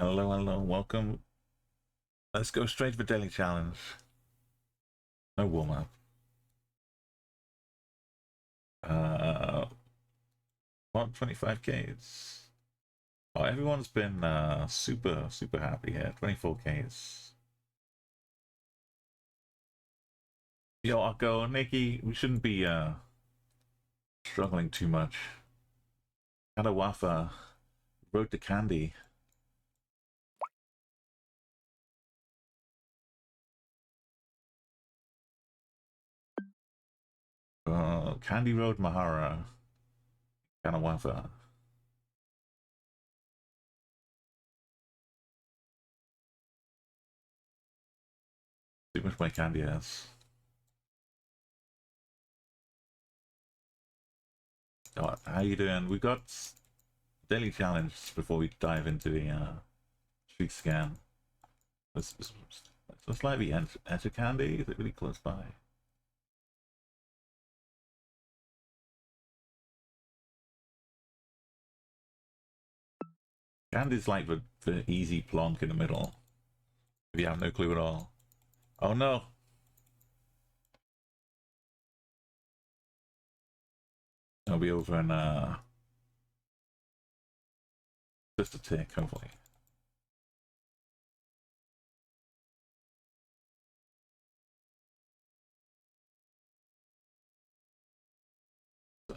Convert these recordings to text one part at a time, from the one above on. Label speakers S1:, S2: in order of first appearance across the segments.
S1: Hello, hello, welcome. Let's go straight for daily challenge. No warm up. 25Ks. Oh, everyone's been super happy here. 24Ks. Yo, Akko, Nikki, we shouldn't be struggling too much. Kadawafa, Road to Candy. Candy Road Mahara. Kadawafa. Too much my candy ass. Oh, how you doing? We got daily challenge before we dive into the street scan. Let's slightly enter candy. Is it really close by? Candy's like the easy plonk in the middle. If you have no clue at all. Oh no! I'll be over in just a tick, hopefully.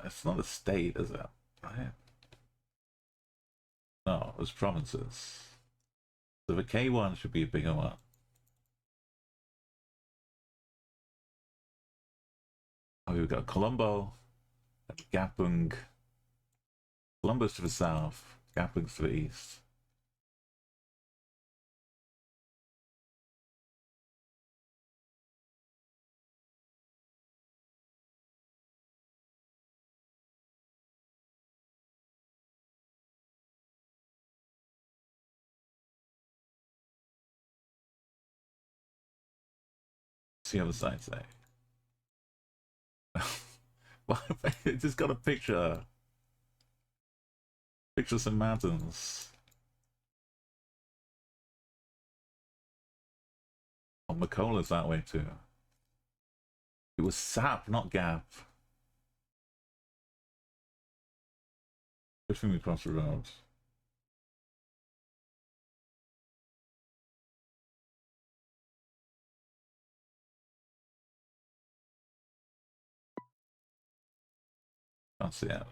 S1: It's not a state, is it? Right? No, it's provinces. So the K1 should be a bigger one. Oh, we've got Colombo and Gapung. Colombo's to the south, Gapung's to the east. See the other side say. Well, it just got a picture. Picture some mountains. Oh, Macola's that way too. It was Sap, not Gap. Good thing we crossed the road. Can't see it. Is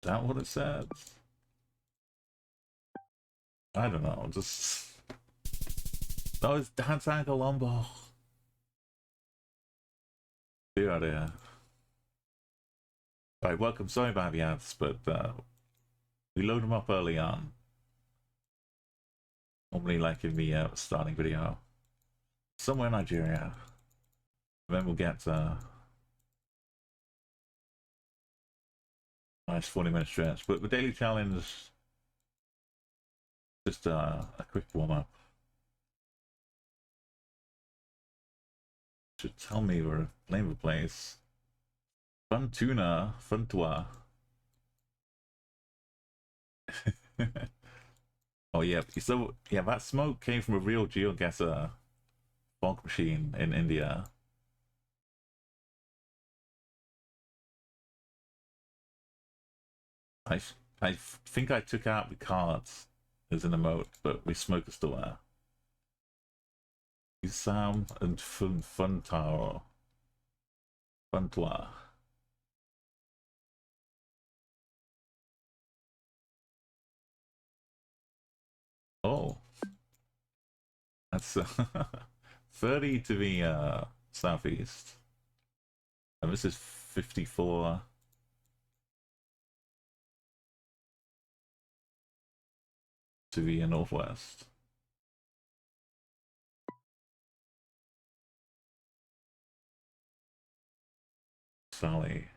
S1: that what it says? I don't know, just... Oh, it's downtown Colombo. Get out of here. Right, welcome. Sorry about the ads, but we load them up early on. Normally like in the starting video. Somewhere in Nigeria. And then we'll get nice 40-minute stretch. But the daily challenge, just a quick warm-up. Should tell me the name of the place. Fun tuna, fun tua. Oh yeah, so yeah, that smoke came from a real geoguessr fog machine in India. I I think I took out the cards as an emote, but the smoke is still there. Sam and Funtaro. Funtua. Oh, that's 30 to the southeast. And this is 54 to the northwest. Sally.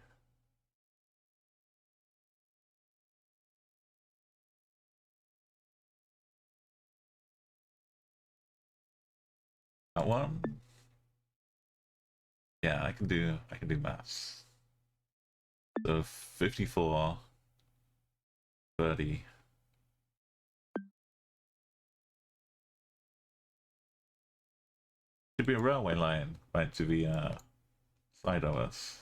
S1: That one? Yeah, I can do maths. So 54, 30. Should be a railway line right to the side of us.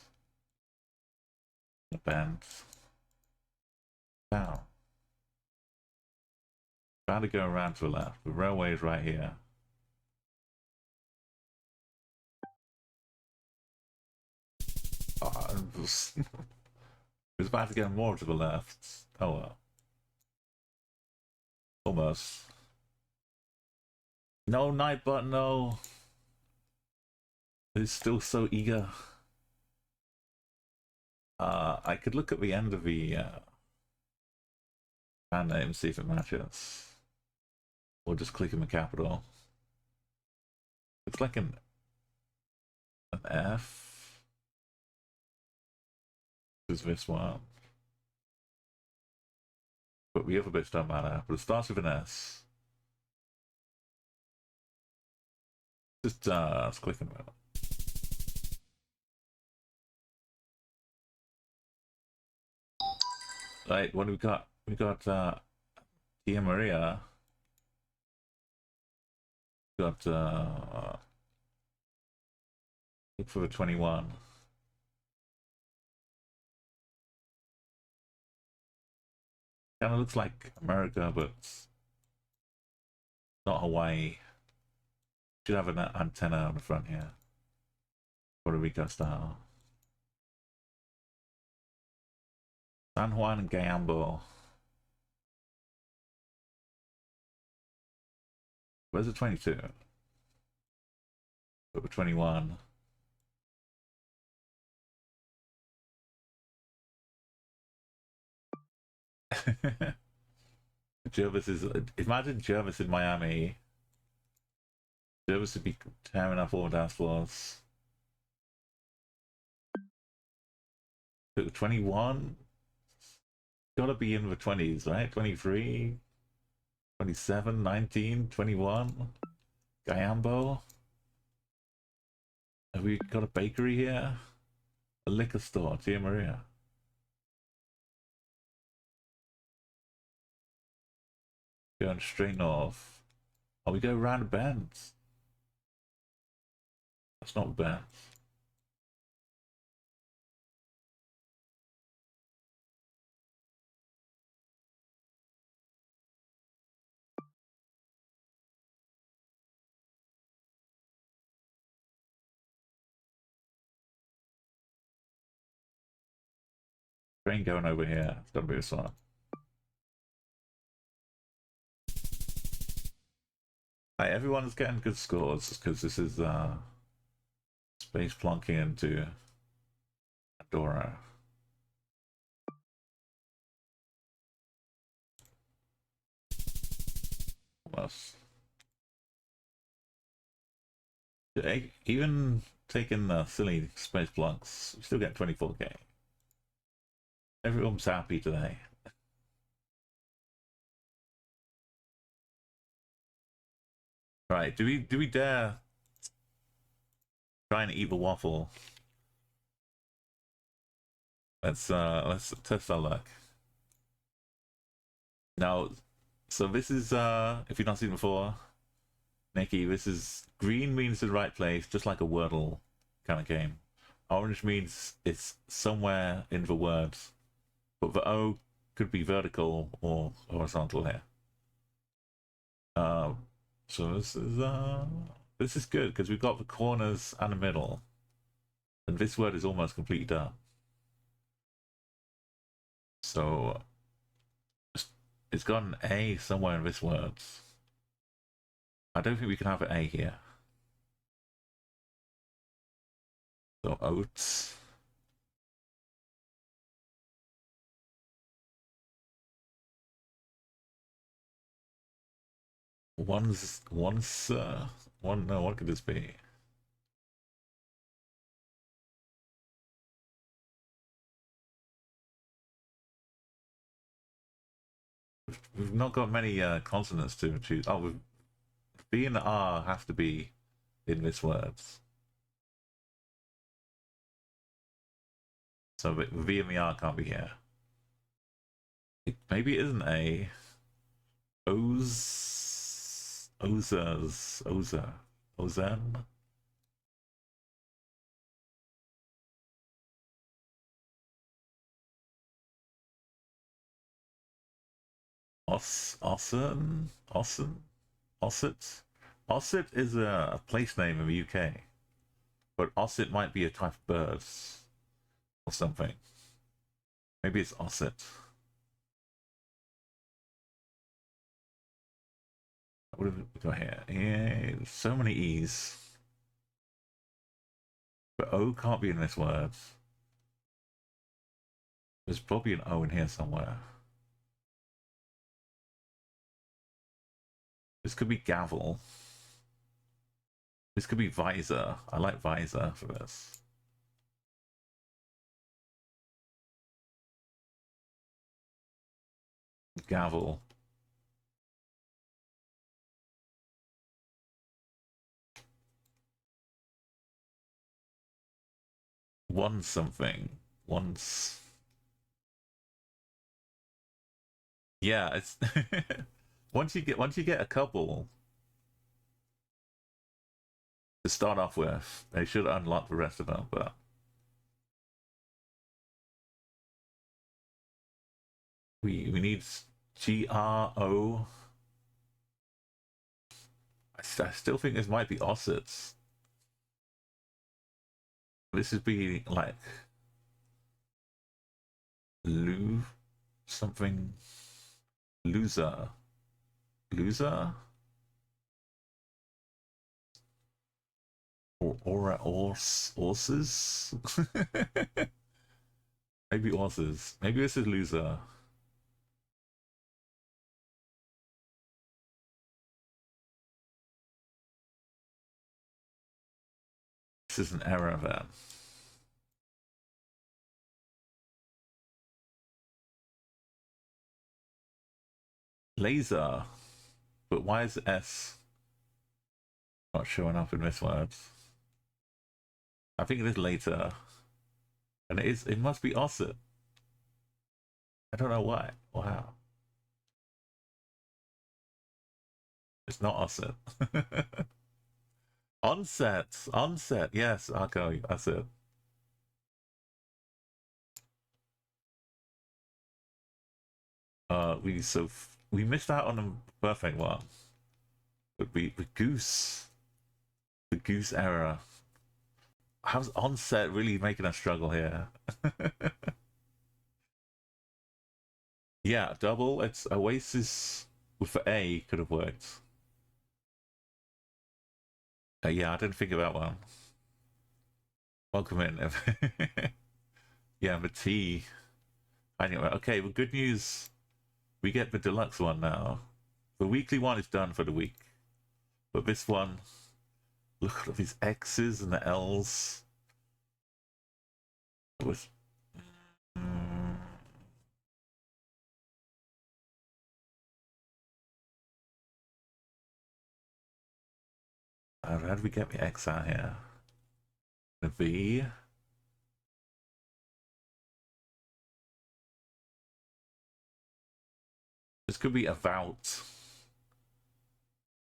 S1: The bend. Down. About to go around to the left. The railway is right here. Oh, it was about to go more to the left. Oh well. Almost. No, Nightbot, no. It's still so eager. I could look at the end of the band name, see if it matches. Or just click in the capital. It's like an F. Is this one? But the other bits don't matter. But it starts with an S. Just let's click on it. Right, what do we got? We got Tia Maria. We got look for the 21. Kind of looks like America, but not Hawaii. Should have an antenna on the front here. Puerto Rico style. San Juan and Gambo. Where's the 22? But the 21. Jervis is. Imagine Jervis in Miami. Jervis would be tearing up all dance floors. 21? Gotta be in the 20s, right? 23, 27, 19, 21. Gayambo. Have we got a bakery here? A liquor store, Tia Maria. Going straight north. Oh, we go around the bends. That's not bends. Train going over here. It's gotta be this one. Hey, everyone's getting good scores because this is space plunking into Andorra. Almost. Even taking the silly space plunks, we still get 24k. Everyone's happy today. Right, do we dare try and eat the waffle? Let's test our luck. Now, so this is if you've not seen before, Nikki, this is green means the right place, just like a Wordle kind of game. Orange means it's somewhere in the words, but the O could be vertical or horizontal here. So this is good because we've got the corners and the middle, and this word is almost completely done. So it's got an A somewhere in this word. I don't think we can have an A here. So oats. One. No, what could this be? We've not got many consonants to choose. Oh, B and R have to be in this words. So V and the R can't be here. Maybe it isn't a Ozen. Osset. Osset is a place name in the UK, but Osset might be a type of bird or something. Maybe it's Osset. What have we got here? Yeah, so many E's. But O can't be in this word. There's probably an O in here somewhere. This could be gavel. This could be visor. I like visor for this. Gavel. One something. Once. Yeah, it's once you get a couple to start off with, they should unlock the rest of them, but we need GRO. I still think this might be Ossets. This would be like something loser. Or horses. Maybe horses. Maybe this is loser. This is an error then. Laser. But why is S not showing up in this word? I think it is later. And it must be Osset. I don't know why. Wow. It's not Osset. Onset. Yes, Arco, that's it. We missed out on a perfect one. But the goose error. How's Onset really making us struggle here? Yeah, double. It's Oasis with the A could have worked. Yeah, I didn't think of that one. Welcome in. Yeah, the T. Anyway, okay, well, good news. We get the deluxe one now. The weekly one is done for the week. But this one, look at these X's and the L's. It was... How did we get the X out here? The V. This could be about.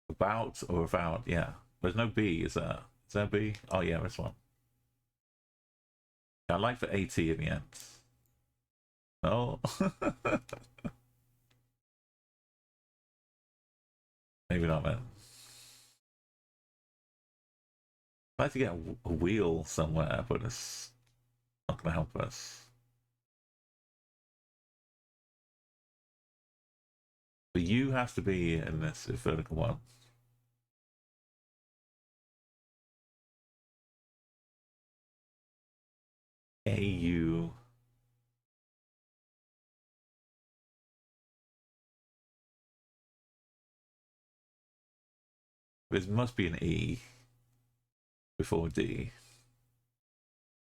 S1: About or about, yeah. There's no B, is there? Is there a B? Oh yeah, this one. I like the AT in the end. No. Maybe not, man. I'd like to get a wheel somewhere, but it's not going to help us. The U has to be in this vertical one. AU. There must be an E before D.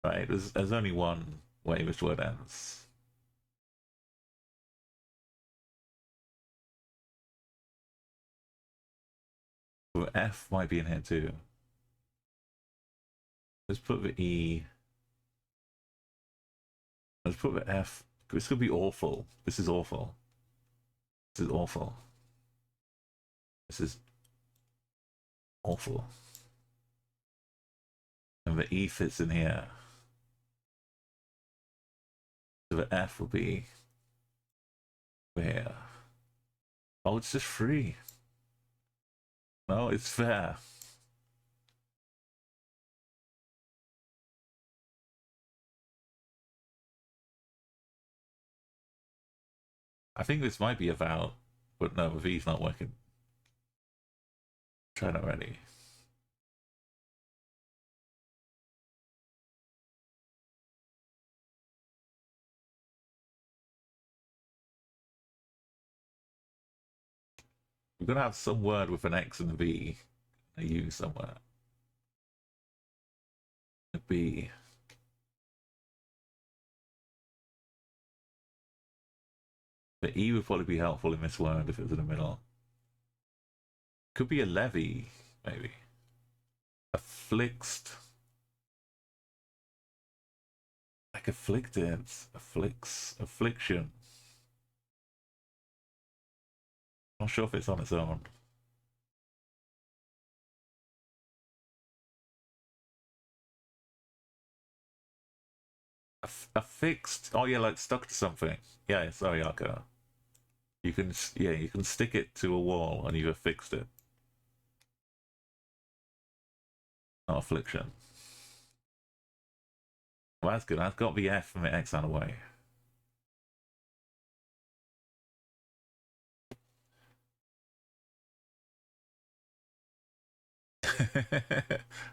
S1: Right, there's only one way this word ends. F might be in here too. Let's put the E. Let's put the F. This could be awful. This is awful. This is awful. This is awful. And the E fits in here. So the F will be where? Oh, it's just free. No, it's fair. I think this might be about, but no, the V's not working. Try it already. We're gonna have some word with an X and a V, a U somewhere. A B. The E would probably be helpful in this word if it was in the middle. Could be a levy, maybe. Afflict. Like afflicted. Afflicts. Affliction. Not sure if it's on its own. Affixed. Oh yeah, like stuck to something. Yeah, sorry, Arca. You can, yeah, you can stick it to a wall and you've affixed it. Not affliction. Well, that's good. I've got the F and the X out of the way.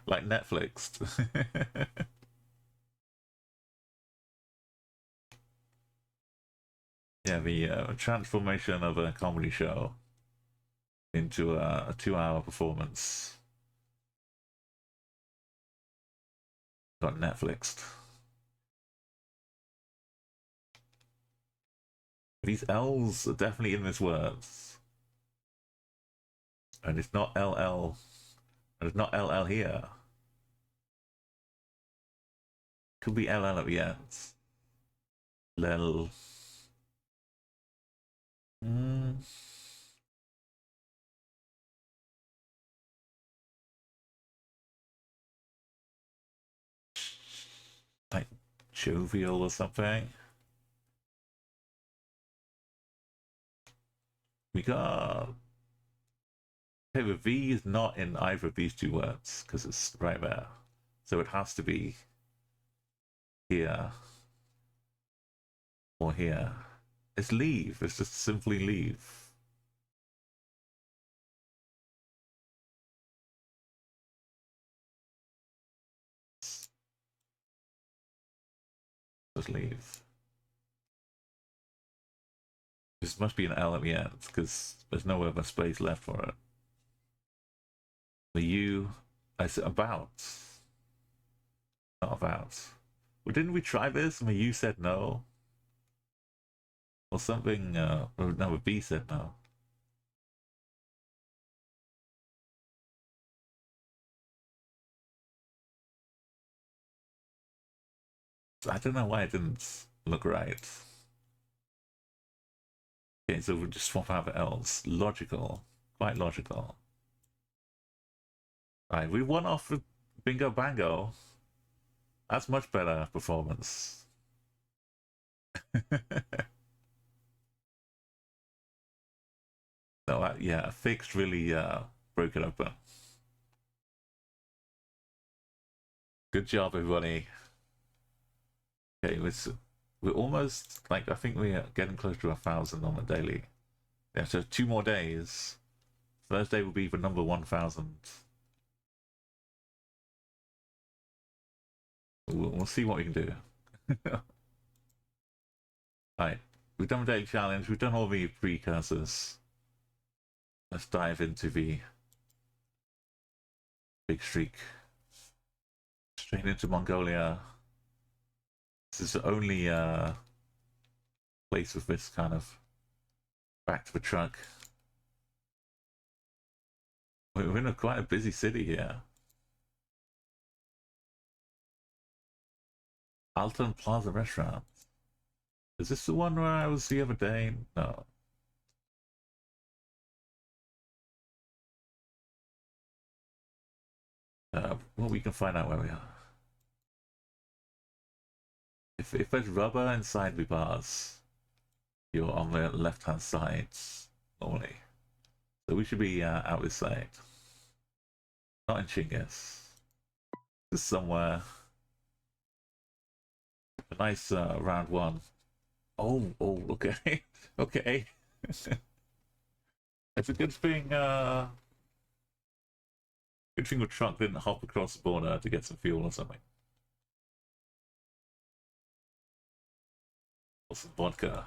S1: Like Netflix. Yeah, the transformation of a comedy show into a 2-hour performance. Got Netflixed. These L's are definitely in this words. And it's not LL. And it's not LL here. Could be LL at the end. Lel. Mm. Like jovial or something. We got. Okay, the V is not in either of these two words because it's right there. So it has to be here or here. It's leave. It's just simply leave. Just leave. This must be an L at the end because there's no other space left for it. The U, I said about. Not about. Well, didn't we try this and the U said no? Or something, no, the B said no. I don't know why it didn't look right. Okay, so we'll just swap out the L's. Logical. Quite logical. Alright, we won off with Bingo Bango. That's much better performance. No, yeah, fixed really broke it open. Good job, everybody. Okay, we're almost, like, I think we're getting close to 1,000 on the daily. Yeah, so 2 more days. Thursday will be the number 1,000. We'll see what we can do. Alright, we've done the daily challenge, we've done all the precursors. Let's dive into the big streak. Straight into Mongolia. This is the only place with this kind of back to the truck. We're in quite a busy city here. Alton Plaza Restaurant. Is this the one where I was the other day? No. Well, we can find out where we are. If there's rubber inside the bars, you're on the left-hand side normally. So we should be out this side. Not in Chinggis. Just somewhere. A nice round one. Oh, okay. Okay. It's a good thing the truck didn't hop across the border to get some fuel or something. Or some vodka.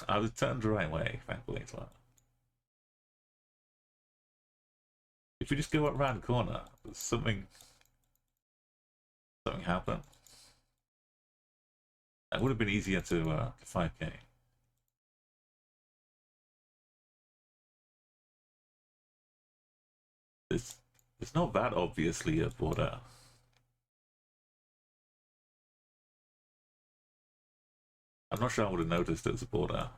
S1: I was turned the right way, thankfully, as well. If we just go around the corner, something happened. It would have been easier to 5k. It's not that obviously a border. I'm not sure I would have noticed it was a border.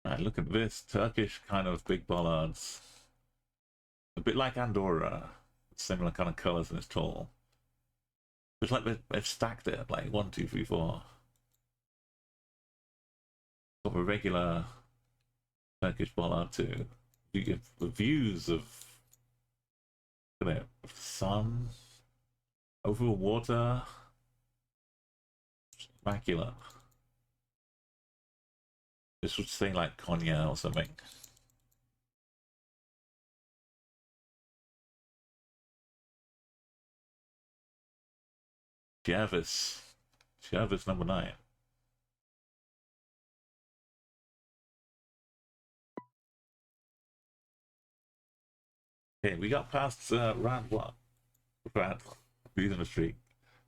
S1: Right, look at this Turkish kind of big bollards. A bit like Andorra. Similar kind of colours and it's tall. It's like they've stacked it like 1, 2, 3, 4. Got a regular Turkish bollard too. You get the views of, look at it, sun over water. Immaculate. This would say like Konya or something. Jervis. Jervis number 9. Okay, we got past round 1. Round losing the streak.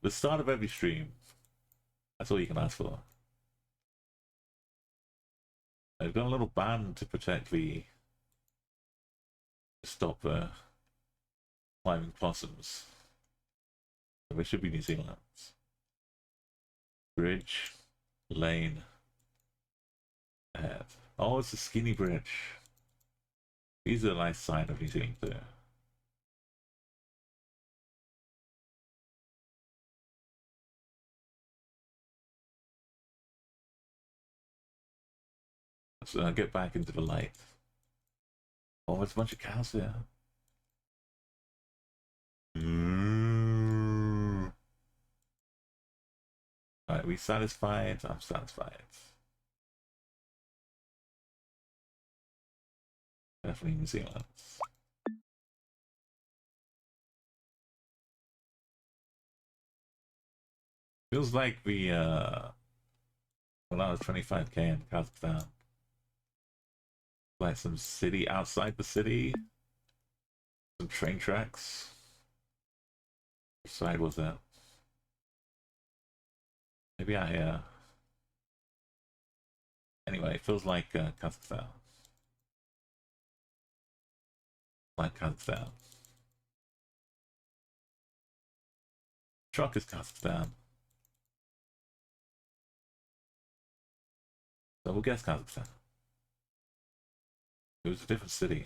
S1: The start of every stream. That's all you can ask for. I've got a little band to protect the stop climbing possums. So they should be New Zealand's. Bridge, lane, ahead. Oh, it's a skinny bridge. These are a nice sign of New Zealand too. Let's get back into the light. Oh, there's a bunch of cows here. Alright, we satisfied? I'm satisfied. Definitely New Zealand. Feels like the when I was 25k in Kazakhstan. Like some city outside the city. Some train tracks. Which side was that? Maybe out here. Anyway, it feels like Kazakhstan. Like Kazakhstan. Truck is Kazakhstan. So we'll guess Kazakhstan. It was a different city.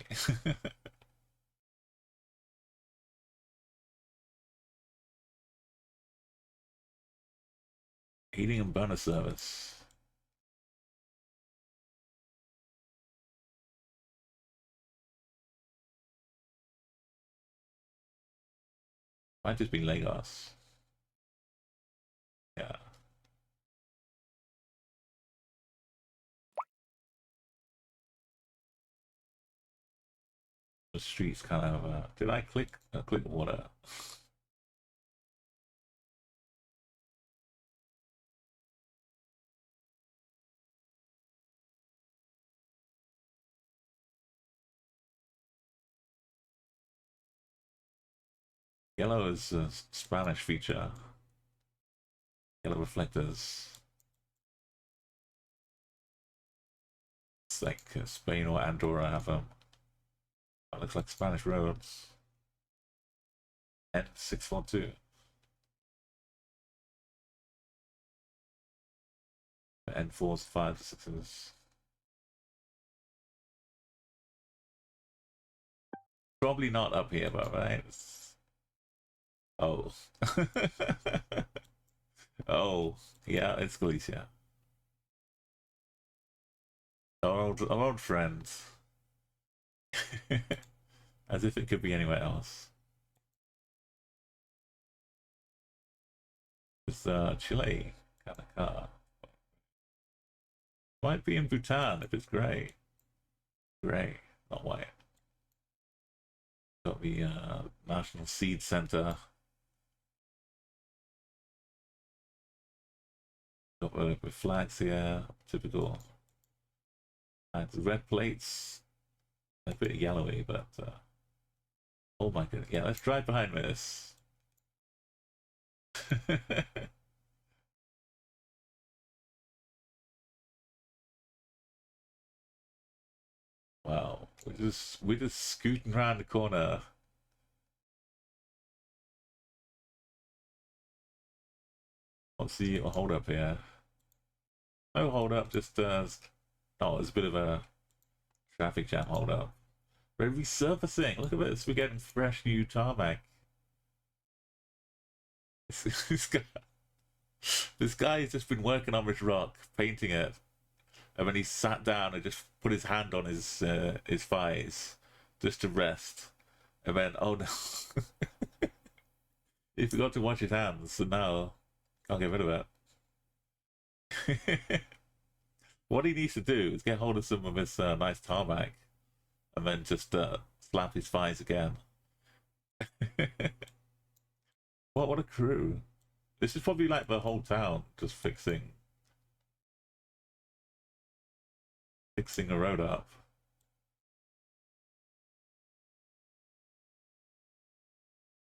S1: Heating and burner service. Might just be Lagos. Yeah. The streets kind of. Did I click? Click water. Yellow is a Spanish feature. Yellow reflectors. It's like Spain or Andorra have them. That looks like Spanish roads. N642. N4s, 5s, 6s. Probably not up here, but right? Oh. Oh, yeah, it's Galicia. Our old friends. As if it could be anywhere else. It's Chile kind of car. Might be in Bhutan if it's grey. Grey, not white. Got the National Seed Center. Got the flags here, typical. And the red plates, a bit yellowy, but oh my goodness, yeah, let's drive behind this. Wow, we're just scooting around the corner. What's the hold up here? No hold up, just oh, it's a bit of a traffic jam hold up. We're resurfacing. Look at this. We're getting fresh new tarmac. This guy has just been working on this rock, painting it, and then he sat down and just put his hand on his thighs just to rest. And then, oh no, he forgot to wash his hands, so now can't get rid of it. What he needs to do is get hold of some of his nice tarmac, and then just slap his thighs again. What a crew! This is probably like the whole town just fixing a road up.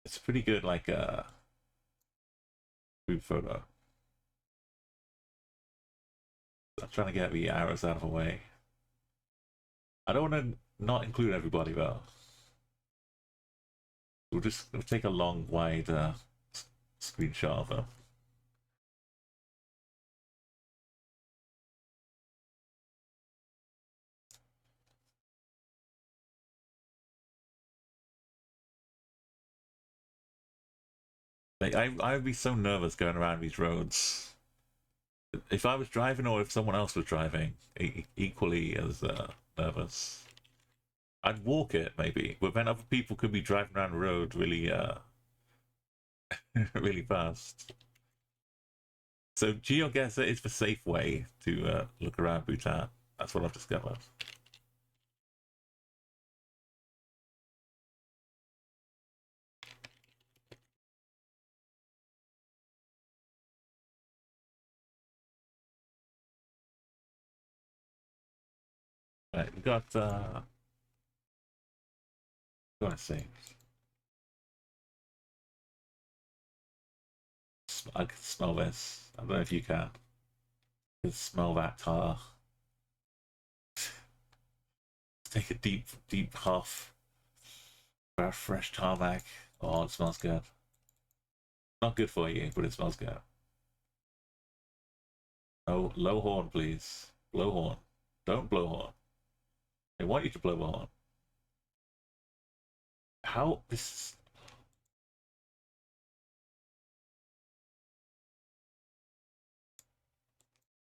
S1: It's pretty good, like group photo. I'm trying to get the arrows out of the way. I don't want to not include everybody though. We'll take a long, wide screenshot of them. Like I'd be so nervous going around these roads. If I was driving or if someone else was driving, equally as nervous. I'd walk it maybe, but then other people could be driving around the road really, really fast. So GeoGuessr is the safe way to look around Bhutan. That's what I've discovered. Right, we got gonna say I can smell this. I don't know if you can. I can smell that tar. Take a deep huff. Grab fresh tarmac. Oh, it smells good. Not good for you, but it smells good. Oh, low horn, please. Blow horn. Don't blow horn. I want you to blow a horn. How this?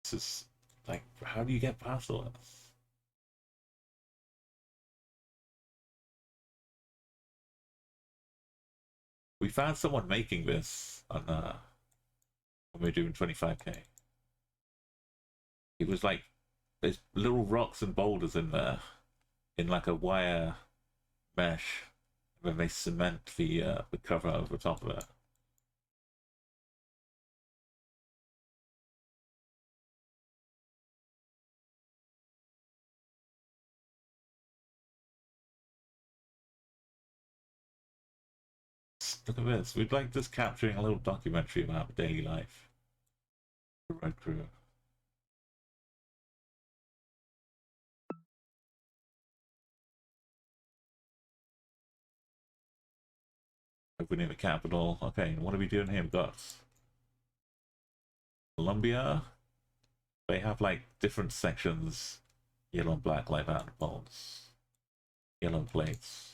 S1: This is like, how do you get past all this? We found someone making this on when we were doing 25k. It was like there's little rocks and boulders in there, in like a wire mesh, and then they cement the cover over top of it. Look at this. We'd like just capturing a little documentary about daily life. The Red Crew. Opening the capital. Okay, what are we doing here? We've got Colombia. They have like different sections, yellow and black, like that. Bolts, yellow plates.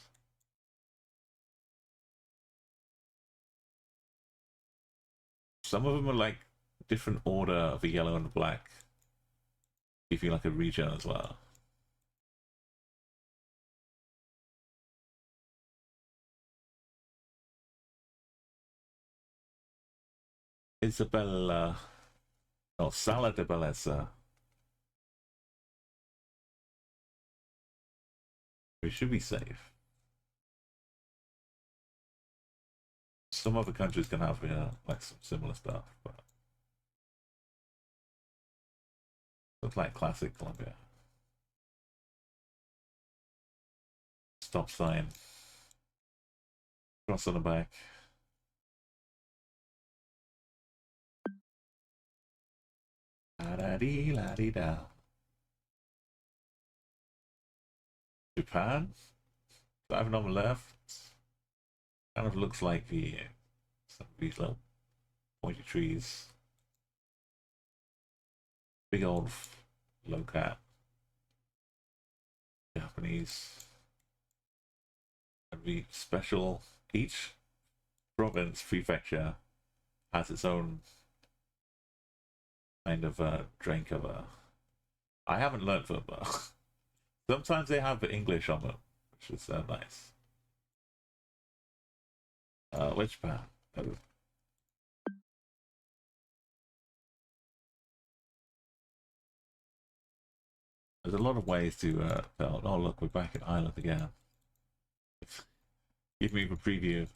S1: Some of them are like different order of the yellow and the black. Give you like a region as well. Isabella, no, Sala de Belleza. We should be safe. Some other countries can have like some similar stuff, but looks like classic Colombia. Stop sign. Cross on the back. La da dee la dee da. Japan, driving on the left. Kind of looks like some of these little pointy trees. Big old low cap. Japanese. And the special. Each province, prefecture, has its own kind of drain cover. I haven't learned them, but sometimes they have the English on them, which is nice. Which Japan? Oh. There's a lot of ways to tell. Oh, look, we're back in Ireland again. Give me the preview.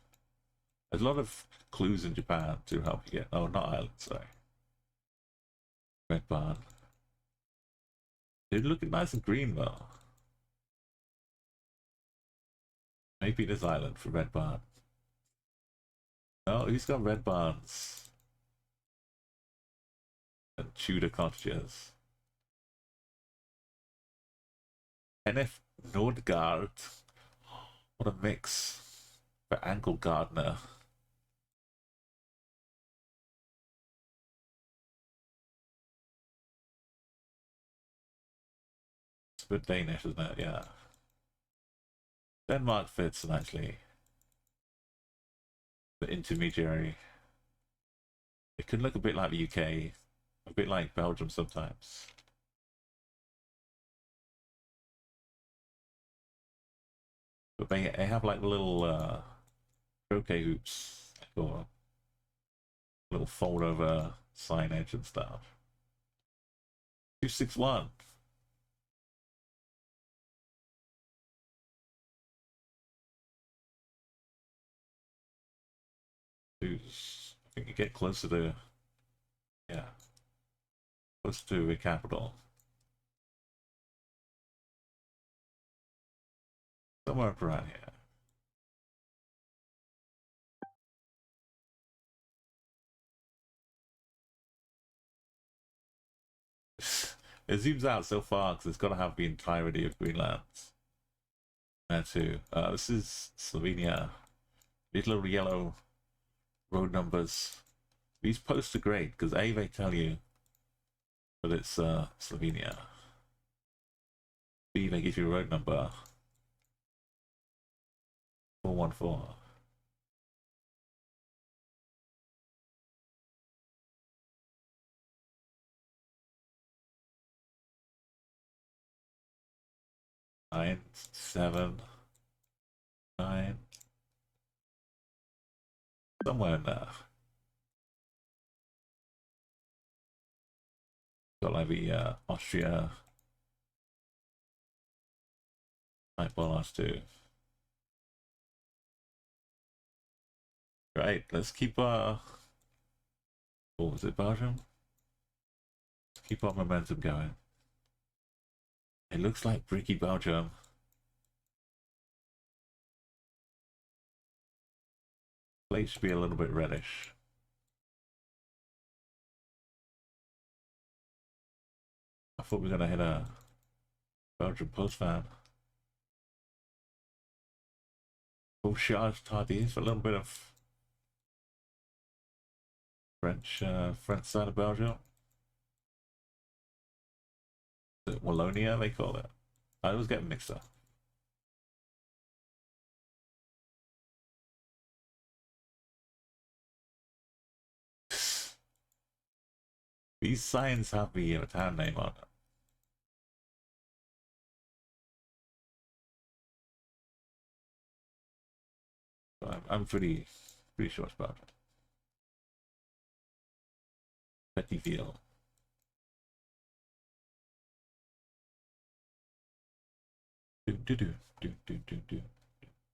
S1: There's a lot of clues in Japan to help you get. Oh, not Ireland, sorry. Red barn. It's looking nice and green though. Maybe this island for red barn. Oh, he's got red barns and Tudor cottages. NF Nordgard. What a mix for Ankle Gardener. It's a bit Danish, isn't it? Yeah. Denmark fits nicely. The intermediary. It could look a bit like the UK, a bit like Belgium sometimes. But they have like little croquet hoops or little fold over signage and stuff. 261. Who's I think you get closer to yeah. Close to the capital. Somewhere up around here. It zooms out so far because it's got to have the entirety of Greenland. There too. This is Slovenia. These little yellow road numbers. These posts are great because A, they tell you that it's Slovenia. B, they give you a road number. 414. Nine, 7, 9. Somewhere in there. Got like the Austria type bonus too. Right, let's keep what was it, Belgium? Let's keep our momentum going. It looks like Bricky Belgium. Plate should be a little bit reddish. thought we were gonna hit a Belgian postman. Bouchage tardies for a little bit of French side of Belgium. Wallonia, they call it. I always get mixed up. These signs have the town name on them. So I'm pretty sure it's Belgium. Petiteville. Do do do do do do do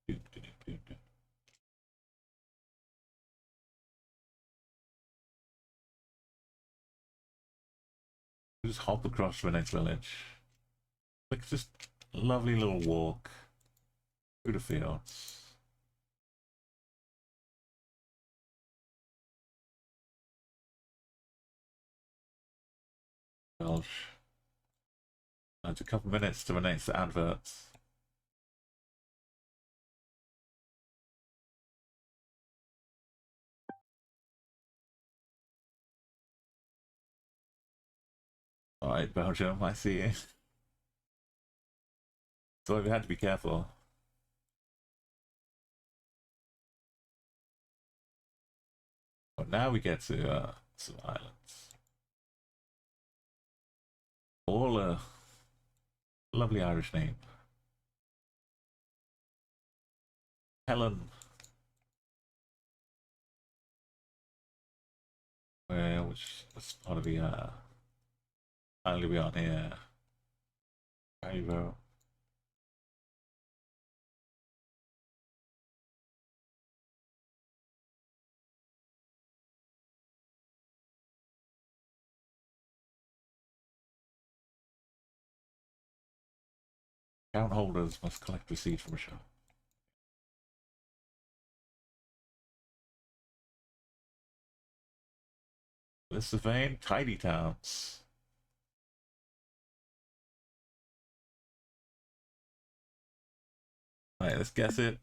S1: do do do do. Just hop across to the next village. Like just lovely little walk through the fields. Gosh. It's a couple minutes to the next adverts. Alright, Belgium, I see you. So we had to be careful. But now we get to some islands. All a lovely Irish name. Helen. Which part of the island are we on here? Cairo. Account holders must collect receipts from a shop. This is vein, tidy towns. Alright, let's guess it.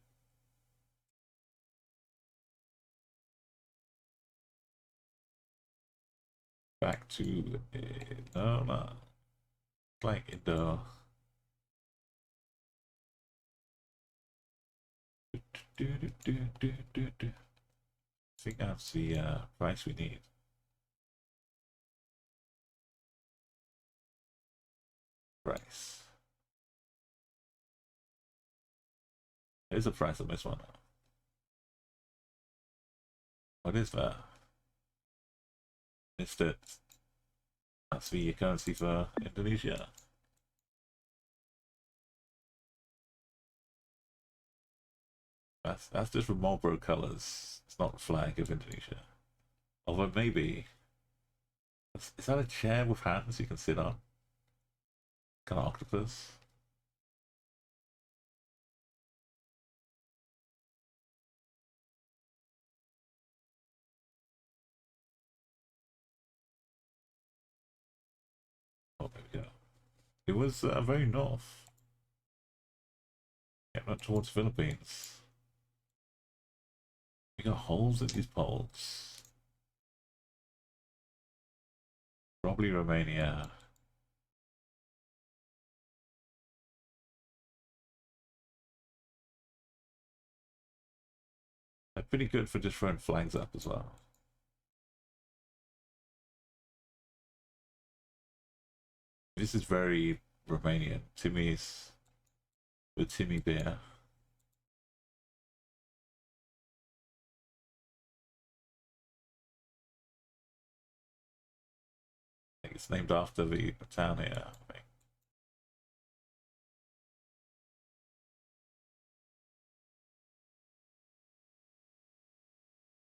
S1: Back to no, like Indo. I think that's the price we need. Price. There's a price on this one. What is that? Missed it. That's the currency for Indonesia. That's just from Marlboro colours. It's not the flag of Indonesia. Although maybe is that a chair with hands you can sit on? Kind of octopus. Oh, there we go. It was very north. Yeah, not towards Philippines. We got holes in these poles. Probably Romania. They're pretty good for just throwing flags up as well. This is very Romanian. Timmy's the Timmy beer. I think it's named after the town here. I think.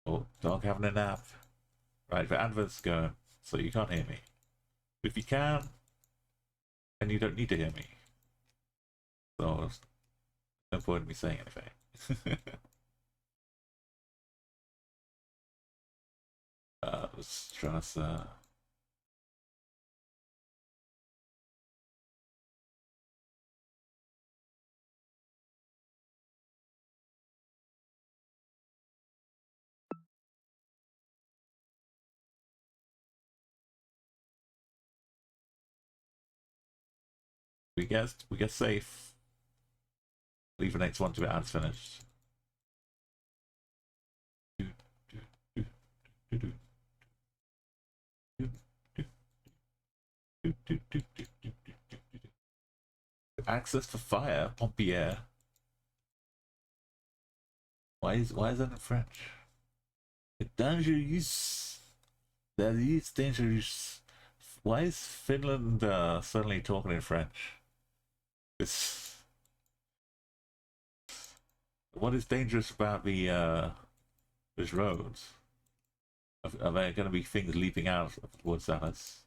S1: Oh, dog having a nap. Right, the adverts go, so you can't hear me. If you can, then you don't need to hear me. So there's no point in me saying anything. Let's try this. we get safe. Leave the next one to be ads finished. Access for fire, Pompier. Why is that in French? Dangerous. That is dangerous. Why is Finland suddenly talking in French? It's what is dangerous about the these roads? Are there going to be things leaping out of the woods at us?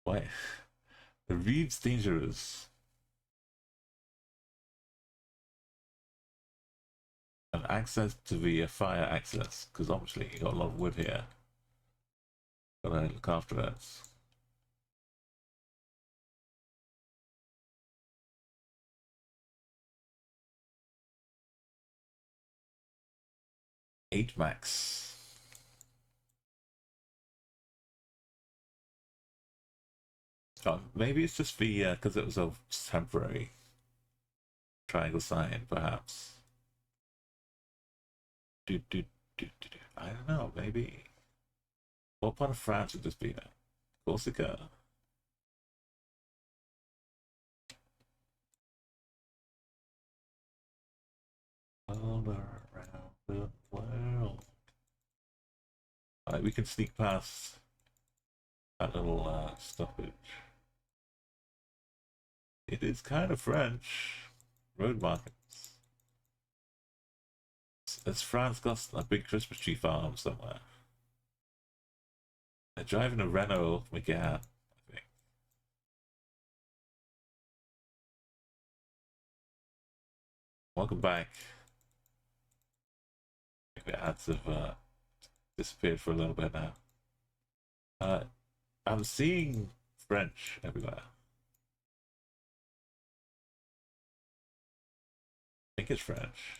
S1: Why? The reed's dangerous. And access to the fire access, because obviously you got a lot of wood here. Gotta look after that. Eight max. Oh, maybe it's just the because it was a temporary triangle sign, perhaps. I don't know. Maybe. What part of France would this be now? Corsica. All around the world. Alright, we can sneak past that little stoppage. It is kind of French. Road markets. Has France got a big Christmas tree farm somewhere? They're driving a Renault Megane, I think. Welcome back. I think the ads have disappeared for a little bit now. I'm seeing French everywhere. I think it's French.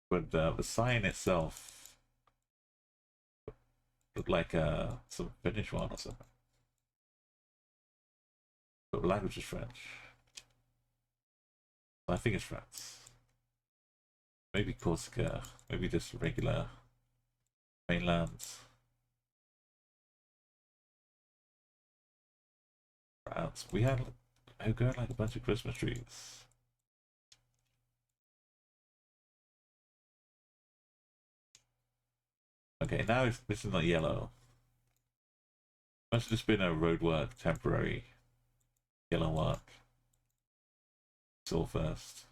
S1: But the sign itself looked like some Finnish one or something. But the language is French. I think it's France. Maybe Corsica. Maybe just regular mainland. France. We got like a bunch of Christmas trees. Okay, now this is not yellow. Must have just been a roadwork, temporary yellow work. It's all first.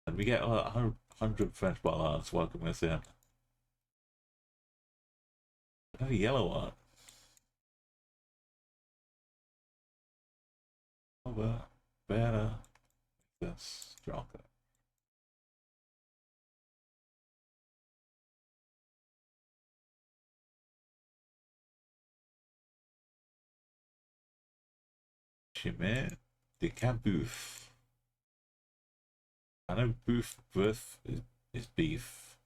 S1: And we get 100 French bollards welcoming us in. Another yellow one. Over, better, this, stronger. Chemin de Cabouf. I know boof is beef.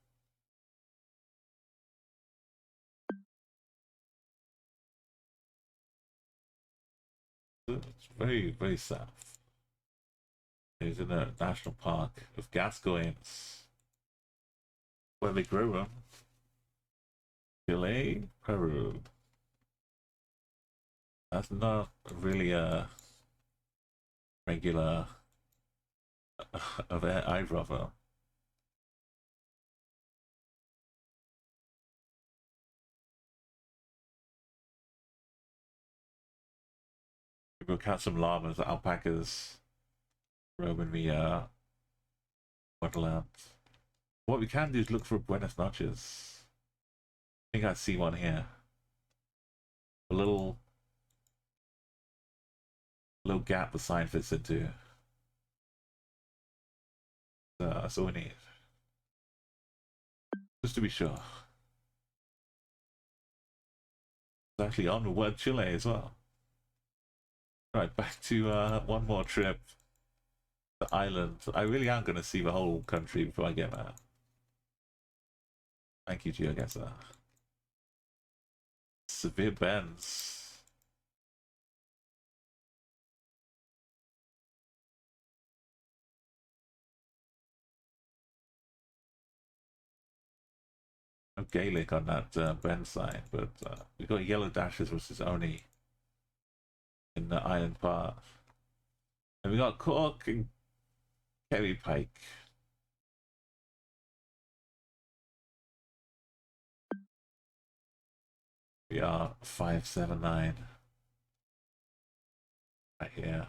S1: It's very, very south. It's in a national park of Gascoignes, where they grow them. Chile, Peru. That's not really a regular of eyebrow. We'll catch some llamas, alpacas, roaming the wonderland. What we can do is look for Buenos Noches. I think I see one here. A little gap the sign fits into. That's all we need. Just to be sure. It's actually on the word Chile as well. Right, back to one more trip. The island. I really am going to see the whole country before I get there. Thank you, GeoGuessr. Severe bends. No Gaelic on that bend side, but we got yellow dashes, which is only in the island part. And we got Cork and Kerry Pike. We are 579 right here.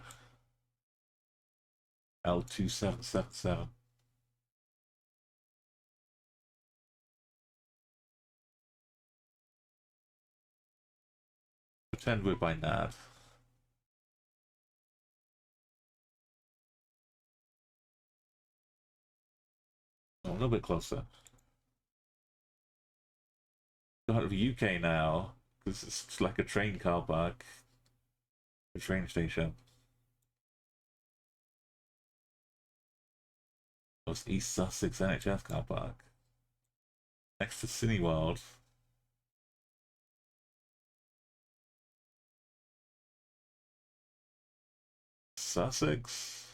S1: L2777. Pretend we're by Nad. Oh, a little bit closer. Got the UK now, because it's like a train car park. A train station. Oh, it's East Sussex NHS car park. Next to Cineworld. Sussex?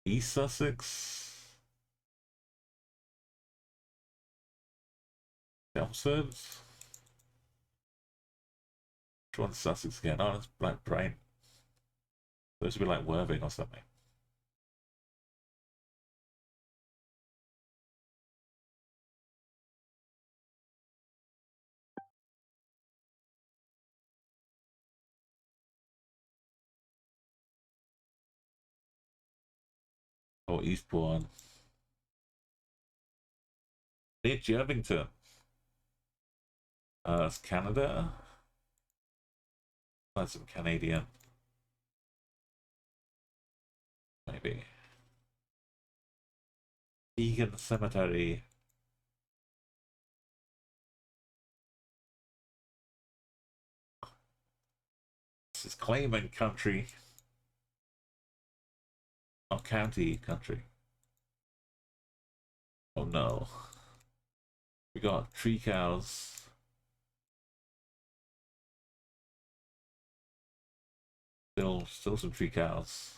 S1: East Sussex? Chelmsford? Which one's Sussex again? Oh, it's Black Brain. Those would be like Worthing or something. Or Eastbourne. Near Jervington. It's Canada. That's some Canadian. Maybe. Egan Cemetery. This is claimant country. Not county country. Oh no. We got tree cows. Still some tree cows.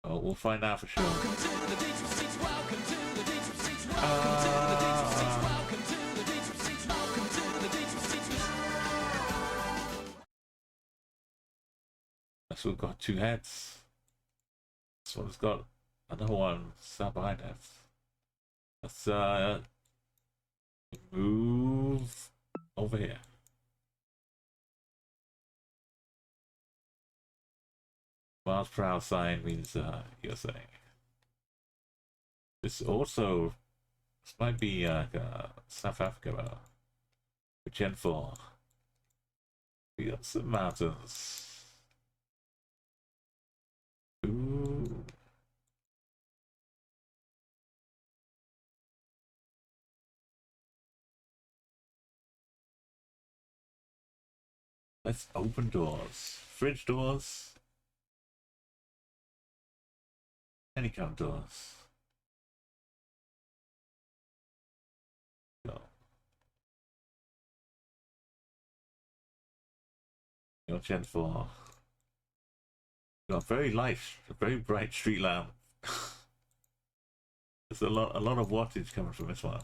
S1: Oh, we'll find out for sure. So we've got two heads. This one's got another one sat behind it. Let's move over here. Miles per hour sign means USA. This might be South Africa, Gen 4. We got some mountains. Ooh. Let's open doors. Fridge doors. Any kind of doors. Go. Your Gen 4. Got very light, very bright street lamp. There's a lot of wattage coming from this one.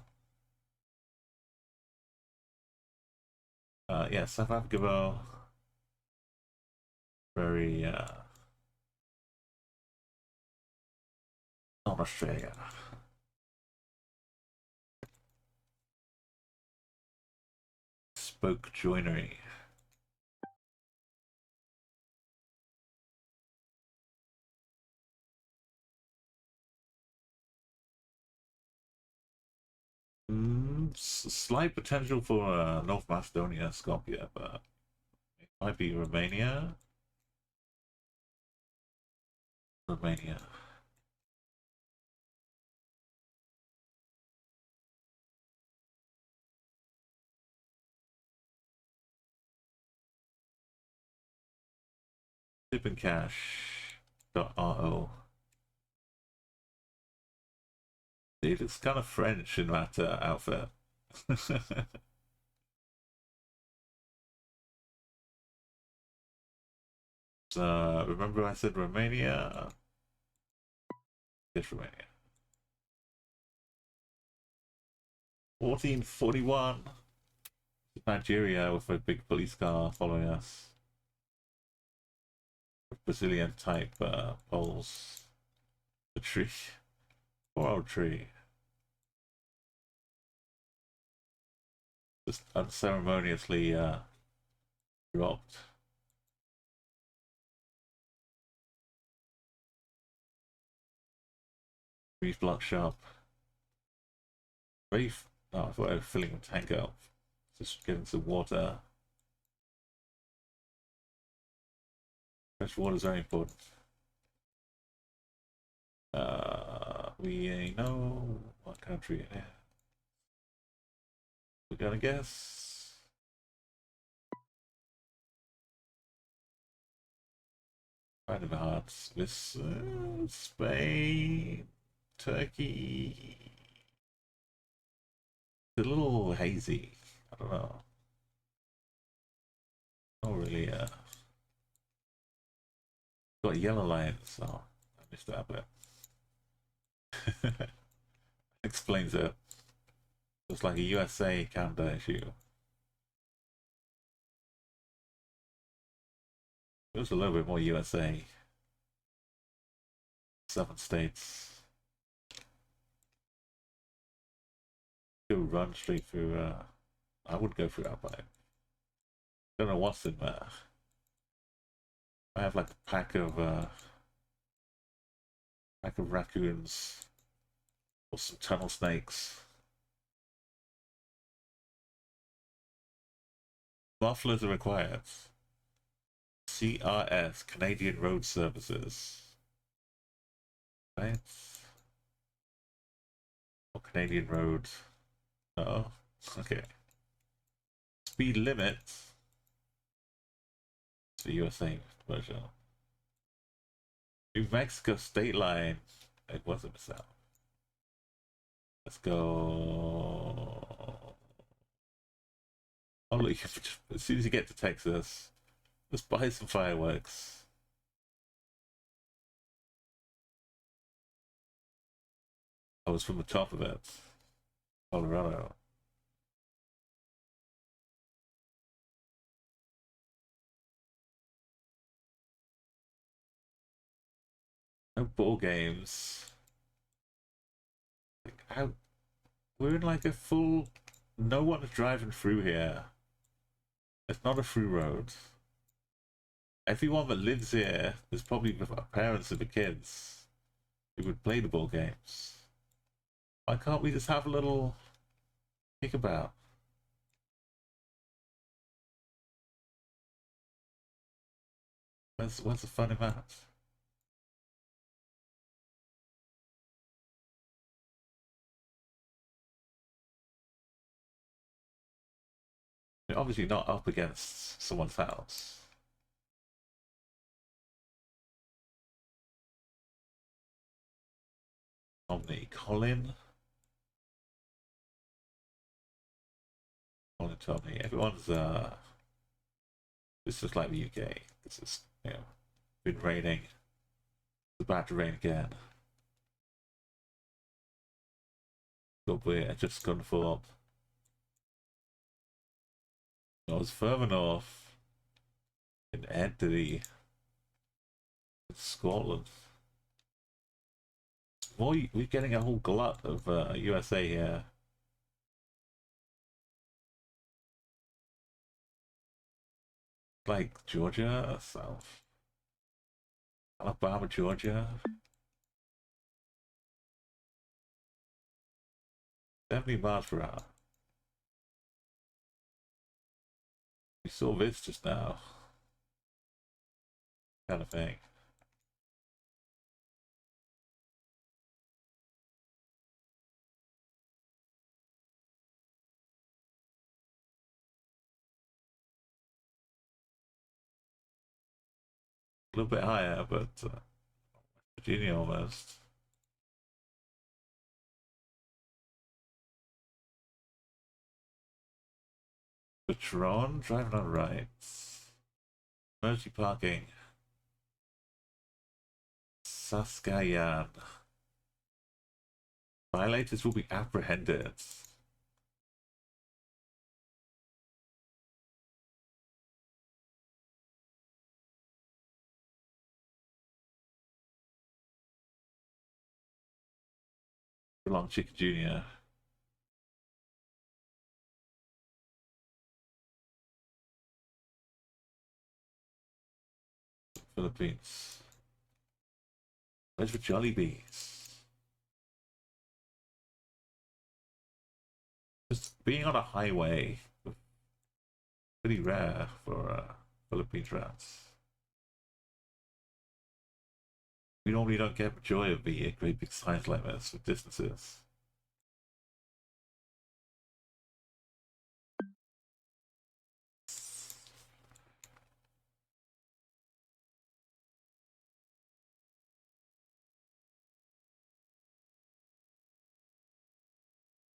S1: Yeah, South Africa, very not Australia. Spoke joinery. Slight potential for North Macedonia, Skopje, but it might be Romania. Romania. Tip and cash.ro. He looks kind of French in that outfit. Remember I said Romania? It's Romania. 1441. Nigeria with a big police car following us. Brazilian type poles. The tree. Poor old tree. Just unceremoniously dropped. Trees block shop. Reef. Oh, I thought I was filling the tank up. Just getting some water. Fresh water is very important. We know what country it is. We're gonna guess. Random hearts. This Spain, Turkey. It's a little hazy. I don't know. Not really. Got yellow lines. Oh, I missed that bit. Explains it. It's like a USA calendar issue. It was a little bit more USA. 7 states. Go run straight through. I would go through Alpine. Don't know what's in there. I have like a pack of raccoons or some tunnel snakes. Mufflers are required. CRS, Canadian Road Services. Right? Or Canadian Road. Oh, okay. Speed limit. It's the USA version. New Mexico state line. It wasn't south. Let's go. Oh, look, as soon as you get to Texas, let's buy some fireworks. I was from the top of it. Colorado. No ball games. Like, how? We're in like a full. No one is driving through here. It's not a through road. Everyone that lives here is probably the parents of the kids who would play the ball games. Why can't we just have a little kickabout? Where's the fun in that? You're obviously not up against someone's house. Omni Colin. Colin Tomney. Everyone's this is like the UK. This is, you know, been raining. It's about to rain again. But we're just gone for. I was further north in Entity, in Scotland. More, we're getting a whole glut of USA here. Like Georgia, South Alabama, Georgia. 70 miles per hour. We saw this just now. Kind of thing. A little bit higher, but Virginia almost. Patron, driving on right. Emergency parking. Saskayan. Violators will be apprehended. Long Chicken Jr. Philippines. Where's for Jollibees? Just being on a highway, pretty rare for Philippines routes. We normally don't get the joy of the great big signs like this with distances.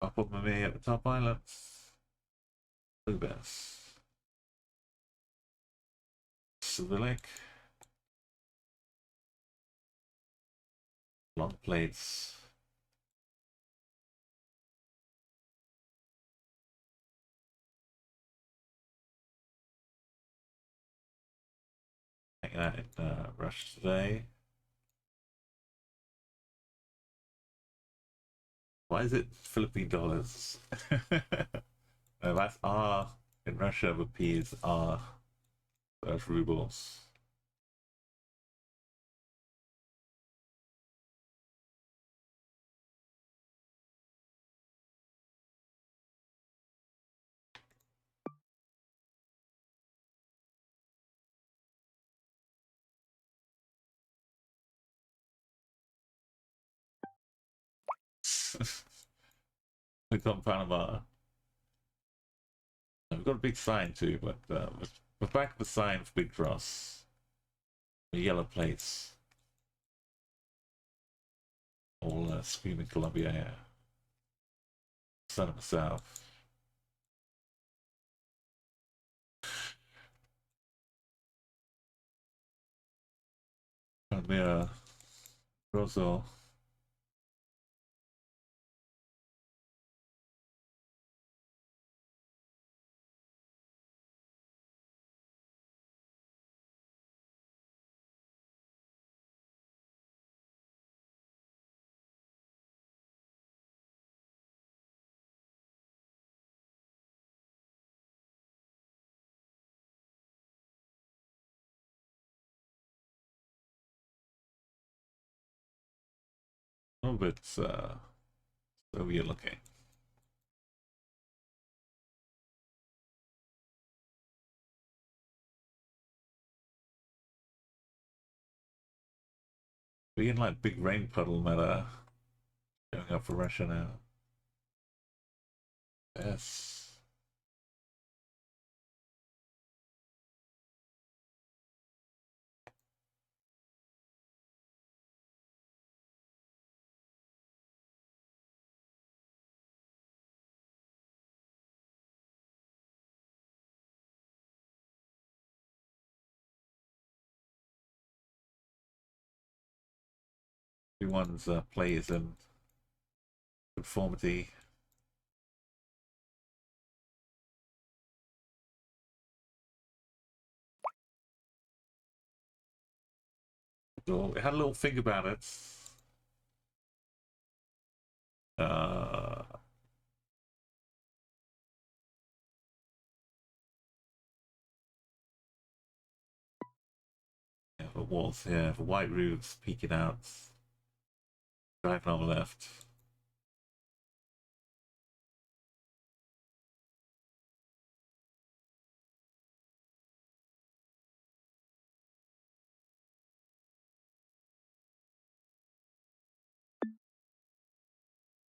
S1: Up on me at the top islands. Blue Bears. Silver Lake. Long plates. Hanging out in Rush today. Why is it Philippine dollars? No, that's R in Russia, but P is R. That's rubles. We've got Panama. We've got a big sign too, but the back of the sign for Big Cross. The yellow plates. All screaming Colombia here. Sun of the South. Palmyra. Rosso. A little bit Soviet looking. We're in like big rain puddle meta going up for Russia now. Yes. Everyone's plays and conformity. So we had a little think about it. Uh, yeah, for walls here, for white roofs peeking out. Driving on the left.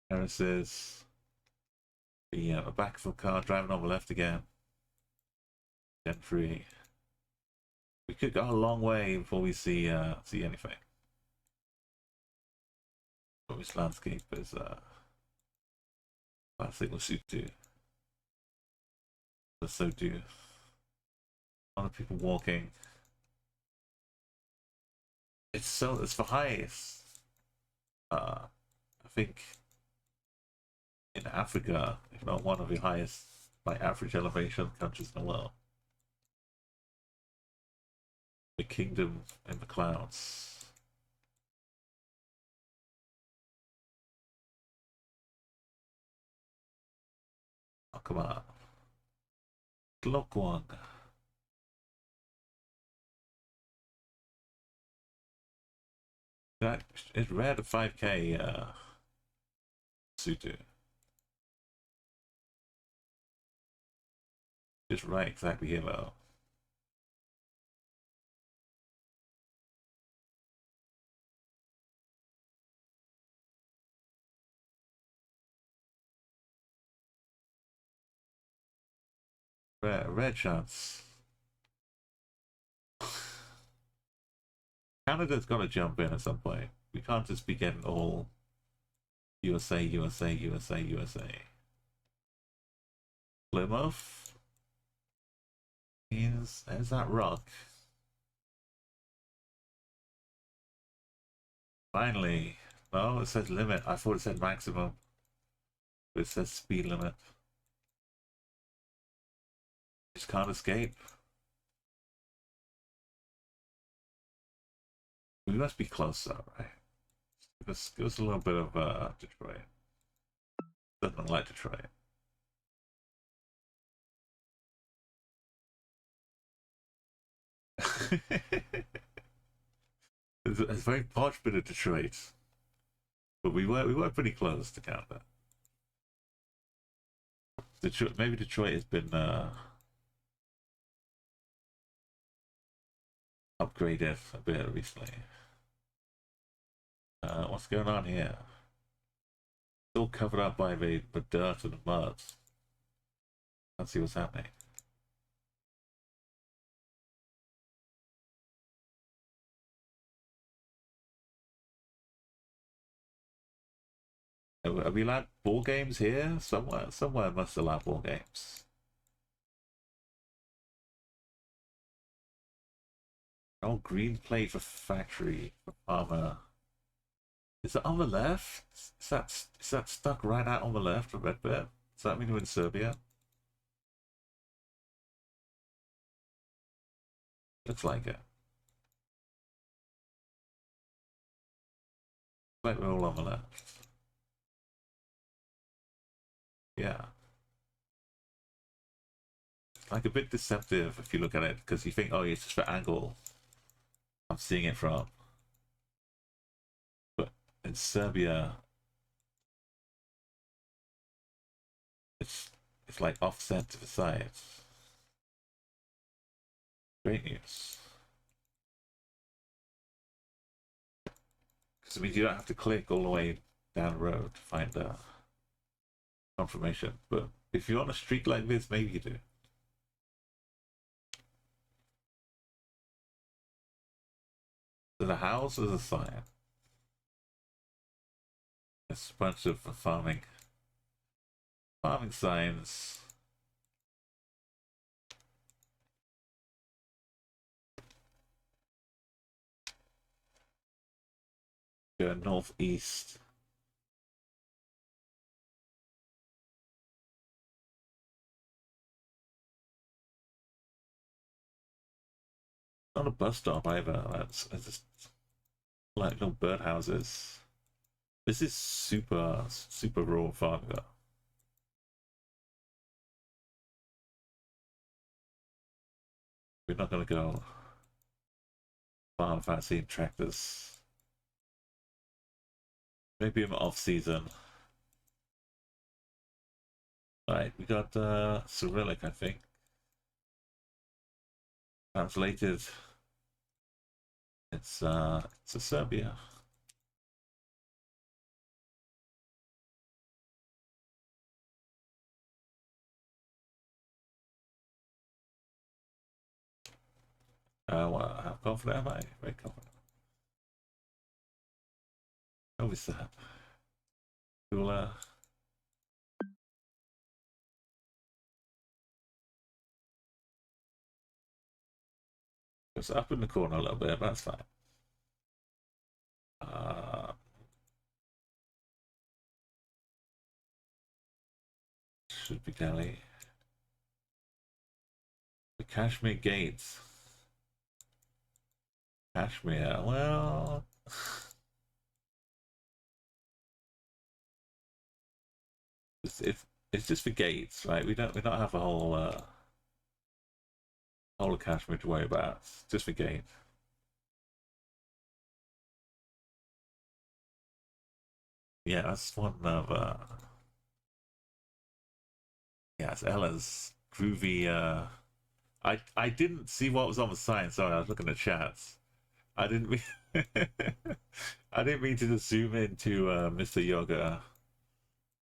S1: Terraces. The back of the car driving on the left again. Gentry. We could go a long way before we see anything. But this landscape is classic Lesotho. So do a lot of people walking. It's the highest. I think in Africa, if not one of the highest by average elevation countries in the world. The kingdom in the clouds. Oh, come on. Glokwang. That it read a 5k Sutu. Just right exactly here though. Red chance. Canada's got to jump in at some point. We can't just be getting all USA, USA, USA, USA. Plymouth? Is that rock? Finally. No, it says limit. I thought it said maximum. But it says speed limit. Just can't escape. We must be close though, right? Give us a little bit of Detroit. Doesn't like Detroit. It's very posh bit of Detroit. But we were pretty close to count that. Detroit, maybe Detroit has been upgraded a bit recently. What's going on here? Still covered up by the dirt and the mud. Let's see what's happening. Are we allowed ball games here? Somewhere must allow ball games. Oh, green plate for factory for farmer. Is it on the left? Is that stuck right out on the left, the red bit? Does that mean we're in Serbia? Looks like it. Like we're all on the left. Yeah. Like a bit deceptive if you look at it, because you think, oh, it's just the angle I'm seeing it from. But in Serbia, it's like offset to the side. Great news. Because I mean, you don't have to click all the way down the road to find confirmation. But if you're on a street like this, maybe you do. So the house is a sign. It's a bunch of farming signs. Go northeast. Not a bus stop either. It's just like little birdhouses. This is super rural farming though. We're not gonna go farm without seeing tractors. Maybe in the off season. Right, we got Cyrillic, I think. Translated. It's a Serbia. How confident am I? Very confident. Obviously, we'll It's up in the corner a little bit, but that's fine. Uh, should be Delhi. The Kashmir Gates. Kashmir, well, it's just the gates, right? We don't have a whole of Kashmir to worry about. It's just the gate. Yeah, that's one of yeah, it's Ella's groovy. I didn't see what was on the sign. Sorry, I was looking at chats. I didn't mean I didn't mean to just zoom into Mr. Yoga,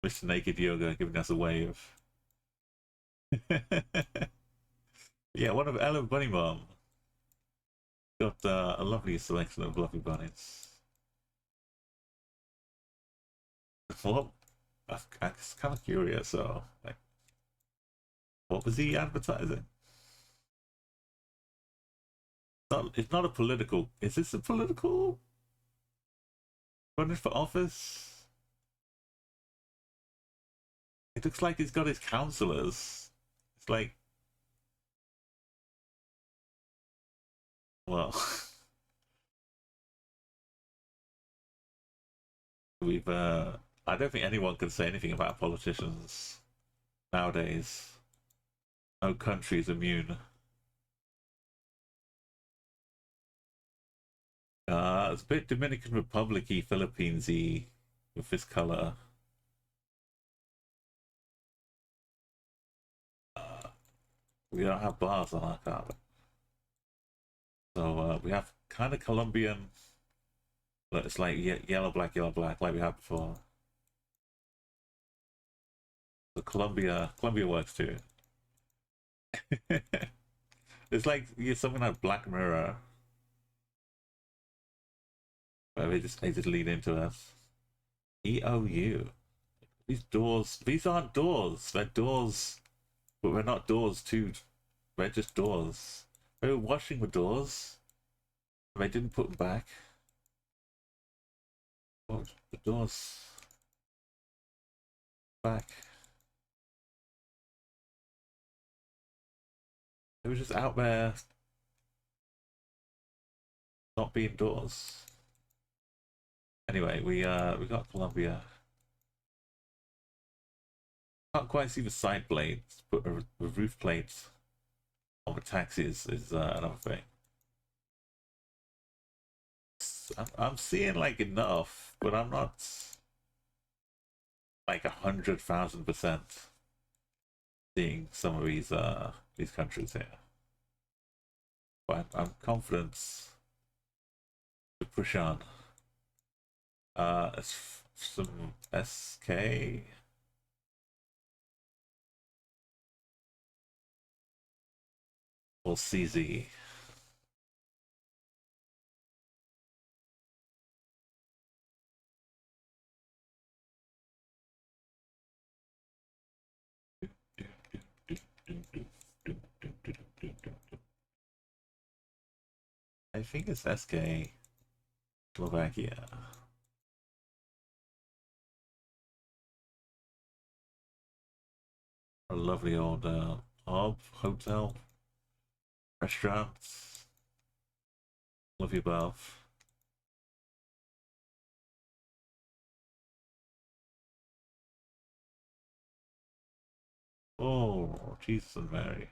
S1: Mr. Naked Yoga, giving us a wave. Yeah, one of Ella Bunny Mom got a lovely selection of lovely bunnies. Well, I'm kind of curious. So, like, what was he advertising? It's not a political. Is this a political running for office? It looks like he's got his councillors. It's like, well, we've. I don't think anyone can say anything about politicians nowadays. No country is immune. It's a bit Dominican Republic-y, Philippines-y with this color. Uh, we don't have bars on our carpet. So we have kind of Colombian, but it's like yellow, black, like we had before. So Colombia works too. It's like something like Black Mirror, where they just lead into us. EOU. These doors, these aren't doors. They're doors, but we're not doors too. We're just doors. They were washing the doors. They didn't put them back. Oh, the doors back. They were just out there, not being doors. Anyway, we got Columbia. Can't quite see the side plates, but the roof plates on the taxis is another thing. I'm seeing like enough, but I'm not like 100,000% seeing some of these countries here. But I'm confident to push on. It's some SK. Or CZ. I think it's SK Slovakia. A lovely old hotel, restaurants. Love you both. Oh, Jesus and Mary.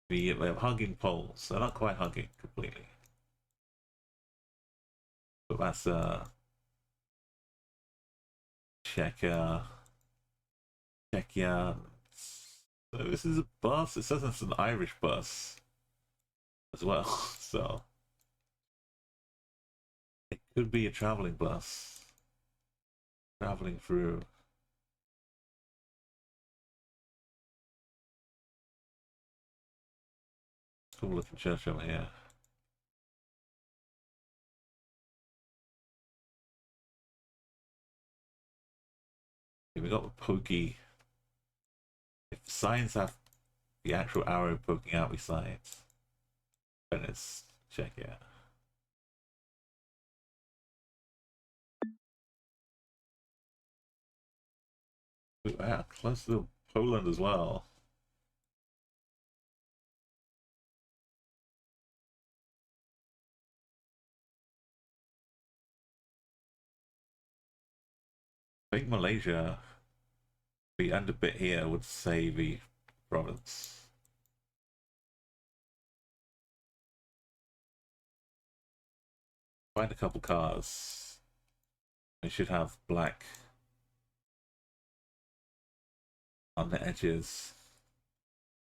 S1: We have hugging poles. They're not quite hugging completely. But that's Czechia. Czechia. So this is a bus. It says it's an Irish bus as well. So it could be a traveling bus. Traveling through. Cool looking church over here. Okay, we got the pokey signs have the actual arrow poking out besides. Let's check it out. Ooh, wow, close to Poland as well. I think Malaysia, the under bit here would say the province. Find a couple cars. They should have black on the edges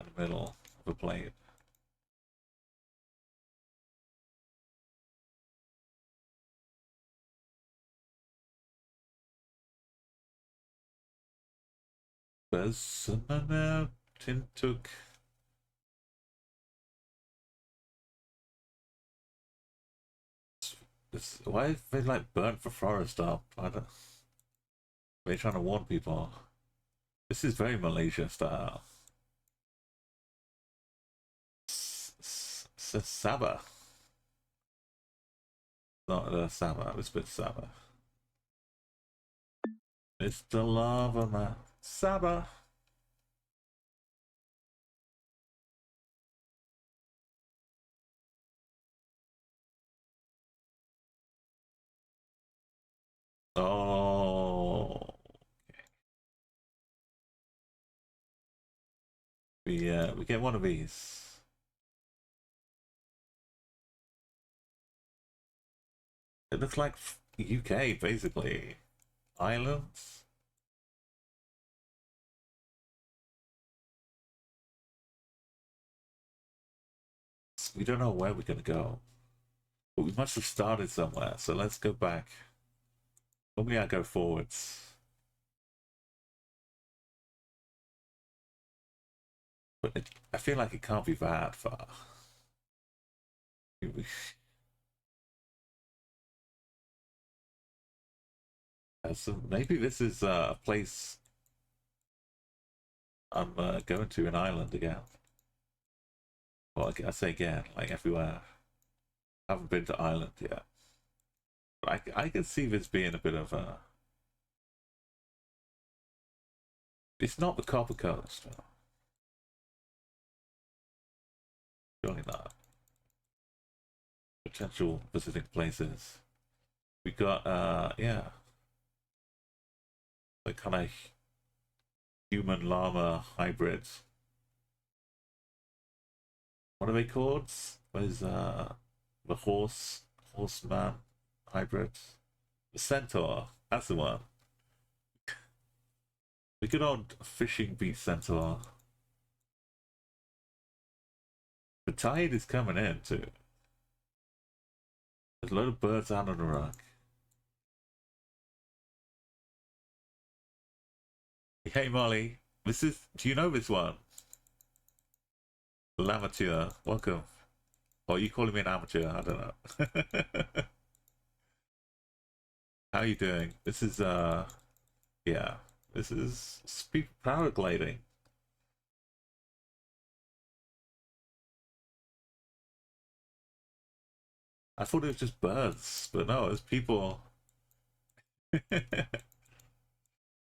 S1: in the middle of the plate. Bersumana Tintuk. Why have they like burnt the forest up? I don't. They're trying to warn people. This is very Malaysia style. Sabah. Not Sabah, it's a bit Sabah. It's the lava man. Sabah. Oh. We get one of these. It looks like UK basically. Islands. We don't know where we're gonna go. But we must have started somewhere, so let's go back. Normally I go forwards. But I feel like it can't be that far. So maybe this is a place I'm going to an island again. Well, I say again, like everywhere. I haven't been to Ireland yet. But I can see this being a bit of a... It's not the Copper Coast. Surely not. Potential visiting places. We got, yeah. Like kind of human llama hybrids. What are they called? There's the horseman hybrid. The centaur, that's the one. The good old fishing beat centaur. The tide is coming in too. There's a lot of birds out on the rock. Hey Molly, this is, do you know this one? L'amateur, welcome. Oh, you calling me an amateur? I don't know. How you doing? This is, yeah, this is speed paragliding. I thought it was just birds, but no, it's people.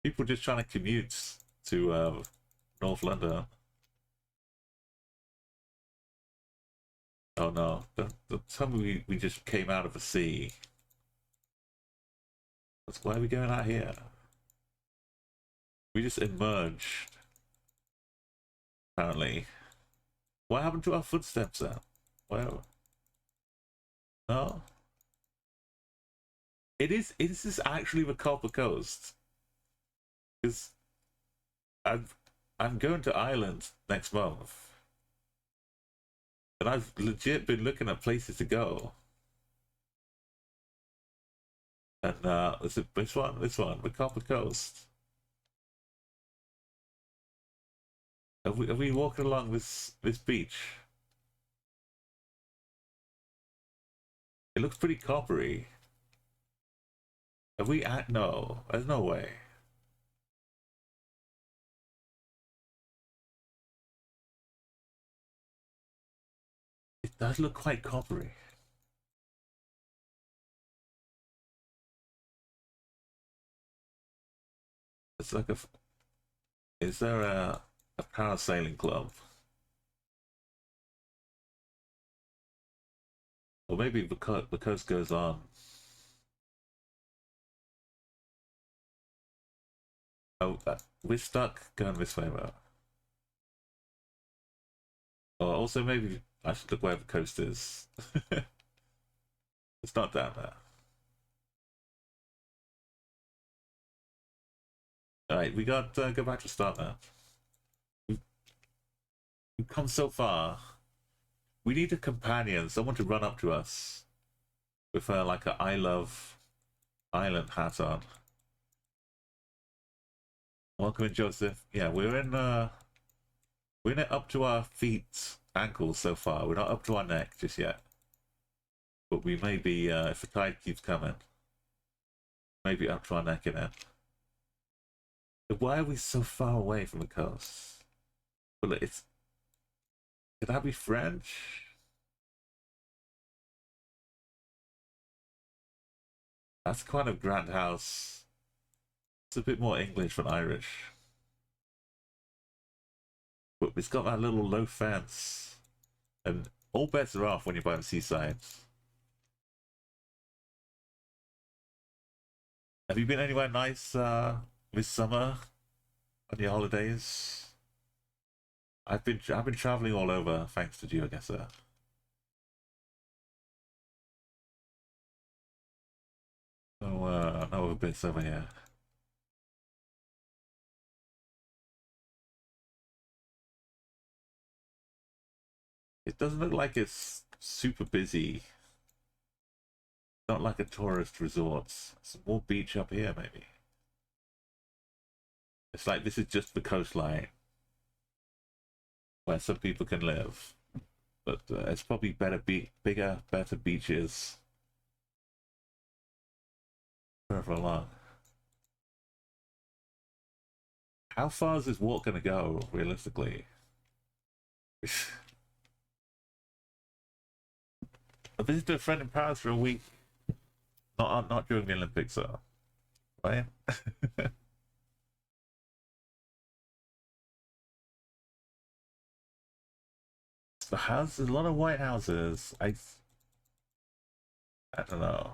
S1: People just trying to commute to North London. Oh no, don't tell me we just came out of the sea. That's why are we going out here? We just emerged. Apparently. What happened to our footsteps then? Well, no. Is this actually the Copper Coast? Because I'm going to Ireland next month. And I've legit been looking at places to go. And is it this one, the Copper Coast? Are we walking along this beach? It looks pretty coppery. Have we at no, there's no way. does look quite coppery. It's like a. Is there a parasailing club? Or maybe the coast goes on. Oh, we're stuck going this way, though. Or also, maybe I should look where the coast is. It's not down there. Alright, we got go back to start now. We've come so far. We need a companion, someone to run up to us with like a I love island hat on. Welcome in, Joseph. Yeah, we're in it up to our feet, ankles so far. We're not up to our neck just yet. But we may be, if the tide keeps coming, maybe up to our neck in it. But why are we so far away from the coast? Well, it's... Could that be French? That's kind of grand house. It's a bit more English than Irish. But it's got that little low fence. And all bets are off when you're by the seaside. Have you been anywhere nice this summer on your holidays? I've been traveling all over thanks to you, I guess. No other bits over here. It doesn't look like it's super busy. Not like a tourist resort. Some more beach up here, maybe. It's like this is just the coastline where some people can live, but it's probably bigger, better beaches further along. How far is this walk gonna go, realistically? I visited a friend in Paris for a week. Not during the Olympics, though. Right? The house, there's a lot of white houses. I don't know.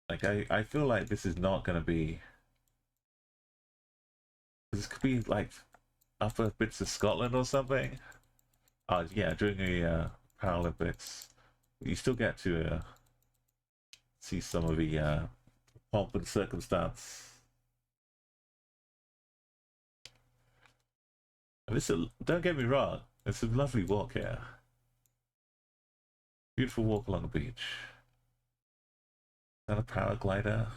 S1: Like I feel like this is not gonna be. This could be like upper bits of Scotland or something. Oh yeah, during the Paralympics, you still get to see some of the pomp and circumstance. Don't get me wrong, it's a lovely walk here. Beautiful walk along the beach. Is that a paraglider?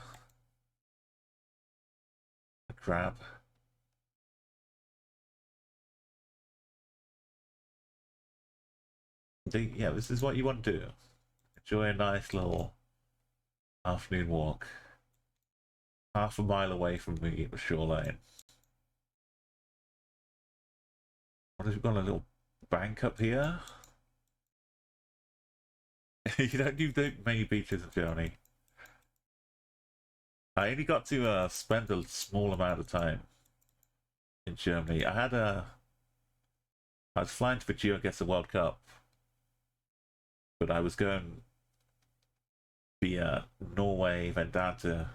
S1: A crab? Yeah, this is what you want to do. Enjoy a nice little afternoon walk. Half a mile away from the shoreline. What have you got? A little bank up here? You don't do many beaches in Germany. I only got to spend a small amount of time in Germany. I was flying to the GeoGuessr World Cup, but I was going via Norway, then down to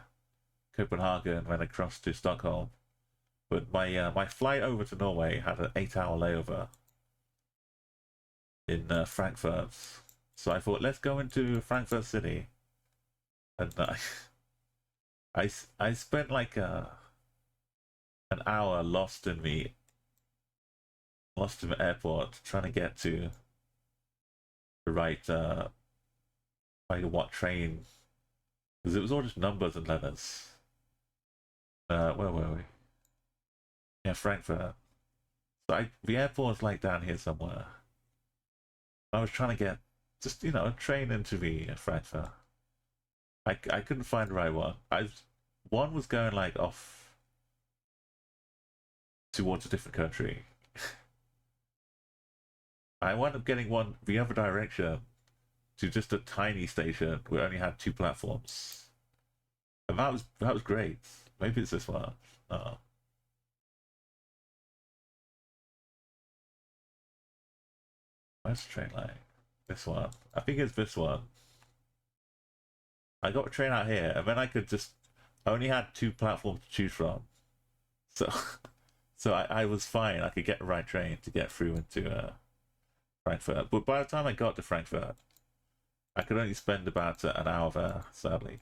S1: Copenhagen, then across to Stockholm. But my flight over to Norway had an 8-hour layover in Frankfurt, so I thought let's go into Frankfurt City, and I spent like an hour lost in the airport trying to get to the right like what train, because it was all just numbers and letters. Where were we? Yeah, Frankfurt. So the airport's like down here somewhere. I was trying to get just a train into the Frankfurt. I couldn't find the right one. One was going like off towards a different country. I wound up getting one the other direction to just a tiny station where it only had two platforms. And that was great. Maybe it's this one. Oh. Where's the train line? This one. I think it's this one. I got a train out here, and then I only had two platforms to choose from. So, so I was fine. I could get the right train to get through into Frankfurt. But by the time I got to Frankfurt, I could only spend about an hour there, sadly.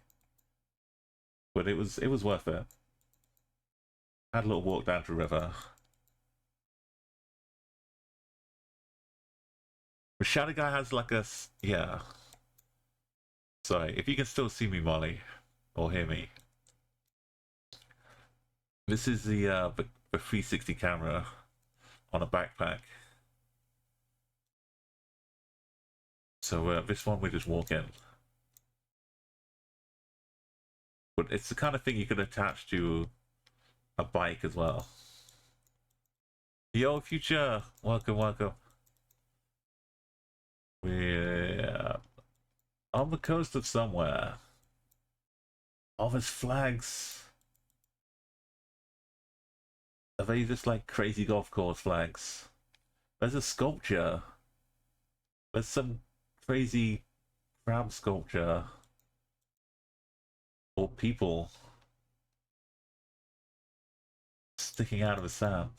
S1: But it was worth it. I had a little walk down to the river. The Shadow Guy has like yeah. Sorry, if you can still see me, Molly, or hear me. This is the 360 camera on a backpack. So this one we just walk in. But it's the kind of thing you could attach to a bike as well. Yo, Future! Welcome, welcome. We're on the coast of somewhere. Oh, there's flags. Are they just like crazy golf course flags? There's a sculpture. There's some crazy crab sculpture. Or people sticking out of the sand.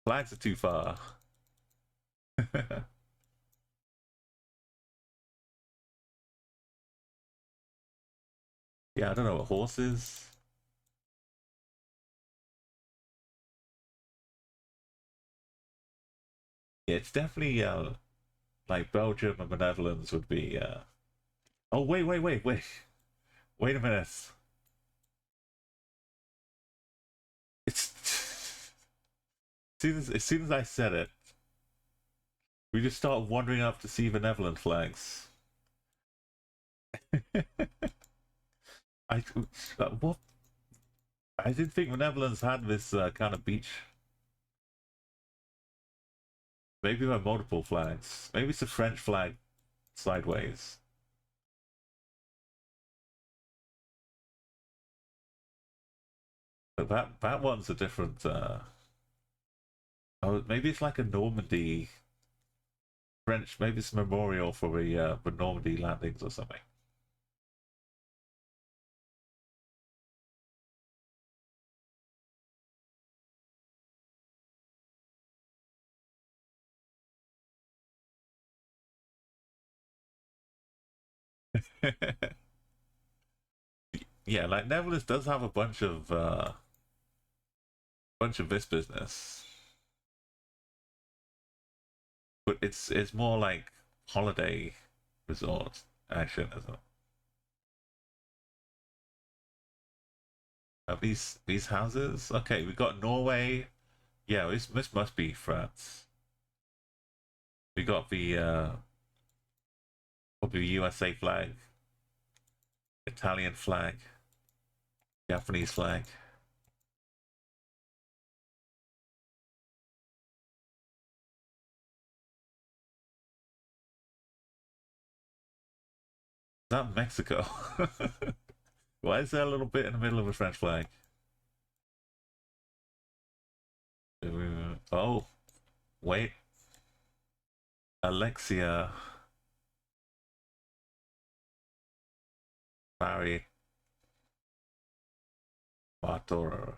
S1: Flags are too far. Yeah, I don't know what horse is. Yeah, it's definitely like Belgium and the Netherlands would be. Oh wait a minute. It's as soon as I said it, we just start wandering up to see the Netherlands flags. I what? I didn't think the Netherlands had this kind of beach. Maybe there are multiple flags. Maybe it's a French flag sideways. But that one's a different. Oh, maybe it's like a Normandy French. Maybe it's a memorial for the Normandy landings or something. Yeah, like Netherlands does have a bunch of this business, but it's more like holiday resort action, isn't it? These houses? Okay, we got Norway. Yeah, this must be France. We got the probably USA flag, Italian flag, Japanese flag. Is that Mexico? Why is there a little bit in the middle of a French flag? Oh, wait. Alexia Barry Bartor.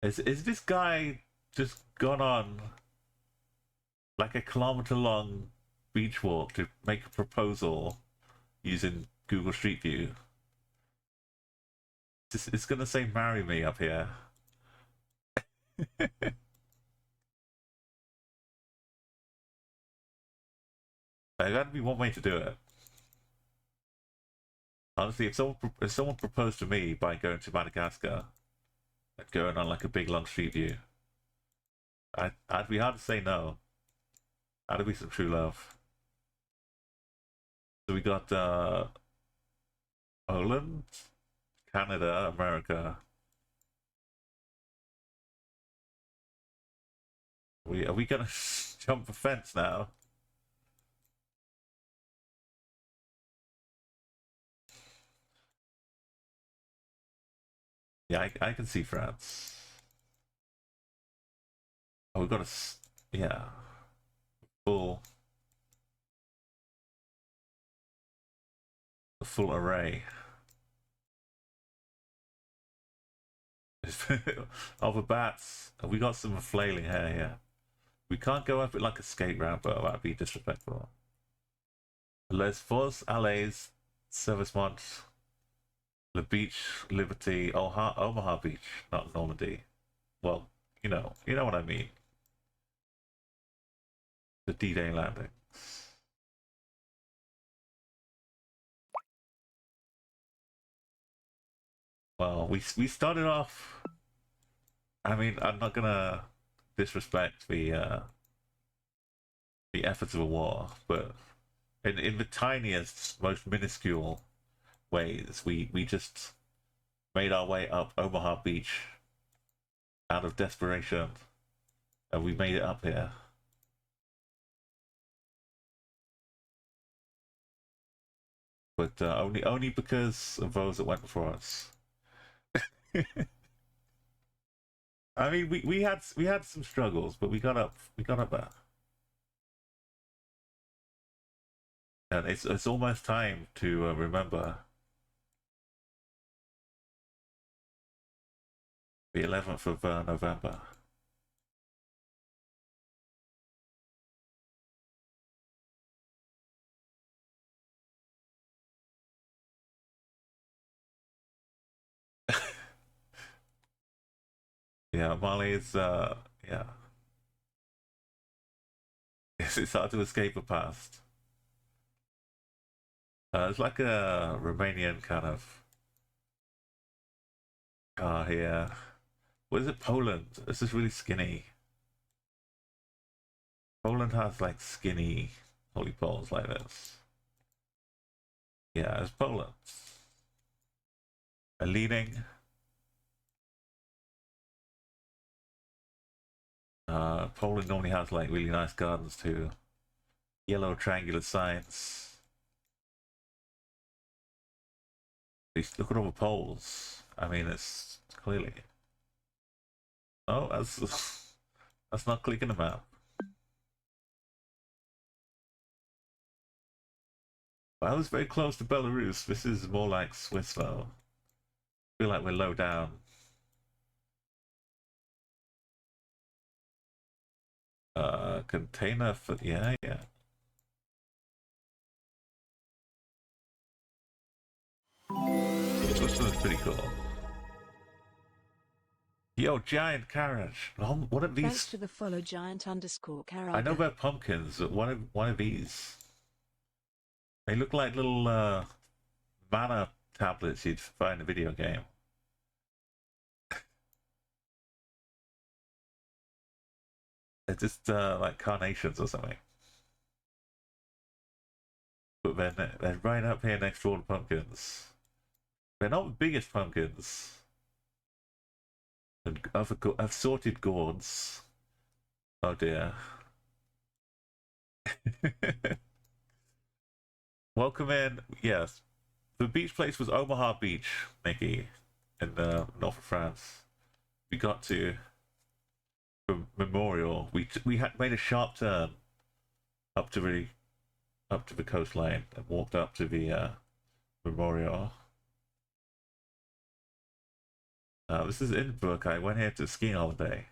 S1: Is this guy just gone on like a kilometer long beach walk to make a proposal using Google Street View? It's gonna say marry me up here. That'd be one way to do it. Honestly, if someone proposed to me by going to Madagascar and going on like a big long street view, I'd be hard to say no. That'll be some true love. So we got Poland, Canada, America. Are we gonna jump a fence now? Yeah, I can see France. Oh, we've got yeah, full a full array of the bats. We got some flailing hair here. We can't go up it like a skate ramp, but that'd be disrespectful. Les Force, Allays, Servicemont, the Beach, Liberty, Omaha Beach, not Normandy. Well, you know what I mean. The D-Day landing. Well, we started off. I mean, I'm not gonna disrespect the efforts of a war, but in the tiniest, most minuscule ways, we just made our way up Omaha Beach out of desperation, and we made it up here. But only because of those that went before us. I mean, we had some struggles, but we got up there, and it's almost time to remember the 11th of November. Yeah, Mali is yeah, it's hard to escape a past. It's like a Romanian kind of car here. What is it? Poland. This is really skinny. Poland has like skinny holy poles like this. Yeah, it's Poland. A leading. Poland normally has like really nice gardens too. Yellow triangular signs. Look at all the poles. I mean, it's clearly. Oh, that's not clicking the map. Well, I was very close to Belarus. This is more like Swiss though. I feel like we're low down. Container for yeah. Switzerland's pretty cool. Yo, giant carriage. What are these?
S2: Thanks to the follow giant underscore
S1: I know
S2: Caraga.
S1: about pumpkins. But one of these. They look like little mana tablets you'd find in a video game. They're just like carnations or something. But then they're right up here next to all the pumpkins. They're not the biggest pumpkins. And assorted gourds. Oh dear. Welcome in. Yes. The beach place was Omaha Beach, Nikki, in north of France. We got to the memorial. We had made a sharp turn up to the coastline and walked up to the memorial. This is Innsbruck. I went here to skiing holiday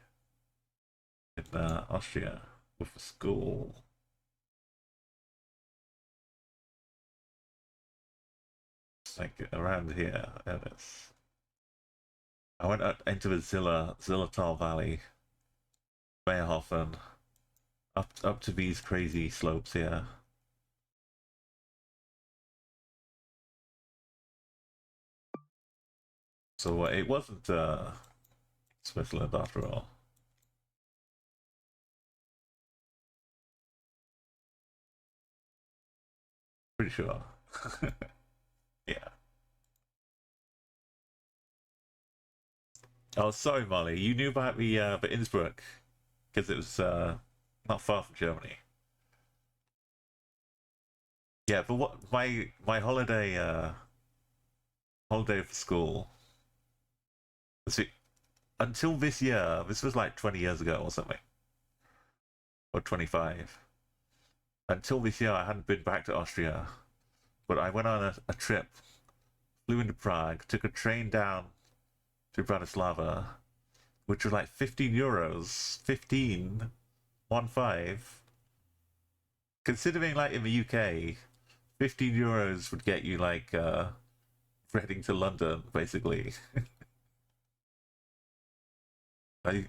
S1: in Austria with the school. Like around here. There it is. I went into the Zillertal Valley, Meyerhofen, up to these crazy slopes here. So it wasn't Switzerland after all. sure. Yeah. Oh, sorry, Molly. You knew about the Innsbruck because it was not far from Germany. Yeah, but what my holiday for school. See, until this year, this was like 20 years ago or something, or 25. Until this year, I hadn't been back to Austria, but I went on a trip, flew into Prague, took a train down to Bratislava, which was like 15 euros, 15, 1 5. Considering like in the UK, 15 euros would get you like heading to London, basically.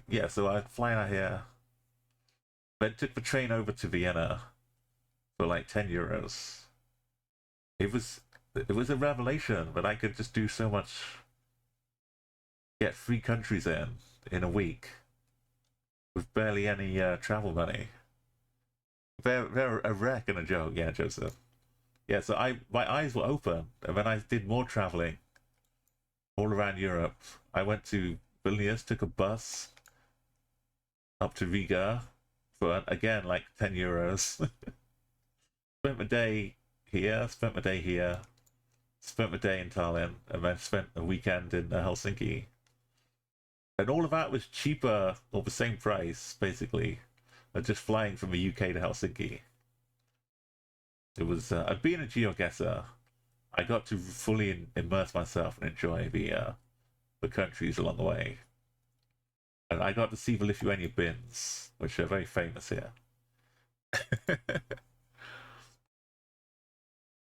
S1: Yeah, so I fly out here, then took the train over to Vienna for like 10 euros. It was it was a revelation that I could just do so much, get 3 countries in a week with barely any travel money. They're a wreck and a joke, yeah, Joseph. Yeah, so my eyes were open, and then I did more traveling all around Europe. I went to Vilnius, took a bus up to Riga for again like 10 euros. Spent my day here, spent my day here, spent my day in Tallinn, and then spent a weekend in Helsinki. And all of that was cheaper, or the same price, basically, than just flying from the UK to Helsinki. It was, being a geoguesser, I got to fully immerse myself and enjoy the countries along the way. And I got to see the Lithuanian bins, which are very famous here.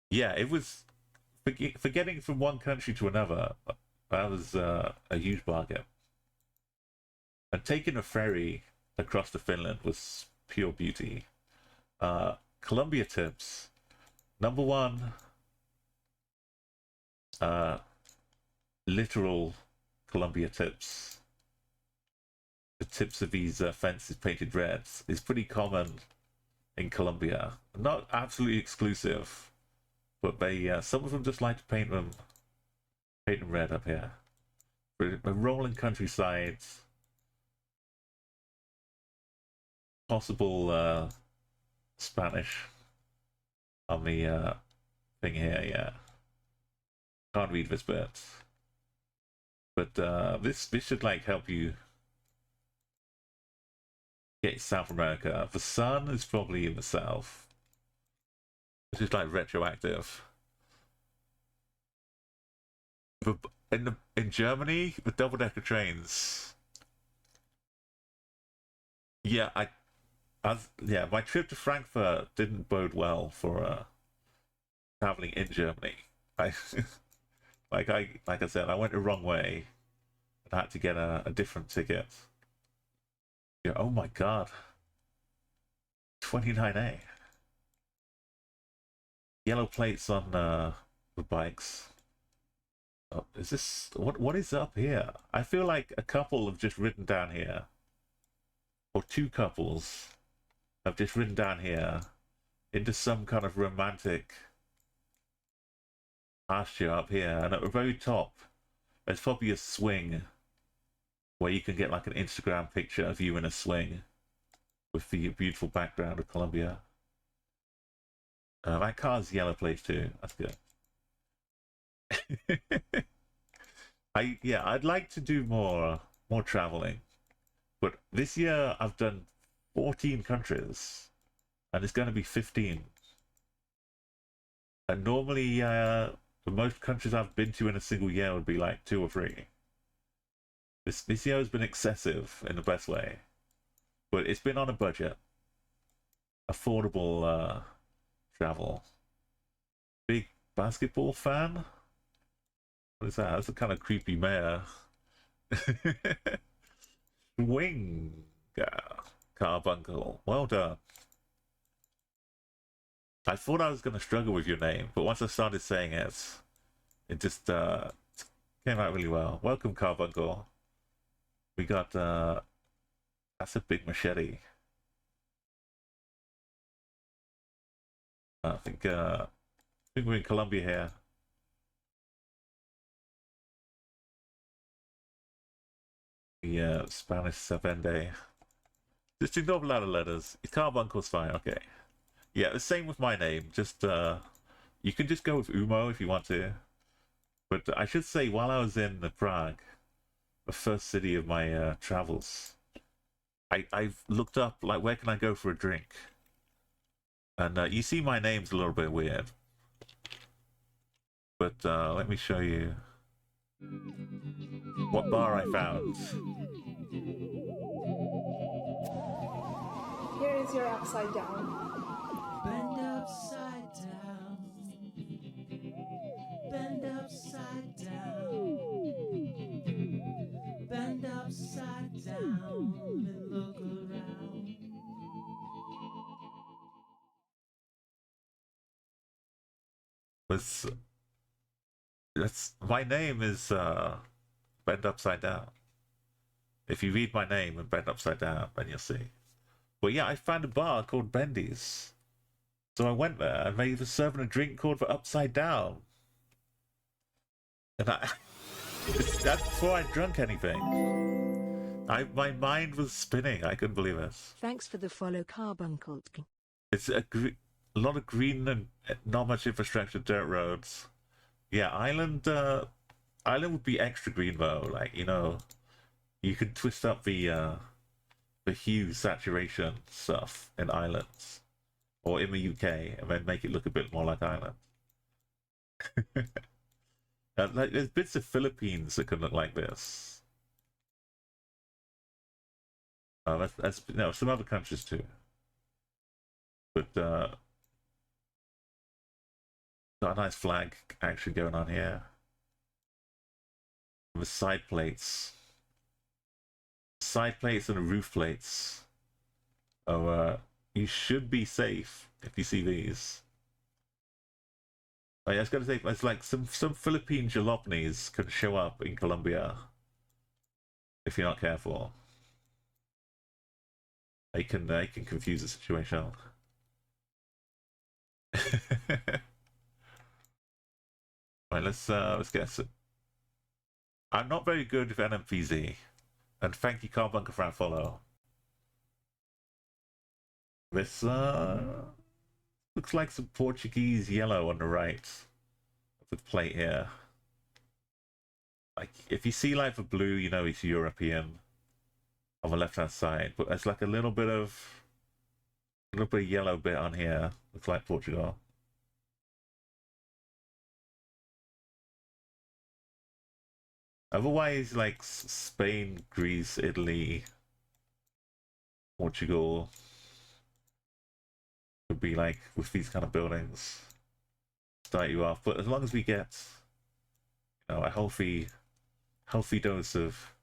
S1: Yeah, it was for getting from one country to another. That was a huge bargain. And taking a ferry across to Finland was pure beauty. Colombia tips. Number one, uh, literal Colombia tips. The tips of these fences painted red is pretty common in Colombia. Not absolutely exclusive, but they some of them just like to paint them red up here. A rolling countryside, possible Spanish on the thing here. Yeah, can't read this bit, but this should like help you get South America. The sun is probably in the south, which is like retroactive. But in Germany, the double decker trains. Yeah, my trip to Frankfurt didn't bode well for traveling in Germany. I like I said, I went the wrong way and had to get a different ticket. Yeah, oh my god, 29A. Yellow plates on the bikes. Oh, is this what is up here? I feel like a couple have just ridden down here, or 2 couples have just ridden down here into some kind of romantic pasture up here, and at the very top, there's probably a swing where you can get like an Instagram picture of you in a swing with the beautiful background of Colombia. That car's yellow plate too. That's good. I'd like to do more traveling, but this year I've done 14 countries, and it's going to be 15. And normally, the most countries I've been to in a single year would be like 2 or 3. This year has been excessive in the best way, but it's been on a budget, affordable travel. Big basketball fan? What is that? That's a kind of creepy mayor. Swing Carbuncle. Well done. I thought I was going to struggle with your name, but once I started saying it, it just came out really well. Welcome, Carbuncle. We got that's a big machete. I think think we're in Colombia here. Yeah, Spanish Sabende. Just ignore a lot of letters. It's Carbuncle's fine, okay. Yeah, the same with my name. Just, you can just go with Umo if you want to. But I should say, while I was in Prague, the first city of my travels, I've looked up, like, where can I go for a drink? And you see my name's a little bit weird. But let me show you what bar I found.
S3: Here is your upside down.
S4: Bend upside down. Bend upside down. Bend upside down and look around.
S1: That's my name is Bend Upside Down. If you read my name and Bend Upside Down, then you'll see. But yeah, I found a bar called Bendy's. So I went there and they were serving a drink called the Upside Down. And that's before I drunk anything. My mind was spinning. I couldn't believe it.
S2: Thanks for the follow, Carbuncle.
S1: It's a lot of green and not much infrastructure, dirt roads. Yeah, Island would be extra green though. Like, you know, you could twist up the hue saturation stuff in islands or in the UK and then make it look a bit more like Ireland. Like, there's bits of Philippines that can look like this. That's no, some other countries too. But got a nice flag action going on here. With side plates. Side plates and roof plates. Oh, you should be safe if you see these. Oh, yeah, I was going to say, it's like some Philippine jalopies can show up in Colombia if you're not careful. They can confuse the situation. Right, let's get some. I'm not very good with NMPZ, and thank you, Carbunker, for our follow. This looks like some Portuguese yellow on the right of the plate here. Like, if you see like the blue, you know it's European on the left-hand side, but there's like a little bit of yellow bit on here. Looks like Portugal. Otherwise, like Spain, Greece, Italy, Portugal would be like with these kind of buildings start you off. But as long as we get, you know, a healthy dose of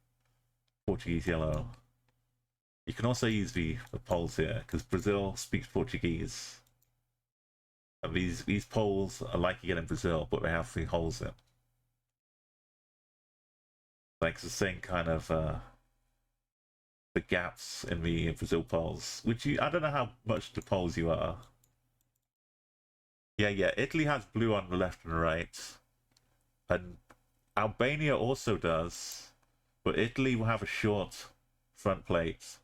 S1: Portuguese yellow, you can also use the poles here because Brazil speaks Portuguese. And these poles are like you get in Brazil, but they have 3 holes in. Like the same kind of the gaps in the Brazil poles, which I don't know how much the poles you are. Yeah, Italy has blue on the left and the right, and Albania also does, but Italy will have a short front plate,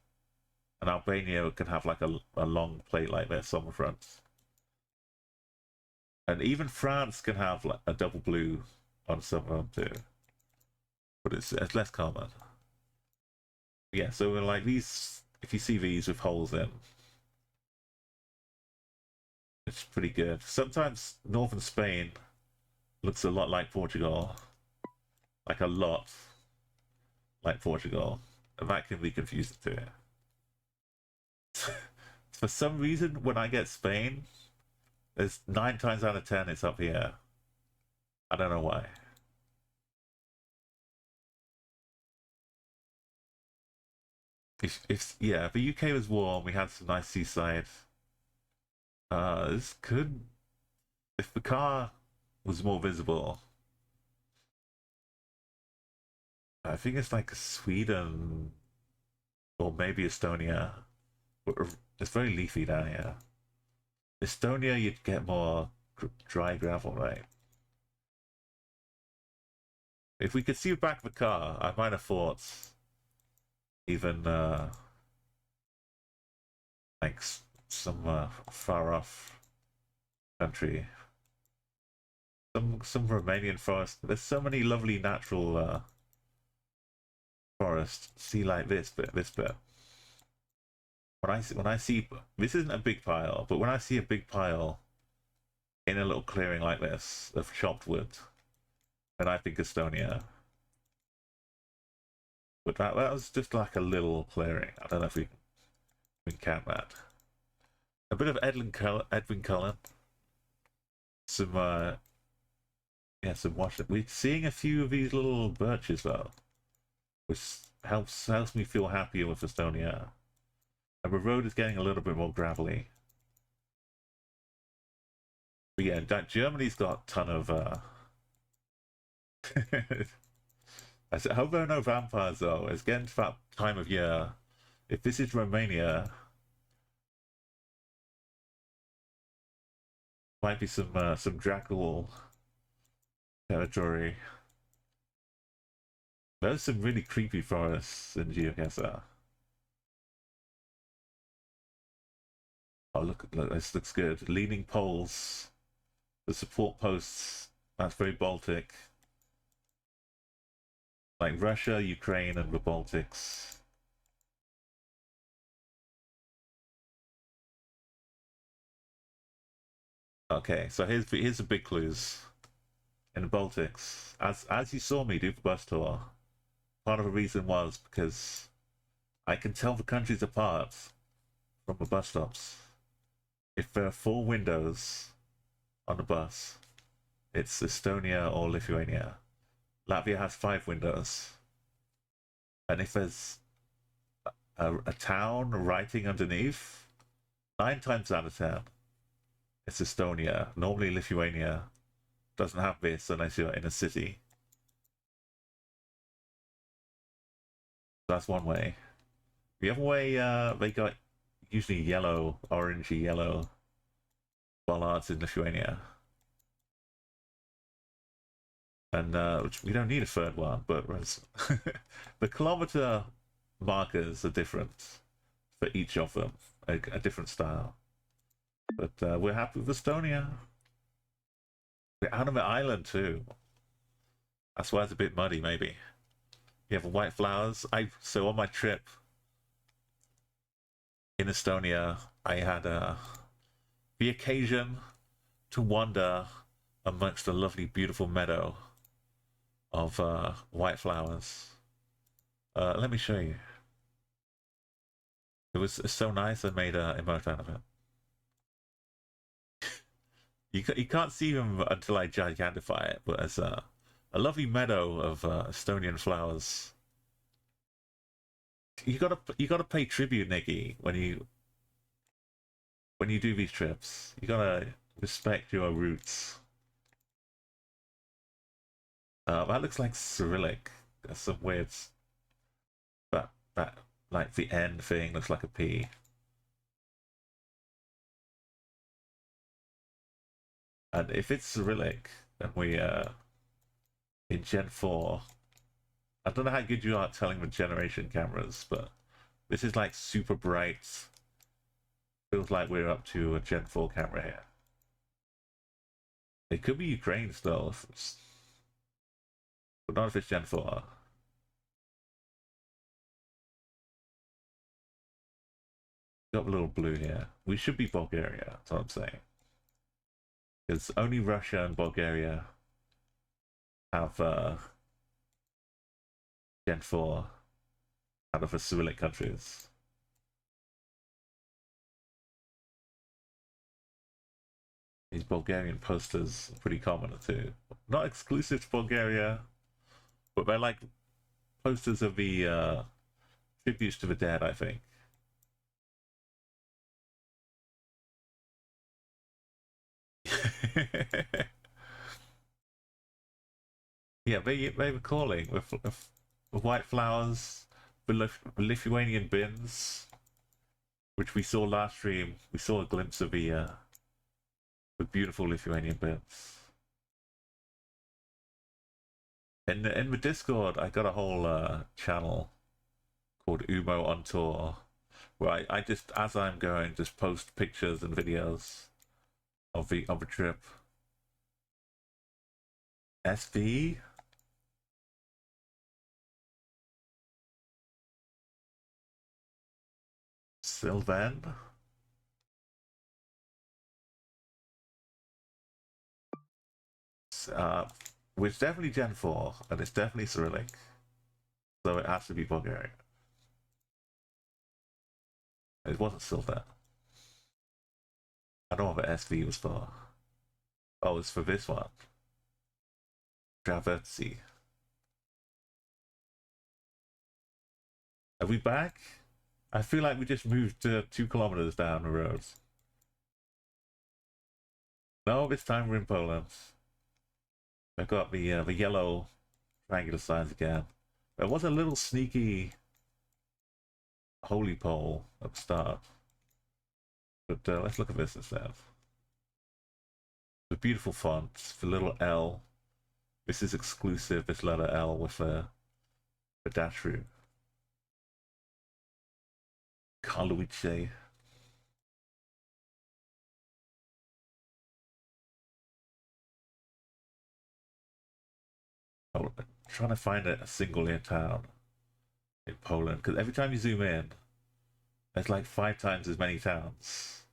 S1: and Albania can have like a long plate like this on the front. And even France can have like a double blue on some of them too. But it's less common. Yeah, so we're like these, if you see these with holes in, it's pretty good. Sometimes northern Spain looks a lot like Portugal. Like a lot like Portugal. And that can be confusing too. For some reason, when I get Spain, there's 9 times out of 10 it's up here. I don't know why. If yeah, the UK was warm, we had some nice seaside. This could, if the car was more visible, I think it's like Sweden or maybe Estonia. It's very leafy down here. Estonia, you'd get more dry gravel, right? If we could see the back of the car, I might have thought even like some far off country, some Romanian forest. There's so many lovely natural forests. See, like this bit. When I see this isn't a big pile, but when I see a big pile in a little clearing like this of chopped wood, then I think Estonia. But that was just like a little clearing. I don't know if we can count that. A bit of Edwin Cullen. Some yeah, some wash. We're seeing a few of these little birches though, which helps me feel happier with Estonia. And the road is getting a little bit more gravelly. But yeah, Germany's got a ton of I said, hope there are no vampires though. It's getting to that time of year. If this is Romania, might be some Dracul territory. There's some really creepy forests in Geocaza. Oh look, this looks good. Leaning poles, the support posts. That's very Baltic. Like Russia, Ukraine, and the Baltics. Okay, so here's the big clues. In the Baltics, as you saw me do the bus tour, part of the reason was because I can tell the countries apart from the bus stops. If there are 4 windows on the bus, it's Estonia or Lithuania. Latvia has 5 windows. And if there's a town writing underneath, 9 times out of 10, it's Estonia. Normally Lithuania doesn't have this unless you're in a city. That's one way. The other way, they got usually yellow, orangey yellow bollards in Lithuania. And we don't need a third one, but the kilometer markers are different for each of them, a different style. But we're happy with Estonia. We're out of the island too. That's why it's a bit muddy, maybe. You have white flowers. So on my trip in Estonia, I had the occasion to wander amongst a lovely, beautiful meadow of white flowers. Let me show you. It was so nice. I made an emote out of it. You can't see them until I gigantify it, but it's a lovely meadow of Estonian flowers. You gotta pay tribute, Nikki, when you do these trips. You gotta respect your roots. That looks like Cyrillic. There's some weird that like the N thing looks like a P. And if it's Cyrillic, then we in Gen 4. I don't know how good you are at telling the generation cameras, but this is like super bright. Feels like we're up to a Gen 4 camera here. It could be Ukraine still, but not if it's Gen 4. Got a little blue here. We should be Bulgaria, that's what I'm saying. Because only Russia and Bulgaria have Gen 4 out of the Cyrillic countries. These Bulgarian posters are pretty common too. Not exclusive to Bulgaria, but they're like posters of the tributes to the dead, I think. Yeah, they were calling with white flowers, the Lithuanian bins, which we saw last stream. We saw a glimpse of the with beautiful Lithuanian bits. In the Discord, I got a whole channel called Umo on Tour, where I just, as I'm going, just post pictures and videos of a trip. SV? Sylvan? Well, it's definitely Gen 4, and it's definitely Cyrillic. So it has to be Bulgarian. It wasn't Sylvan. I don't know what SV was for. Oh, it's for this one. Traversi. Are we back? I feel like we just moved 2 kilometers down the road. No, this time we're in Poland. I've got the yellow triangular signs again. There was a little sneaky holy pole at the start. But let's look at this instead. The beautiful font, the little L. This is exclusive, this letter L with a dash through. Karlovice. I'm trying to find a single in town in Poland, because every time you zoom in, there's like 5 times as many towns.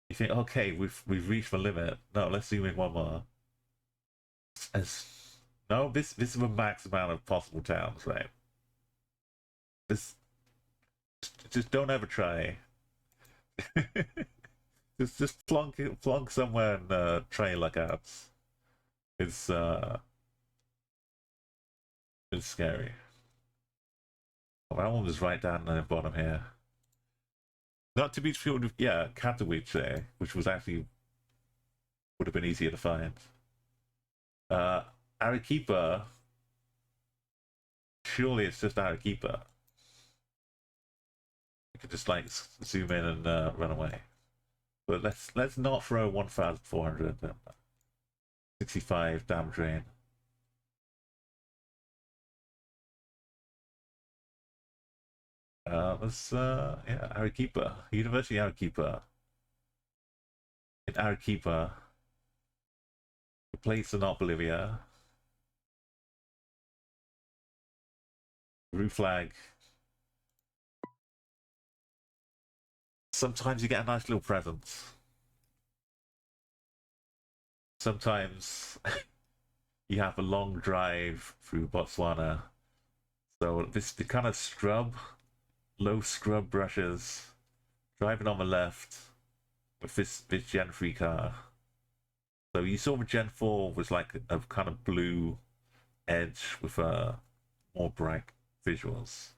S1: You think, okay, we've reached the limit. No, let's zoom in one more. No, this is the max amount of possible towns, right? This just don't ever try. just plonk somewhere and try your luck out. It's scary. Oh, that one was right down the bottom here. Not to be filled with, yeah, Katowice, which was actually would have been easier to find. Arequipa. Surely it's just Arequipa. You could just like zoom in and run away. But let's not throw 1,400 at 65 damage drain. Yeah, Arequipa. University Arequipa. In Arequipa. The place are not Bolivia. Blue flag. Sometimes you get a nice little present. Sometimes you have a long drive through Botswana. So the kind of scrub, low scrub brushes, driving on the left with this Gen 3 car. So you saw the Gen 4 was like a kind of blue edge with more bright visuals.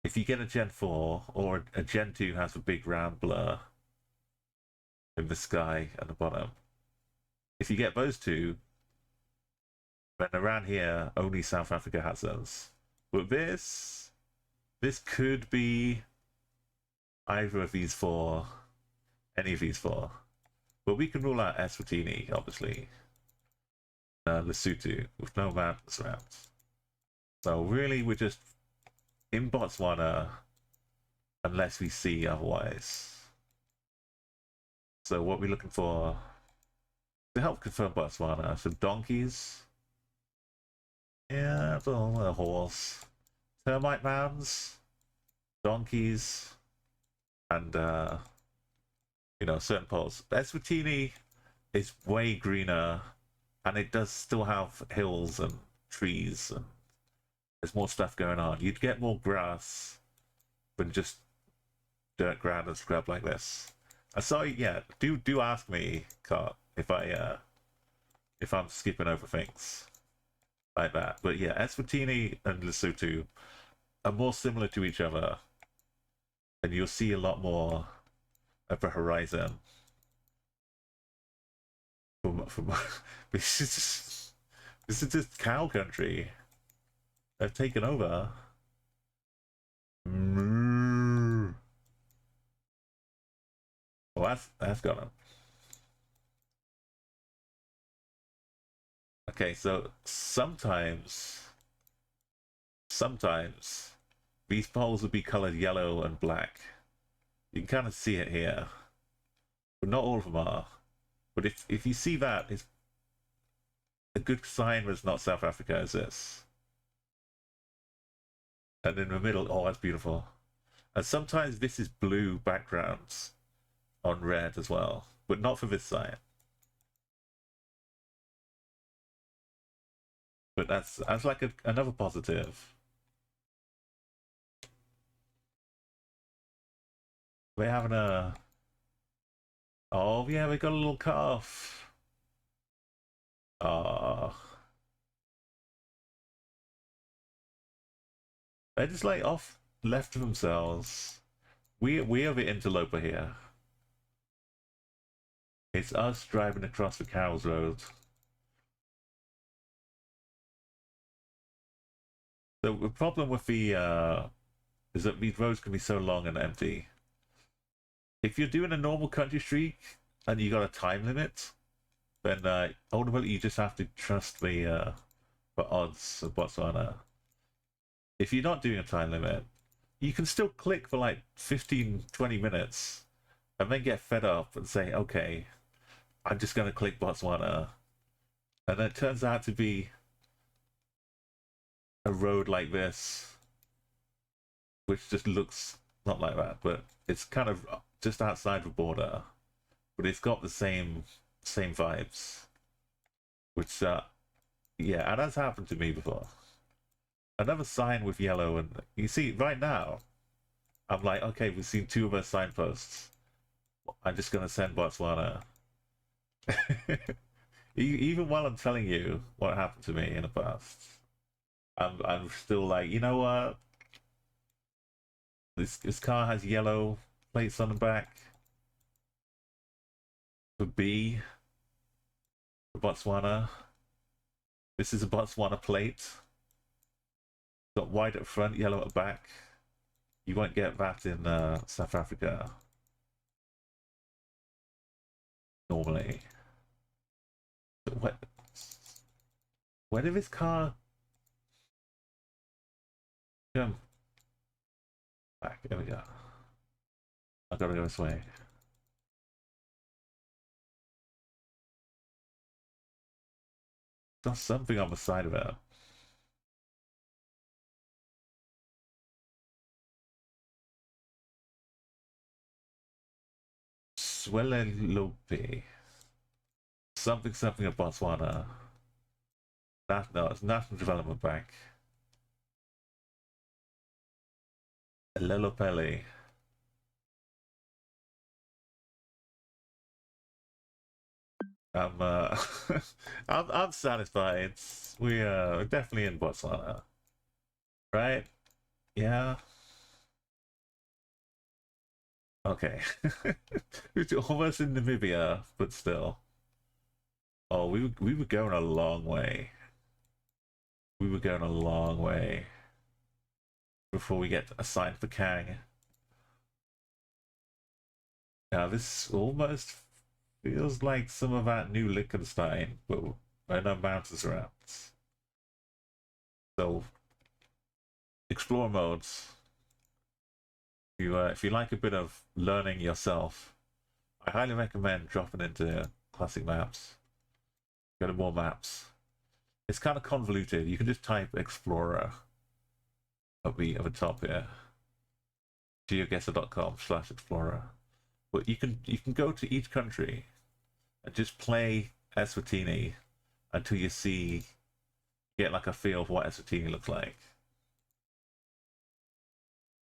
S1: If you get a Gen 4 or a Gen 2 has a big round blur in the sky at the bottom, if you get those two, then around here only South Africa has those. But this could be either of these 4, any of these 4. But we can rule out Eswatini, obviously. Lesotho, with no mountains around. So really, we're just in Botswana, unless we see otherwise. So what we're looking for to help confirm Botswana, some donkeys. Yeah, a horse. Termite mounds, donkeys, and certain poles. Eswatini is way greener, and it does still have hills and trees, and there's more stuff going on. You'd get more grass than just dirt ground and scrub like this. So yeah, do ask me, Cart, if I'm skipping over things like that. But yeah, Eswatini and Lesotho are more similar to each other, and you'll see a lot more of the horizon. This is just cow country. They've taken over. Well, that's got them. Okay, so sometimes these poles will be colored yellow and black. You can kind of see it here, but not all of them are. But if you see that, it's a good sign that it's not South Africa, is this. And in the middle, oh, that's beautiful. And sometimes this is blue backgrounds on red as well, but not for this side. But that's like another positive. We're having a... Oh, yeah, we got a little calf. Ah. They're just like off left to themselves. We are the interloper here. It's us driving across the Carroll's Road. The problem with the is that these roads can be so long and empty. If you're doing a normal country streak and you got a time limit, then ultimately you just have to trust the odds of Botswana. If you're not doing a time limit, you can still click for like 15-20 minutes and then get fed up and say, okay, I'm just going to click Botswana. And then it turns out to be a road like this, which just looks not like that, but it's kind of just outside the border, but it's got the same vibes, which yeah, and that's happened to me before. Another sign with yellow, and you see right now I'm like, okay, we've seen 2 of our signposts, I'm just gonna send Botswana. Even while I'm telling you what happened to me in the past, I'm still like, you know what, this car has yellow plates on the back for B, for Botswana. This is a Botswana plate. Got white at front, yellow at the back. You won't get that in South Africa normally. But where did this car come back? There we go. I gotta go this way. There's something on the side of it. Swelelope. Something of Botswana. No, it's National Development Bank. Lelopele. I'm I'm satisfied. We're definitely in Botswana. Right? Yeah. Okay. It's almost in Namibia, but still. Oh, we were going a long way. We were going a long way before we get assigned for Kang. Now this almost feels like some of that new Liechtenstein, but there are no mountains around. So, explore modes. If you like a bit of learning yourself, I highly recommend dropping into classic maps. Go to more maps. It's kind of convoluted. You can just type Explorer at the top here. geoguessr.com/explorer. But you can go to each country and just play Eswatini until you get like a feel of what Eswatini looks like.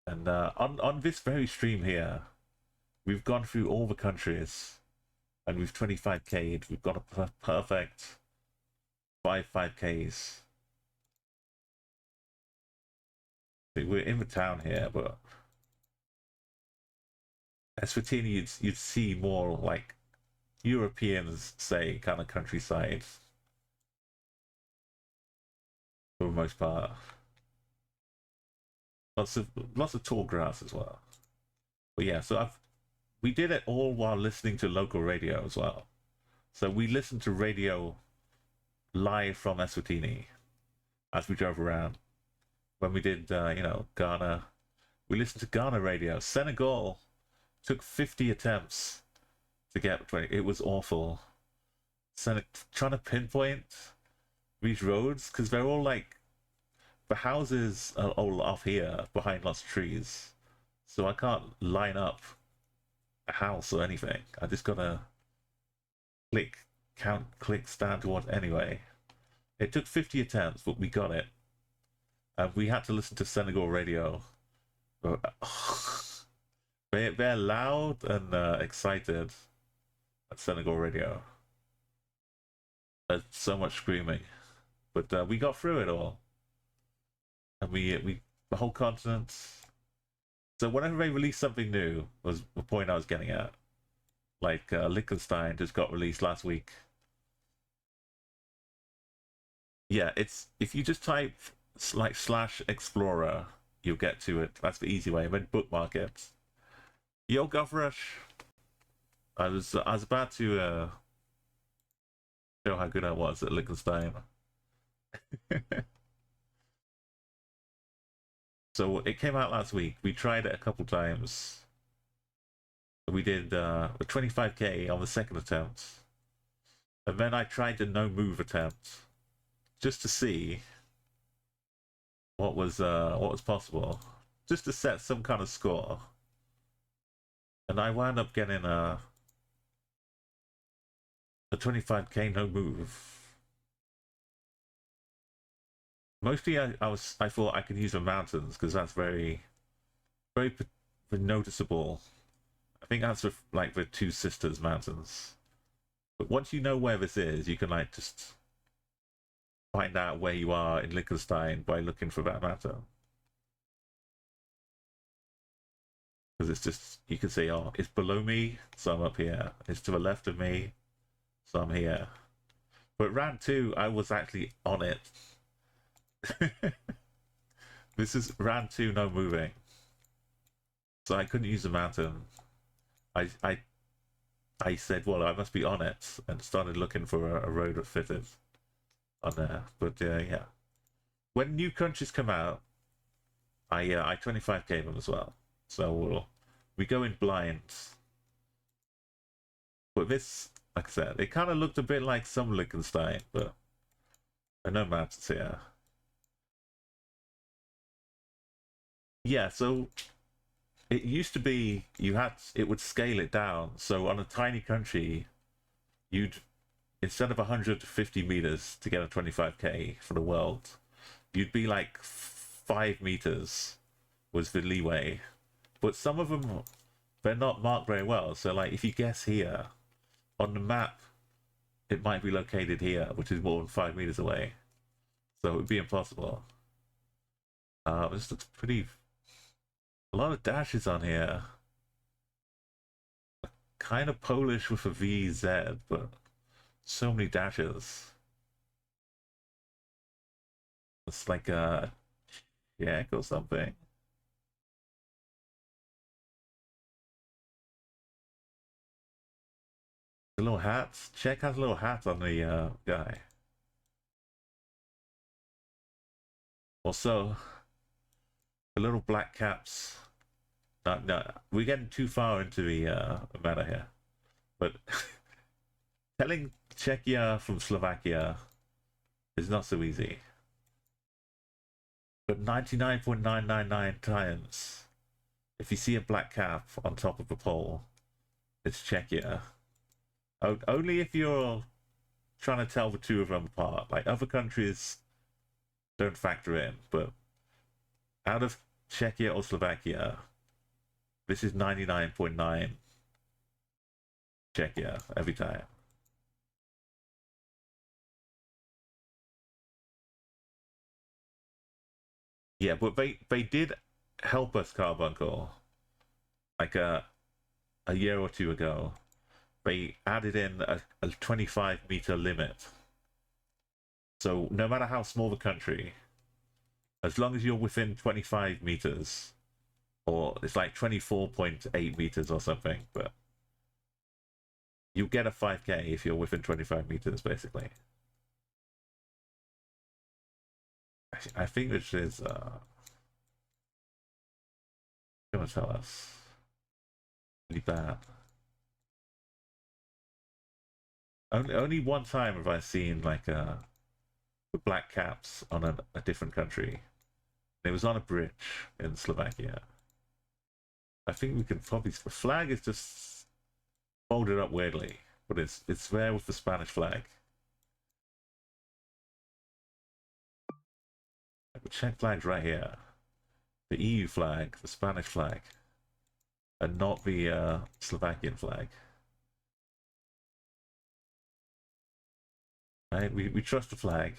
S1: And on this very stream here, we've gone through all the countries, and we've 25k'd. We've got a perfect 5Ks. We're in the town here, but Eswatini you'd see more like Europeans, say, kind of countryside for the most part. Lots of tall grass as well. But yeah, so we did it all while listening to local radio as well. So we listened to radio live from Eswatini as we drove around. When we did, Ghana, we listened to Ghana radio. Senegal took 50 attempts to get 20. It was awful. Trying to pinpoint these roads, because they're all like, the houses are all off here behind lots of trees. So I can't line up a house or anything. I just gotta count clicks down towards anyway. It took 50 attempts, but we got it. And we had to listen to Senegal radio. They're loud and excited at Senegal radio. There's so much screaming. But we got through it all. And we the whole continent. So whenever they release something new, was the point I was getting at. Like Liechtenstein just got released last week. Yeah, it's if you just type like /explorer, you'll get to it. That's the easy way. Then bookmark it. Yo, Govrush. I was about to show how good I was at Liechtenstein. So it came out last week. We tried it a couple times. We did a 25k on the second attempt, and then I tried the no move attempt just to see what was possible, just to set some kind of score. And I wound up getting a 25k no move. Mostly, I thought I could use the mountains because that's very noticeable. I think that's like the Two Sisters Mountains. But once you know where this is, you can like just find out where you are in Liechtenstein by looking for that mountain. Because it's just, you can say, oh, it's below me, so I'm up here. It's to the left of me, so I'm here. But round 2, I was actually on it. This is round 2, no moving. So I couldn't use the mountain. I said, well, I must be on it, and started looking for a road that fitted on there. But yeah, when new countries come out, I 25k them as well. So we go in blind. But this, like I said, it kind of looked a bit like some Liechtenstein, but there are no mountains here. Yeah, so it used to be it would scale it down. So on a tiny country, you'd, instead of 150 meters to get a 25k for the world, you'd be like 5 meters was the leeway. But some of them, they're not marked very well. So like if you guess here, on the map, it might be located here, which is more than 5 meters away. So it would be impossible. This looks pretty... A lot of dashes on here. Kind of Polish with a VZ, but so many dashes. It's like a Czech or something. The little hats. Czech has a little hat on the guy. Also, the little black caps. No, we're getting too far into the matter here. But telling Czechia from Slovakia is not so easy. But 99.999 times, if you see a black cap on top of a pole, it's Czechia. Only if you're trying to tell the two of them apart. Like other countries don't factor in, but out of Czechia or Slovakia, this is 99.9 Czechia every time. Yeah, but they did help us, Carbuncle. Like a year or two ago, they added in a 25-meter limit. So no matter how small the country, as long as you're within 25 meters, or it's like 24.8 meters or something, but you'll get a 5k if you're within 25 meters, basically. I think this is gonna tell us really bad. Only one time have I seen like the black caps on a different country. It was on a bridge in Slovakia. I think we can probably. The flag is just folded up weirdly, but it's there with the Spanish flag. The Czech flag's right here. The EU flag, the Spanish flag, and not the Slovakian flag. Right? We trust the flag.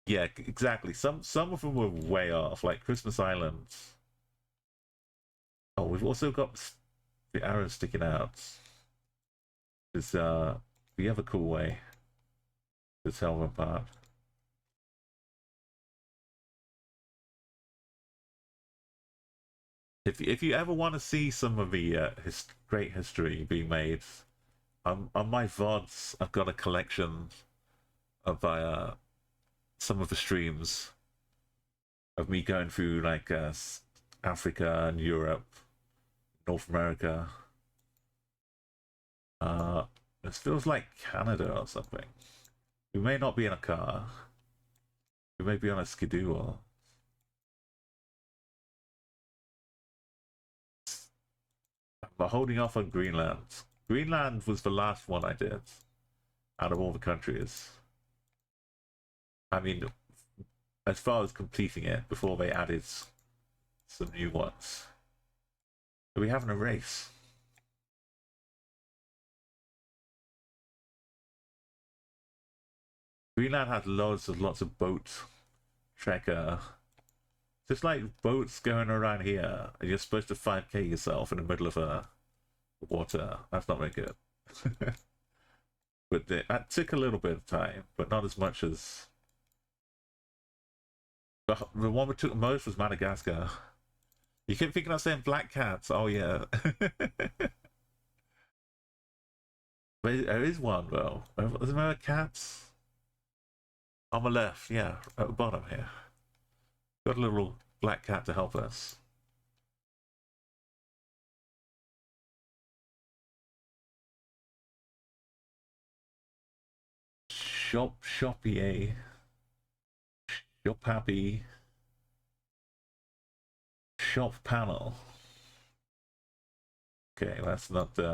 S1: Yeah, exactly. Some of them were way off, like Christmas Island. Oh, we've also got the arrows sticking out. Is the other cool way to tell them apart. If you ever want to see some of the great history being made, on my VODs, I've got a collection of some of the streams of me going through like Africa and Europe, North America. This feels like Canada or something. We may not be in a car. We may be on a skidoo or. But holding off on Greenland. Greenland was the last one I did out of all the countries. I mean, as far as completing it before they added some new ones. Are we having a race? Greenland has lots of boat trekker. Just like boats going around here, and you're supposed to 5k yourself in the middle of water. That's not very good. But that took a little bit of time, but not as much as the one we took most was Madagascar. You keep thinking of saying black cats. Oh yeah. But there is one though. Isn't there cats? On the left, yeah, at the bottom here. Got a little black cat to help us. Shoppy, shop happy, shop panel. Okay, that's not we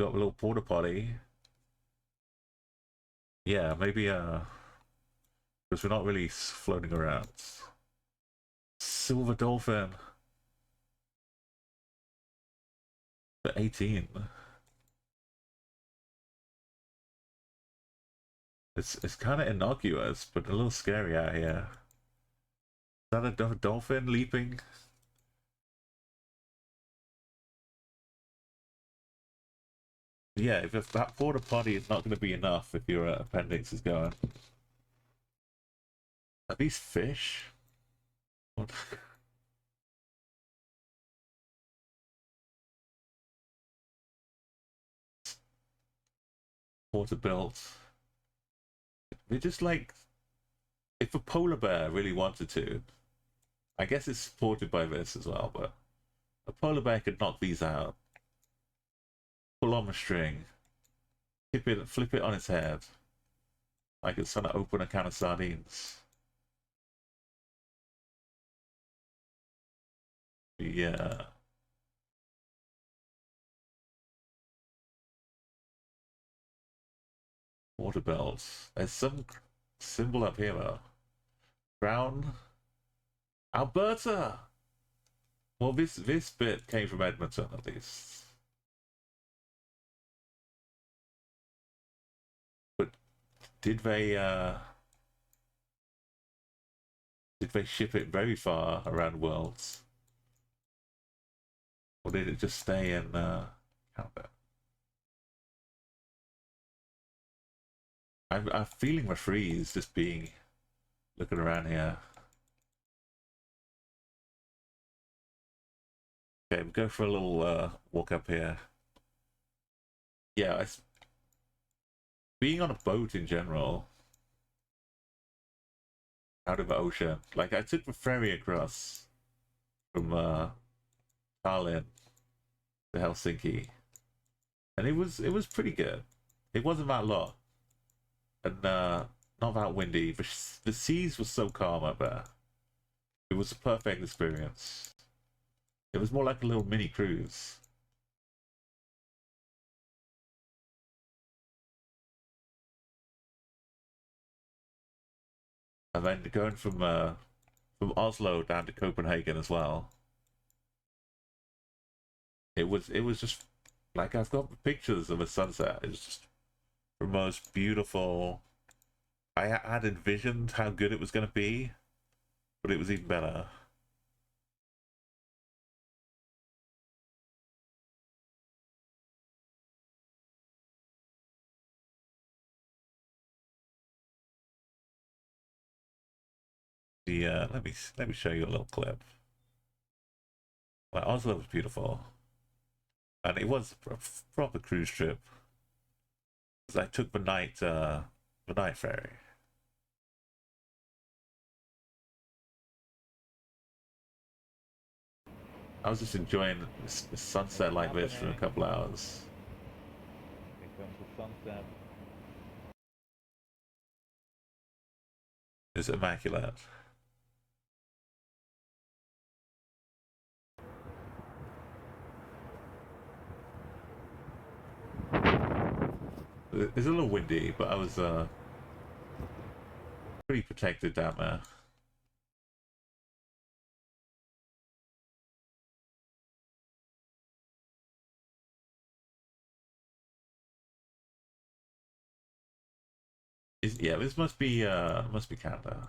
S1: got a little porta potty. Yeah, maybe because we're not really floating around. Silver dolphin. For 18. It's kind of innocuous, but a little scary out here. Is that a dolphin leaping? Yeah, if that porta potty is not going to be enough if your appendix is going. Are these fish? What? Porta built. We're just like, if a polar bear really wanted to, I guess it's supported by this as well, but a polar bear could knock these out. Pull on a string, flip it on its head, like it's trying to open a can of sardines. Yeah. Water belts. There's some symbol up here though. Crown. Alberta! Well, this bit came from Edmonton at least. But did they ship it very far around worlds? Or did it just stay in Canada? I'm feeling my freeze just being looking around here. Okay, we'll go for a little walk up here. yeah, being on a boat in general, out of the ocean. Like I took the ferry across from Tallinn to Helsinki, and it was pretty good. It wasn't that long, and not that windy. The seas were so calm up there. It was a perfect experience. It was more like a little mini cruise. And then going from Oslo down to Copenhagen as well. It was just like I've got pictures of a sunset. It's just the most beautiful. I had envisioned how good it was going to be, but it was even better. The let me show you a little clip. Like Oslo was beautiful, and it was a proper cruise trip. Because I took the night ferry. I was just enjoying this sunset like this for a couple hours. Here comes the sunset. It's immaculate. It's a little windy, but I was pretty protected down there. Yeah, this must be Canada.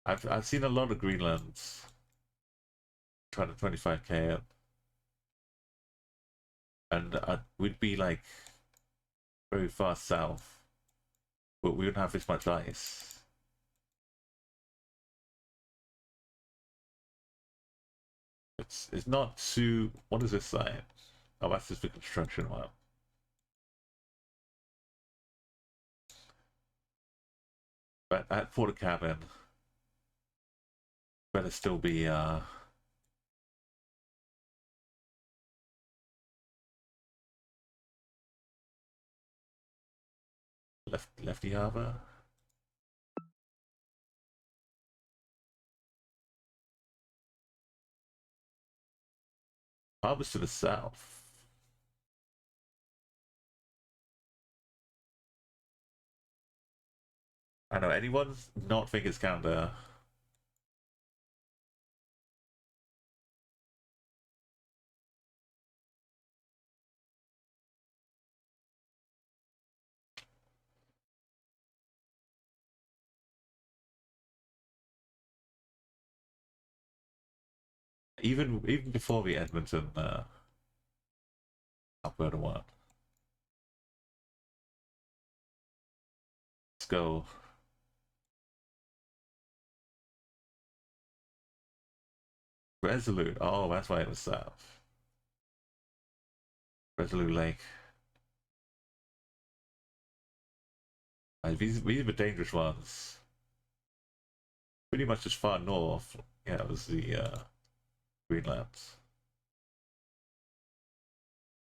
S1: I've seen a lot of Greenlands trying to 25k up, and we'd be like very far south, but we wouldn't have this much ice. It's not too. What is this sign? Oh, that's just the construction one. But at Porter Cabin, better still be Lefty Harbor. Harbor's to the south. I know anyone's not think it's Canada. Even before the Edmonton Alberta one. Let's go. Resolute. Oh, that's why it was south. Resolute Lake. These are the dangerous ones. Pretty much as far north. Yeah, it was the Greenland.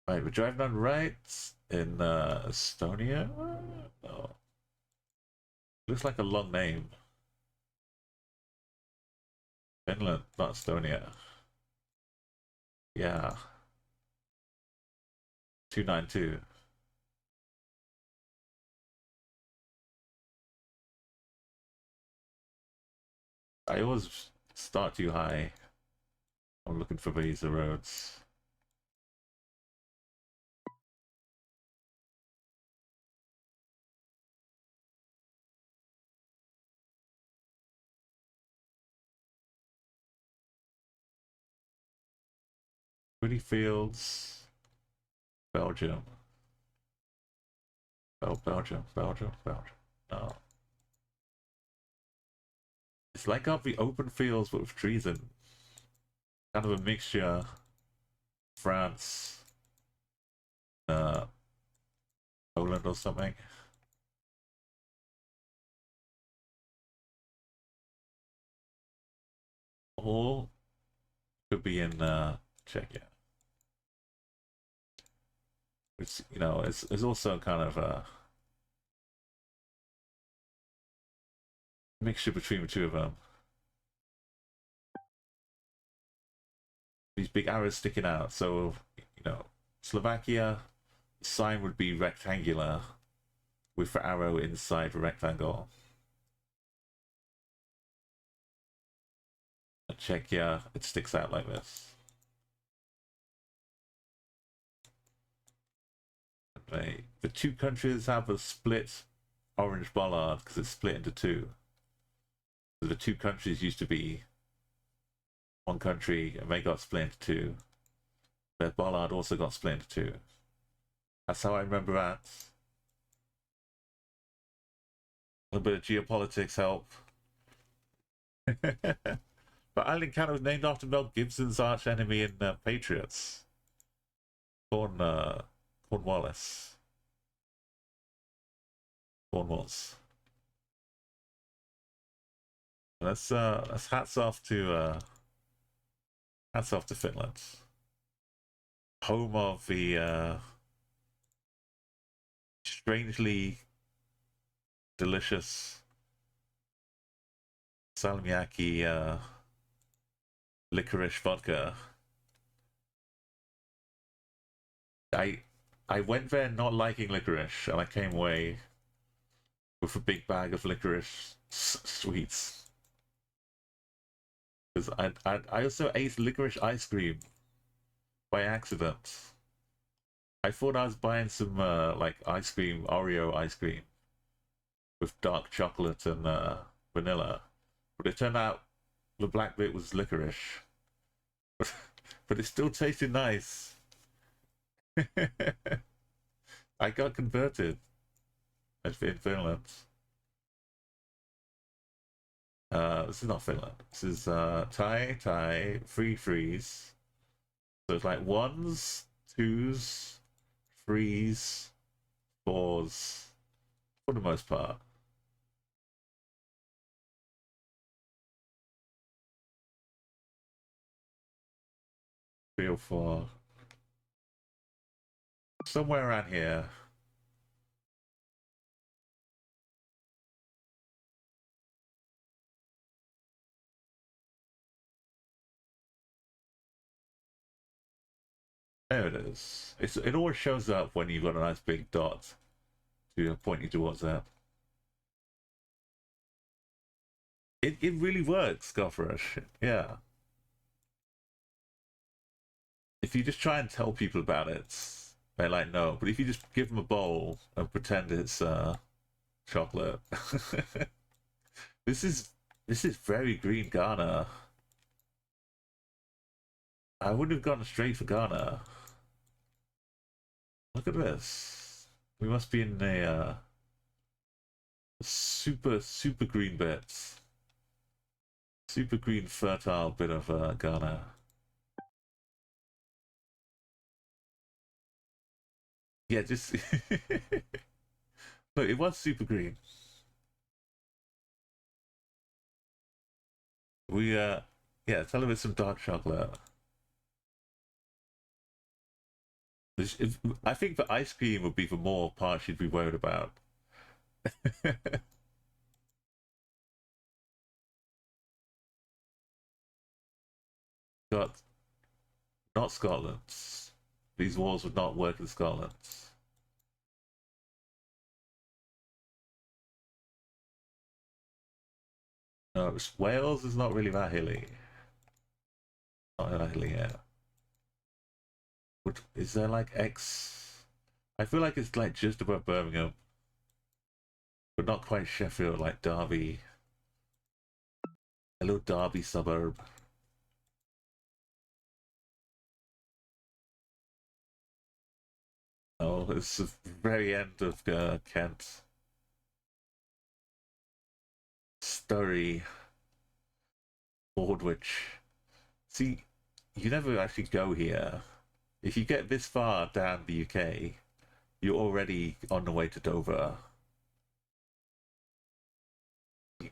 S1: Right, we're driving on right in Estonia. No. Looks like a long name. Finland, not Estonia. Yeah. 292. I always start too high. I'm looking for these roads. Pretty Fields, Belgium. Belgium. No. It's like up the open fields with trees in. kind of a mixture. France, uh, Poland or something. Or could be in Czechia. Which, you know, is also kind of a mixture between the two of them. These big arrows sticking out. So, you know, Slovakia, the sign would be rectangular with the arrow inside the rectangle. And Czechia, it sticks out like this. The two countries have a split orange bollard because it's split into two. So the two countries used to be one country and they got split into two. Their bollard also got split into two. That's how I remember that. A little bit of geopolitics help. But Island Canada was named after Mel Gibson's arch enemy in Patriots. Cornwallis. Cornwalls. That's hats off to Finland. Home of the strangely delicious salmiakki licorice vodka. I went there not liking licorice, and I came away with a big bag of licorice sweets. Because I also ate licorice ice cream by accident. I thought I was buying some like ice cream, Oreo ice cream, with dark chocolate and vanilla, but it turned out the black bit was licorice. But it still tasted nice. I got converted in Finland. This is not Finland. This is Thai, free freeze. So it's like ones, twos, threes, fours, for the most part. Three or four. Somewhere around here. There it is. It always shows up when you've got a nice big dot to point you towards that. It really works, Goffresh. Yeah. If you just try and tell people about it, they're like, no. But if you just give them a bowl and pretend it's chocolate, this is very green Ghana. I wouldn't have gone straight for Ghana. Look at this. We must be in a super green bit. Super green fertile bit of Ghana. Yeah, just look, it was super green. We yeah, tell him it's some dark chocolate. I think the ice cream would be the more part she'd be worried about. Got not Scotland. These walls would not work in Scotland. No, Wales is not really that hilly. Not that hilly, yeah. Is there like X? I feel like it's like just above Birmingham, but not quite Sheffield, like Derby. A little Derby suburb. Oh, it's the very end of Kent. Surrey, Fordwich. See, you never actually go here. If you get this far down the UK, you're already on the way to Dover.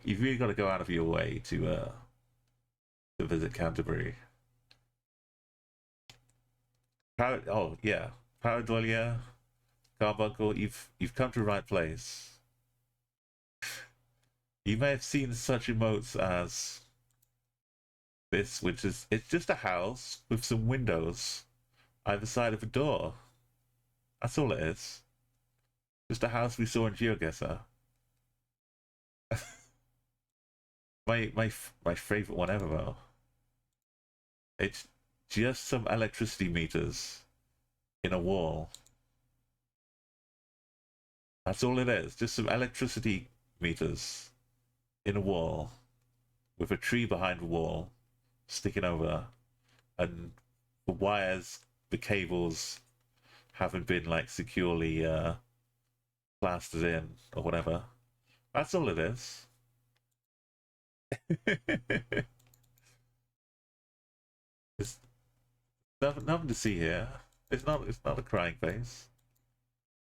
S1: You've really got to go out of your way to visit Canterbury. Oh yeah, Paradolya, Carbuncle. You've come to the right place. You may have seen such emotes as this, which is it's just a house with some windows either side of a door. That's all it is. Just a house we saw in GeoGuessr. my favorite one ever though. It's just some electricity meters in a wall. That's all it is. Just some electricity meters in a wall with a tree behind the wall sticking over, and the wires, the cables haven't been like securely plastered in or whatever. That's all it is. There's nothing to see here. It's not a crying face.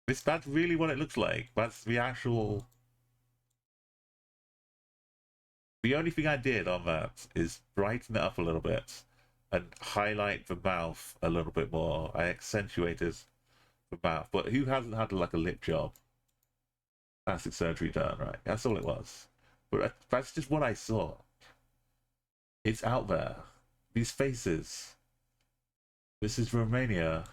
S1: That's really what it looks like. That's the actual. The only thing I did on that is brighten it up a little bit and highlight the mouth a little bit more. I accentuated the mouth, but who hasn't had like a lip job? Plastic surgery done, right? That's all it was. But that's just what I saw. It's out there. These faces. This is Romania.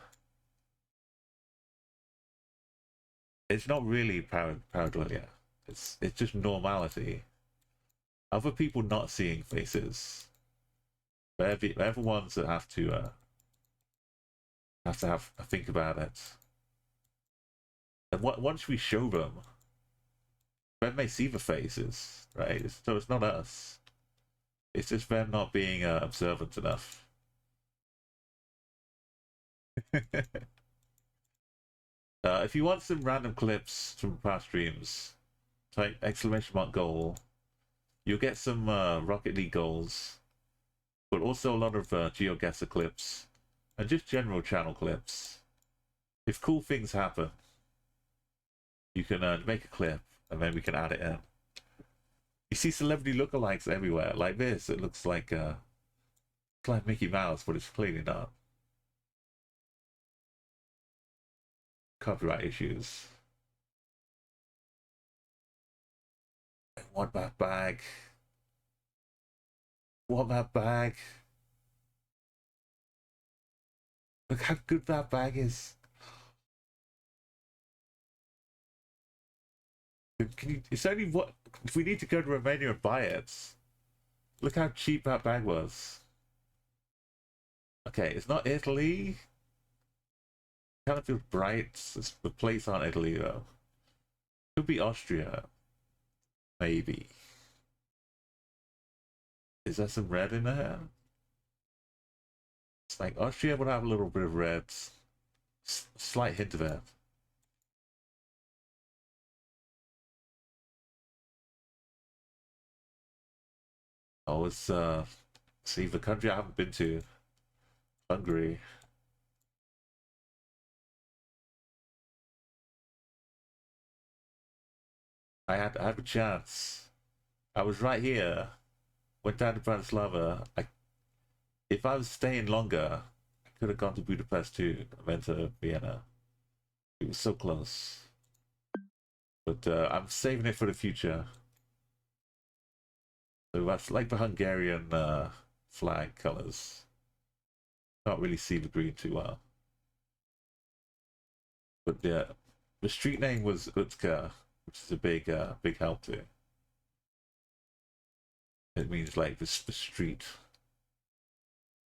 S1: It's not really pareidolia. It's just normality. Other people not seeing faces. They're the ones that have to have a think about it. And once we show them, then they see the faces, right? So it's not us. It's just them not being observant enough. If you want some random clips from past streams, type ! goal. You'll get some Rocket League goals, but also a lot of GeoGuessr clips, and just general channel clips. If cool things happen, you can make a clip, and then we can add it in. You see celebrity lookalikes everywhere, like this. It looks like Mickey Mouse, but it's clearly not. Copyright issues. I want that bag. Want that bag. Look how good that bag is. Can you? It's only what if we need to go to Romania and buy it. Look how cheap that bag was. Okay, it's not Italy. Kind of feels bright. It's the place aren't Italy though. Could be Austria. Maybe. Is there some red in there? It's like Austria would have a little bit of red. Slight hint of it. Oh, it's see the country I haven't been to. Hungary. I had a chance. I was right here. Went down to Bratislava. If I was staying longer, I could have gone to Budapest too. I went to Vienna. It was so close. But I'm saving it for the future. So that's like the Hungarian flag colors. Can't really see the green too well. But yeah, the street name was Utka, which is a big help too. It means like the street.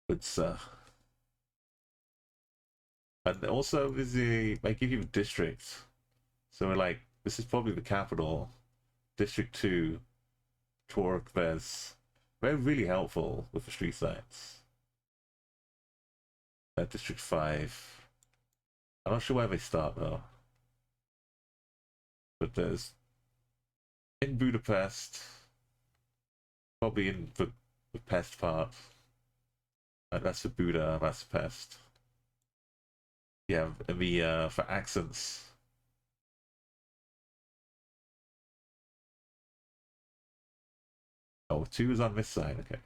S1: It's and also they give you a district. So we're like, this is probably the capital. District 2, Torquevez. They're really helpful with the street signs. District 5. I'm not sure where they start though. But there's in Budapest, probably in the pest part. That's for Buddha, that's pest. Yeah, the for accents. Oh, two is on this side, okay.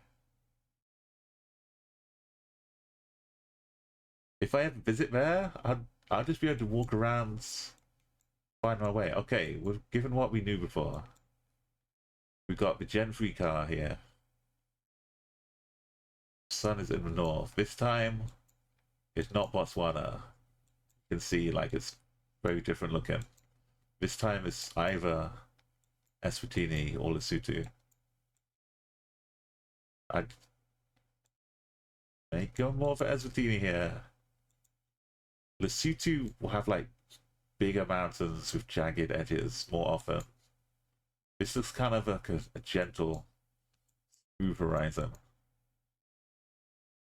S1: If I ever visit there, I'll just be able to walk around, find my way. Okay, we've given what we knew before. We've got the Gen 3 car here. Sun is in the north. This time, it's not Botswana. You can see, like, it's very different looking. This time, it's either Eswatini or Lesotho. I'd make go more for Eswatini here. Lesotho will have, like, bigger mountains with jagged edges more often. This looks kind of like a gentle, smooth horizon.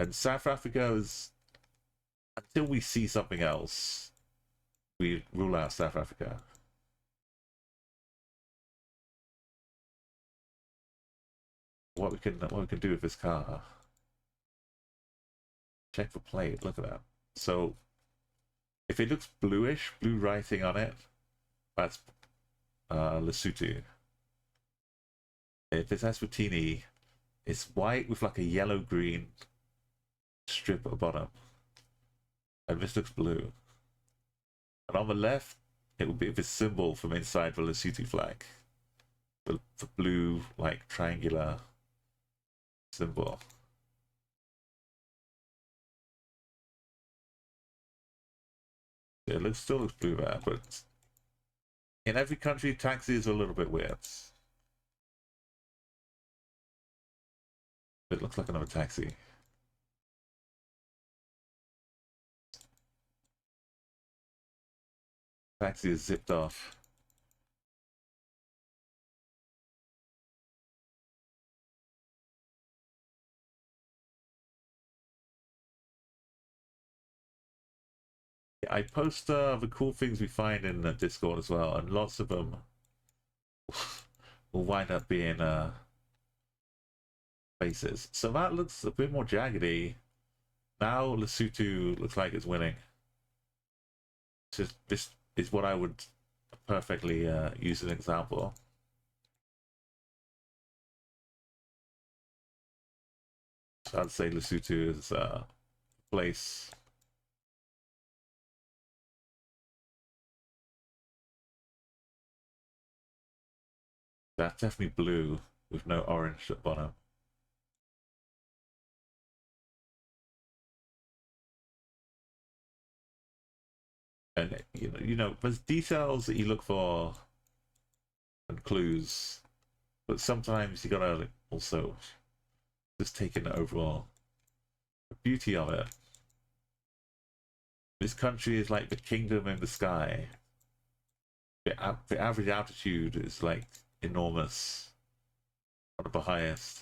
S1: And South Africa is, until we see something else, we rule out South Africa. What we can do with this car? Check the plate. Look at that. So, if it looks bluish, blue writing on it, that's Lesotho. If it's Eswatini, it's white with like a yellow-green strip at the bottom. And this looks blue. And on the left, it will be this symbol from inside the Lesotho flag. The blue, like, triangular symbol. It still looks blue there, but in every country, taxis are a little bit weird. It looks like another taxi. Taxi is zipped off. I post the cool things we find in Discord as well, and lots of them will wind up being faces. So that looks a bit more jaggedy. Now Lesotho looks like it's winning. This is what I would perfectly use as an example. So I'd say Lesotho is place. That's definitely blue with no orange at the bottom. And you know, there's details that you look for and clues, but sometimes you gotta also just take in the overall the beauty of it. This country is like the kingdom in the sky. The average altitude is like enormous, one of the highest.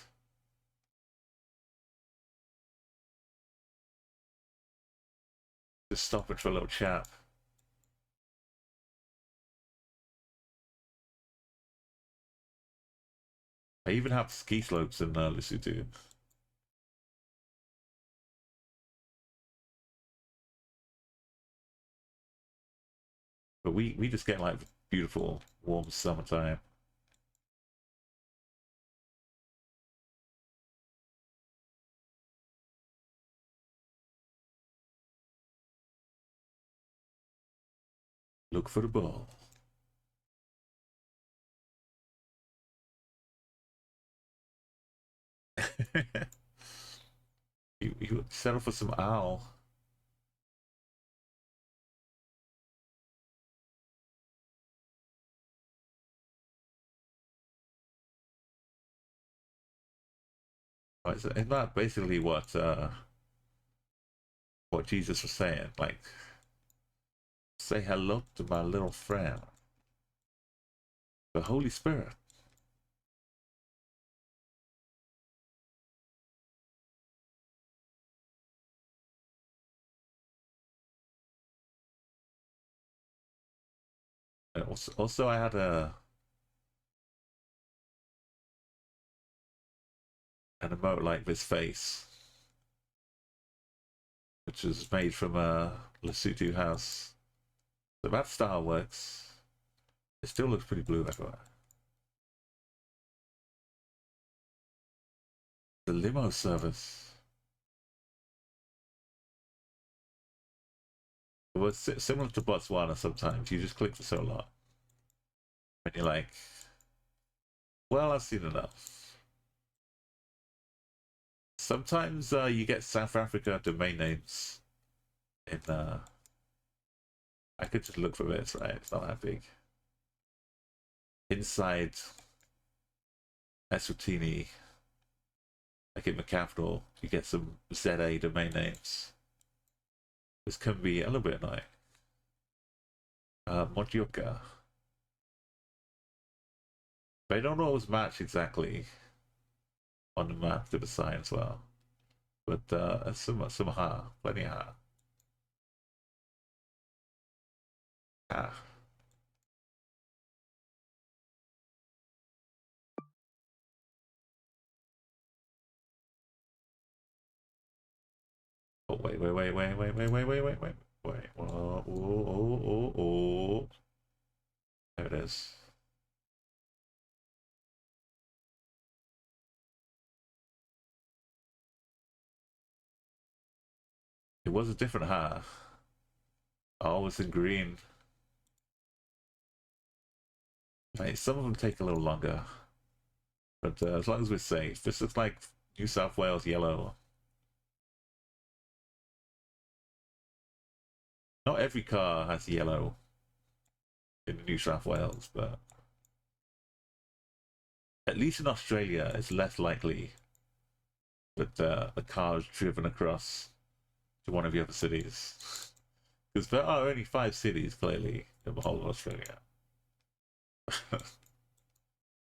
S1: Just stop it for a little chat. I even have ski slopes in Lesotho. But we just get like beautiful warm summertime. Look for the ball. you settle for some owl. Isn't that basically what Jesus was saying? Like, say hello to my little friend, the Holy Spirit. And also, I had an emote like this face. which is made from a Lesotho house. So that style works. It still looks pretty blue everywhere. The limo service. It was similar to Botswana sometimes. You just click the solar. And you're like, well, I've seen enough. Sometimes you get South Africa domain names in I could just look for this, right? It's not that big. Inside Eswatini, like in the capital, you get some ZA domain names. This can be a little bit annoying. Modioka. They don't always match exactly on the map to the sign as well. But some ha, plenty of ha. Ah. Oh, wait. Whoa, oh. There it is. It was a different ha. Oh, it's in green. Right, some of them take a little longer. But as long as we're safe. This looks like New South Wales yellow. Not every car has yellow in New South Wales, but at least in Australia, it's less likely that the car is driven across to one of the other cities. Because there are only 5 cities, clearly, in the whole of Australia.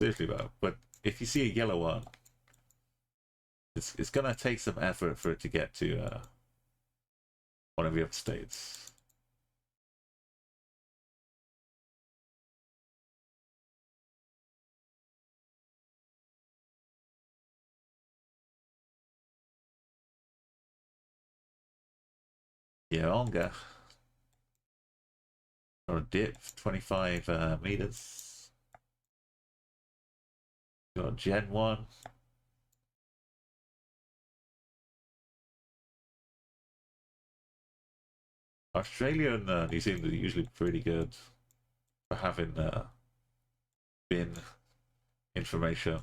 S1: Seriously, though. But if you see a yellow one, it's going to take some effort for it to get to one of the other states. Yeah, Onga. Or a dip, 25 meters. Got Gen 1. Australia and New Zealand are usually pretty good for having bin information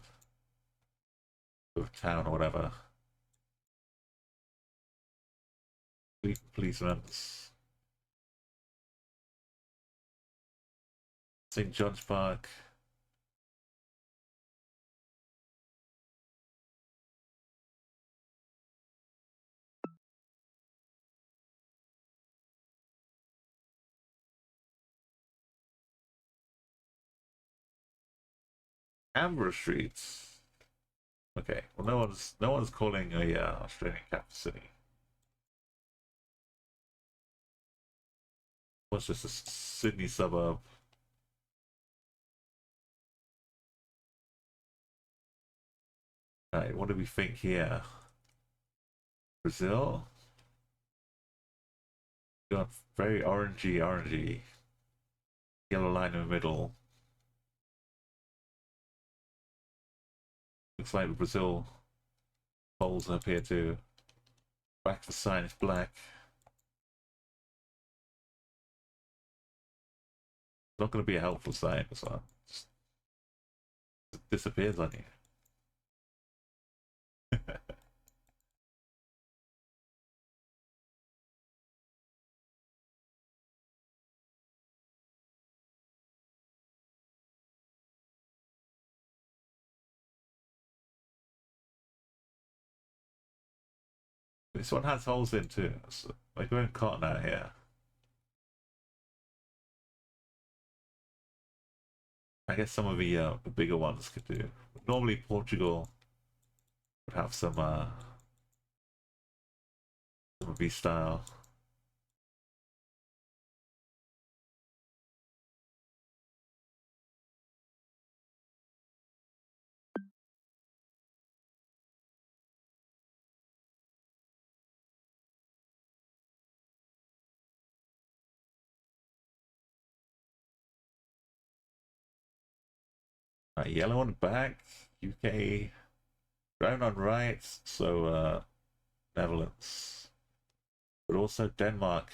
S1: of town or whatever. Policemen. St. John's Park. Canberra streets. Okay, well no one's calling a Australian capital city. What's just a Sydney suburb? Right, what do we think here? Brazil? Got very orangey. Yellow line in the middle. Looks like the Brazil poles up here too. Back of the sign is black. Not going to be a helpful sign as well. Just disappears on you. This one has holes in too. So we're going cotton out here. I guess some of the bigger ones could do. Normally Portugal would have some of these style. Yellow on the back, UK. Brown on right, so Netherlands. But also Denmark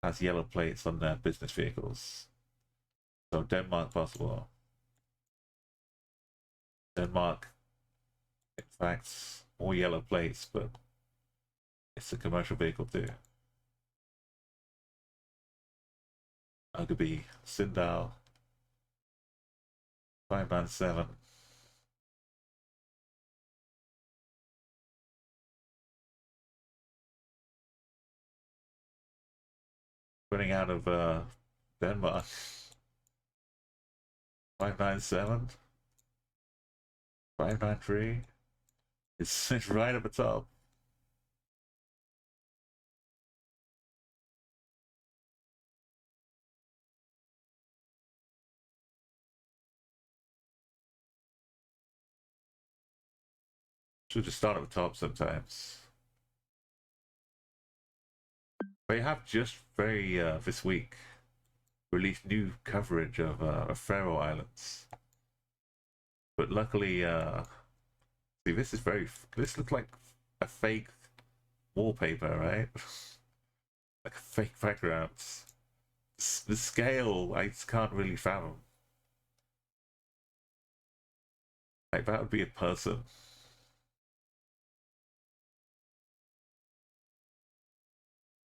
S1: has yellow plates on their business vehicles. So Denmark possible. Denmark, in fact, more yellow plates, but it's a commercial vehicle too. Ugby, Sindal, 597. Running out of Denmark. 597. 593. It's right at the top. Should just start at the top sometimes. They have just very this week released new coverage of Faroe Islands, but luckily, see, this is very. This looks like a fake wallpaper, right? Like a fake background. The scale, I just can't really fathom. Like that would be a person.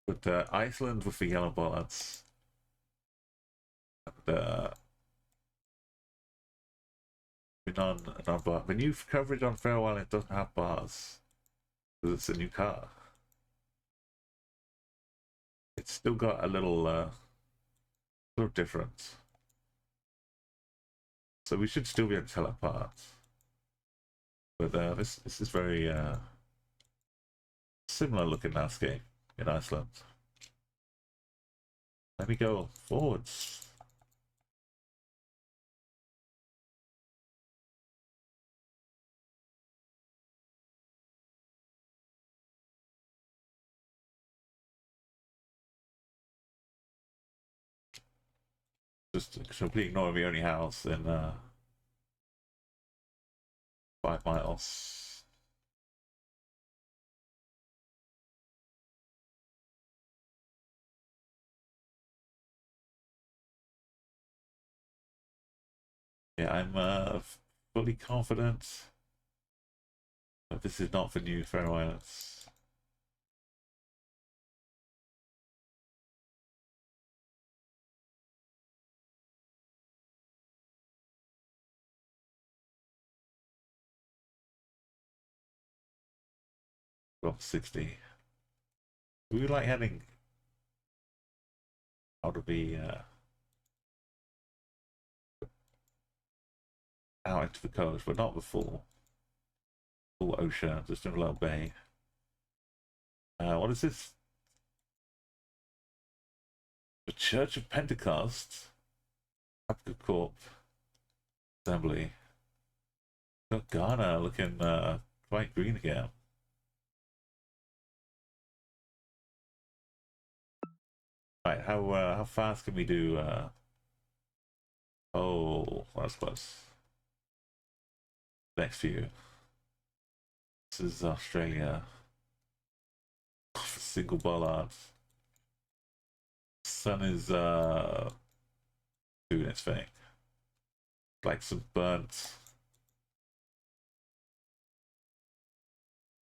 S1: But Iceland with the yellow bars. And, non-bar. The new coverage on Faroe Island doesn't have bars because it's a new car. It's still got a little different. So we should still be able to tell apart. But this is very similar looking landscape in Iceland. Let me go forwards. Just completely ignoring the only house in 5 miles. Yeah, I'm fully confident that this is not the new Faroe Islands. Drop 60. We like heading out of the out into the coast, but not the full ocean, just in a little bay. What is this? The Church of Pentecost, Capital Corp Assembly. Got Ghana looking quite green again. Right, how fast can we do? Oh, that's close. Next few. This is Australia. Single bollard. Sun is doing its thing. Like some burnt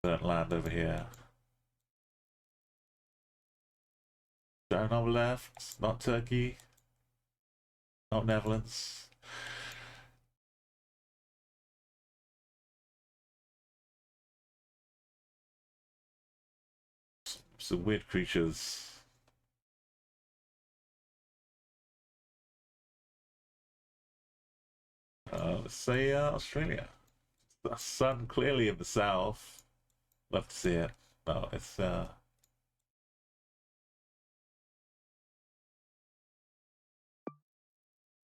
S1: land over here. Down on the left, not Turkey, not Netherlands. Some weird creatures. Let's say Australia. The sun clearly in the south. Love to see it. No, it's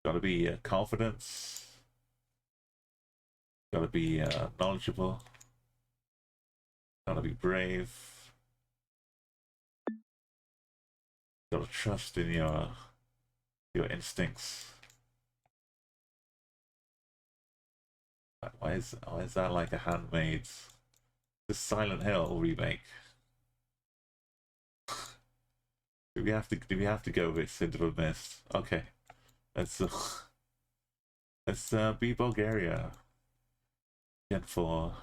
S1: gotta be confidence. Gotta be knowledgeable. Gotta be brave. Gotta trust in your instincts. Why is that like a handmade the Silent Hill remake? Do we have to go with Cinder of Mist? Okay. Let's be Bulgaria. Gen 4.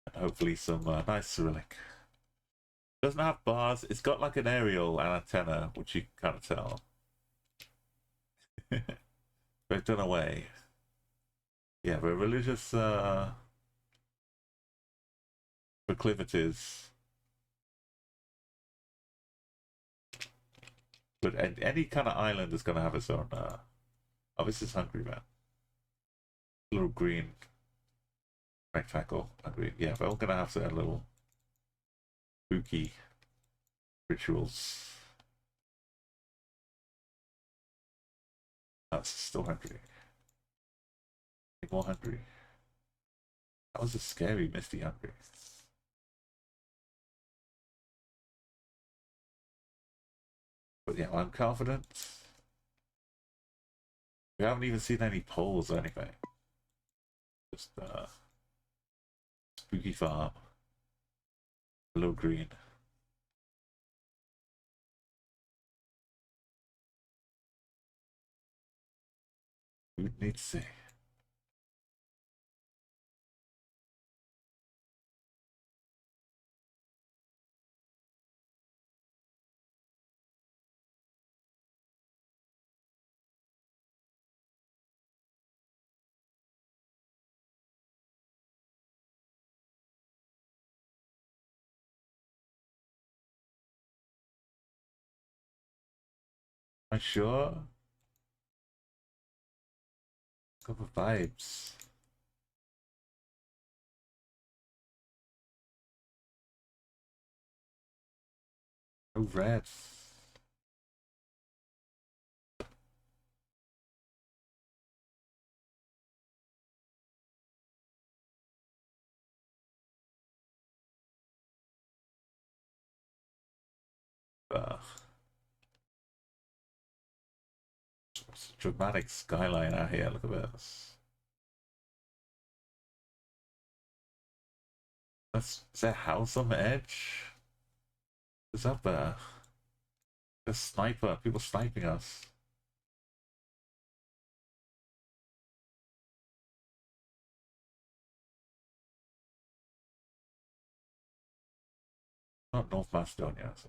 S1: And hopefully some nice Cyrillic. Doesn't have bars, it's got like an aerial and antenna, which you can't tell. But done away. Yeah, but religious proclivities. But any kind of island is going to have its own. Oh, this is Hungary, man. Little green rectangle. Hungary. Yeah, but we're going to have their little spooky rituals. That's still Hungary. More Hungary. That was a scary, misty Hungary. But yeah, I'm confident. We haven't even seen any polls or anything. Just spooky farm. A little green. We would need to see. Am I sure? Couple of vibes. No red. It's a dramatic skyline out here. Look at this. Is that a house on the edge? Is that the sniper? People sniping us. Not North Macedonia. So.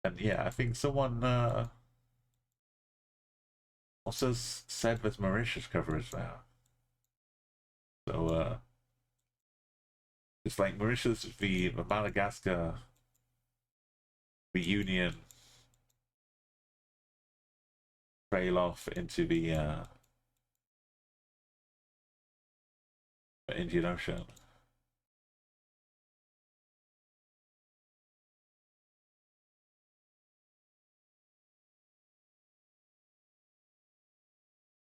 S1: And yeah, I think someone also said there's Mauritius coverage now. So it's like Mauritius, the Madagascar reunion trail off into the Indian Ocean.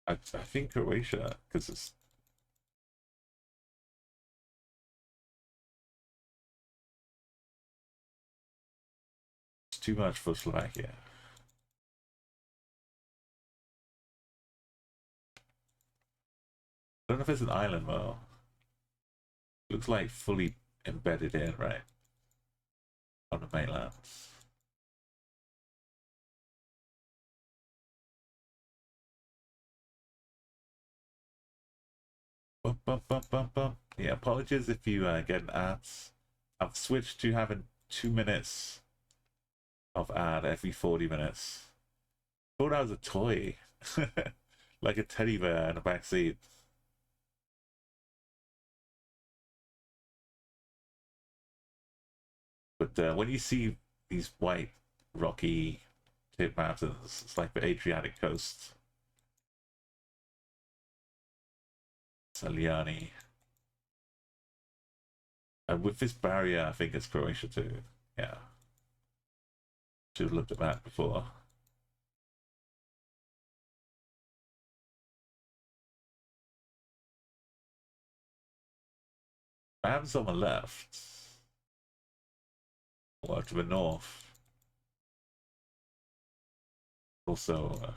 S1: I think Croatia, because it's too much for Slovakia. I don't know if it's an island though. Looks like fully embedded in, right? On the mainland. Bum, bum, bum, bum, bum. Yeah, apologies if you get an ads. I've switched to having 2 minutes of ad every 40 minutes. Thought I was a toy. Like a teddy bear in the back seat. But when you see these white, rocky Tip Mountains. It's like the Adriatic coast. Saliani. And with this barrier, I think it's Croatia too. Yeah. Should have looked at that before. I have someone left. Well, to the north. Also,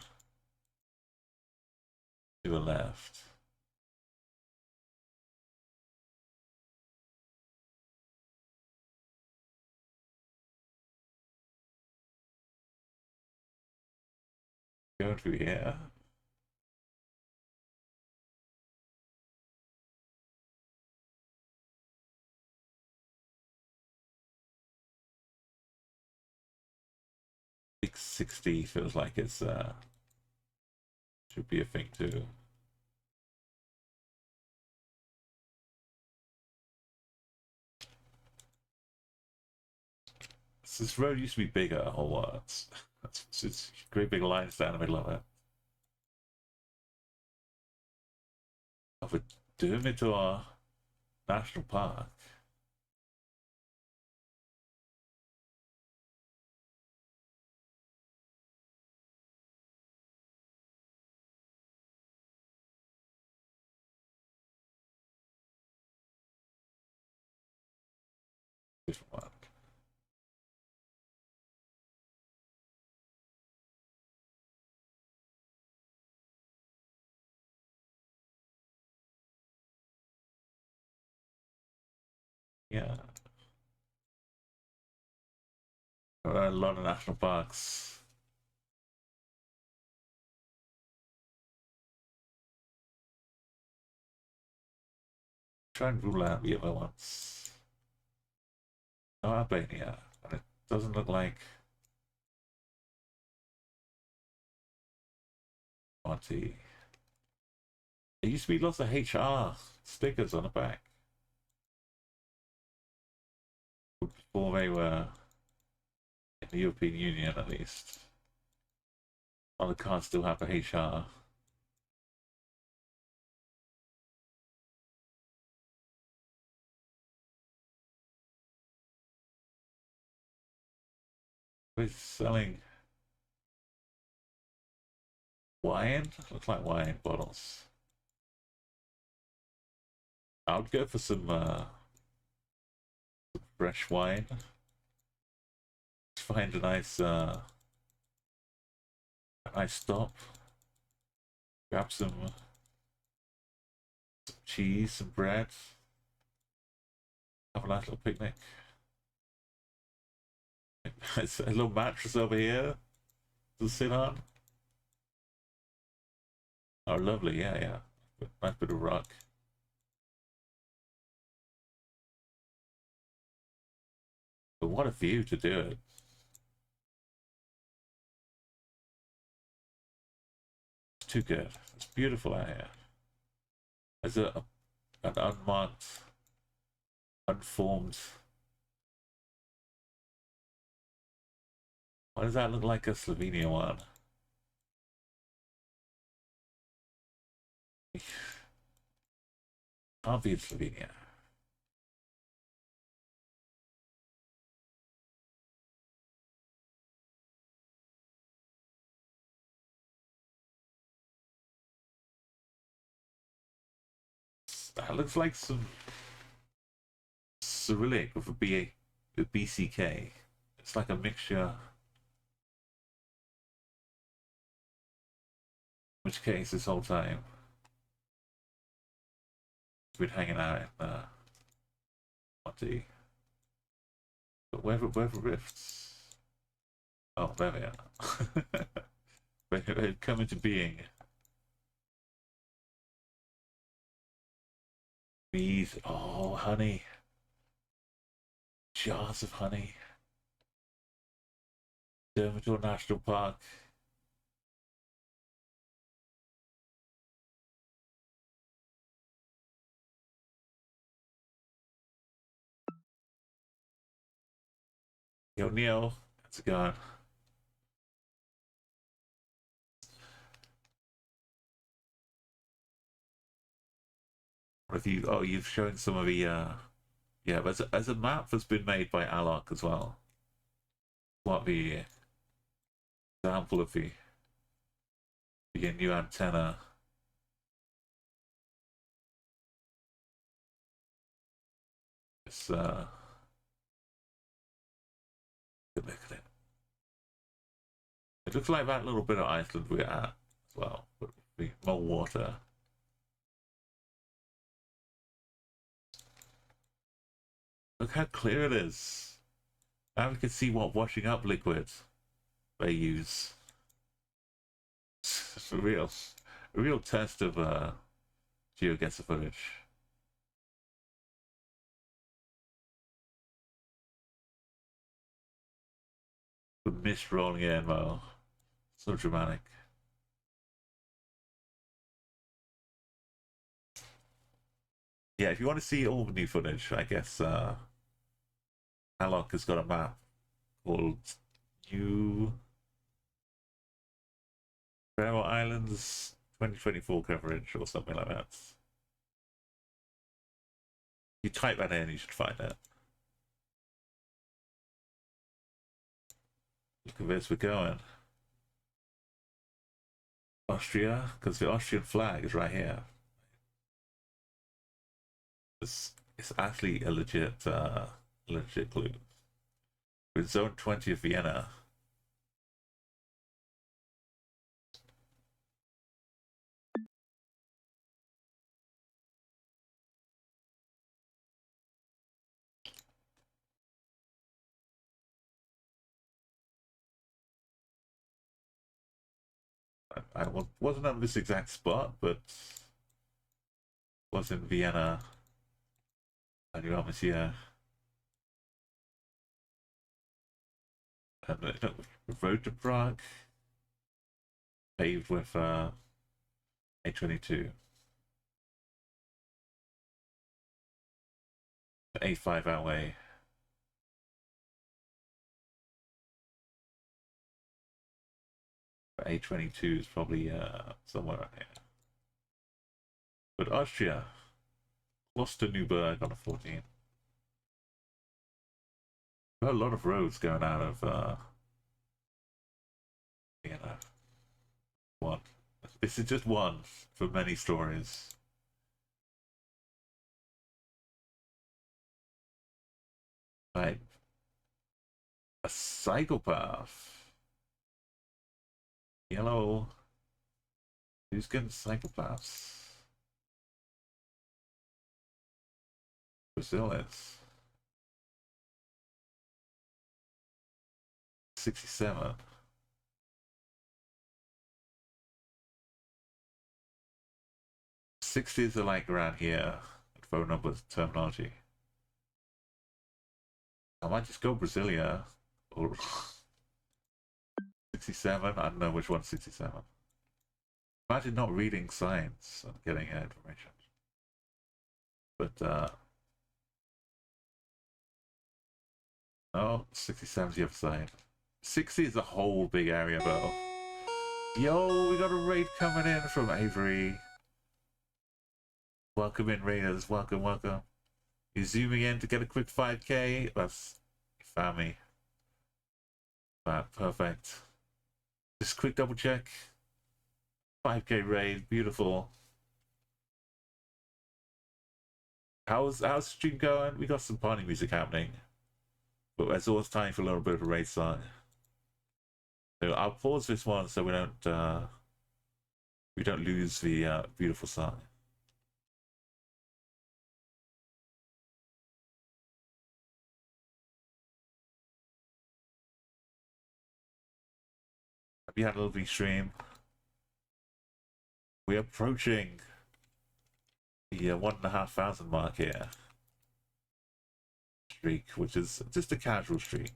S1: to the left. Going through here. $660 feels like it's should be a thing too. This road used to be bigger, or what? It's great big lines down the middle of it. Oh, we're doing it to our national park. Different one. Yeah. There are a lot of national parks. Try and rule out the other ones. No Albania. And it doesn't look like Monty. There used to be lots of HR stickers on the back. Before they were in the European Union, at least. Other cars still have the HR. We're selling wine? Looks like wine bottles. I would go for some fresh wine. Find a nice stop. Grab some cheese, some bread. Have a nice little picnic. It's a little mattress over here to sit on. Oh, lovely, yeah, yeah. Nice bit of rock. But what a view to do it. It's too good. It's beautiful out here. There's an unmarked, unformed. Why does that look like a Slovenia one? Can't be in Slovenia. That looks like some Cyrillic with a BCK. It's like a mixture. In which case, this whole time, we've been hanging out in Monty. But where the rifts? Oh, there they are. They've come into being. Bees. Oh, honey. Jars of honey. Dermator National Park. Yo, Neil. How's it going? If you, oh, you've shown some of the, yeah, there's a map that's been made by Alok as well. What the example of the new antenna. It's, good look at it. It looks like that little bit of Iceland we're at as well, but more water. Look how clear it is. Now we can see what washing up liquid they use. It's a real test of geoguessr footage. The mist rolling in, though. So dramatic. Yeah, if you want to see all the new footage, I guess Alok has got a map called New Faroe Islands 2024 coverage or something like that. You type that in, you should find it. Look at this, we're going. Austria, because the Austrian flag is right here. It's actually a legit clue. With Zone 20 of Vienna. I wasn't on this exact spot, but was in Vienna. And you're almost here. And no, road to Prague, paved with A22. A5 our way. A22 is probably somewhere around here. But Austria, close to Newburgh on a 14. Got a lot of roads going out of Vienna. One. This is just one for many stories. Right. A psychopath. Yellow. Who's getting psychopaths? Brazil is. 67. '60s are like around here. Phone numbers, terminology. I might just go Brasilia or 67. I don't know which one's 67. Imagine not reading signs and getting information. But no, 67's the other side. 60 is a whole big area though. Yo, we got a raid coming in from Avery. Welcome in, raiders. Welcome, welcome. You're zooming in to get a quick 5k. That's family. Perfect. Just quick double check. 5k raid, beautiful. How's the stream going? We got some party music happening, but there's always time for a little bit of a raid song. So I'll pause this one so we don't lose the beautiful song. Have you had a lovely stream? We're approaching the 1,500 mark here. Streak, which is just a casual streak.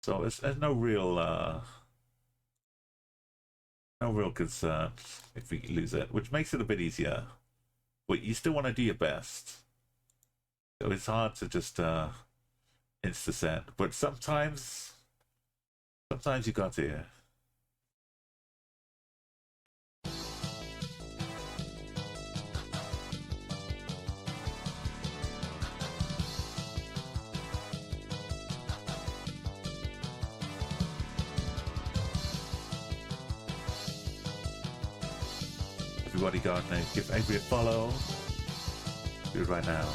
S1: So there's no real concern if we lose it, which makes it a bit easier. But you still want to do your best. So it's hard to just insta send. But sometimes you got to. everybody gardening. Give everybody a follow. Do it right now.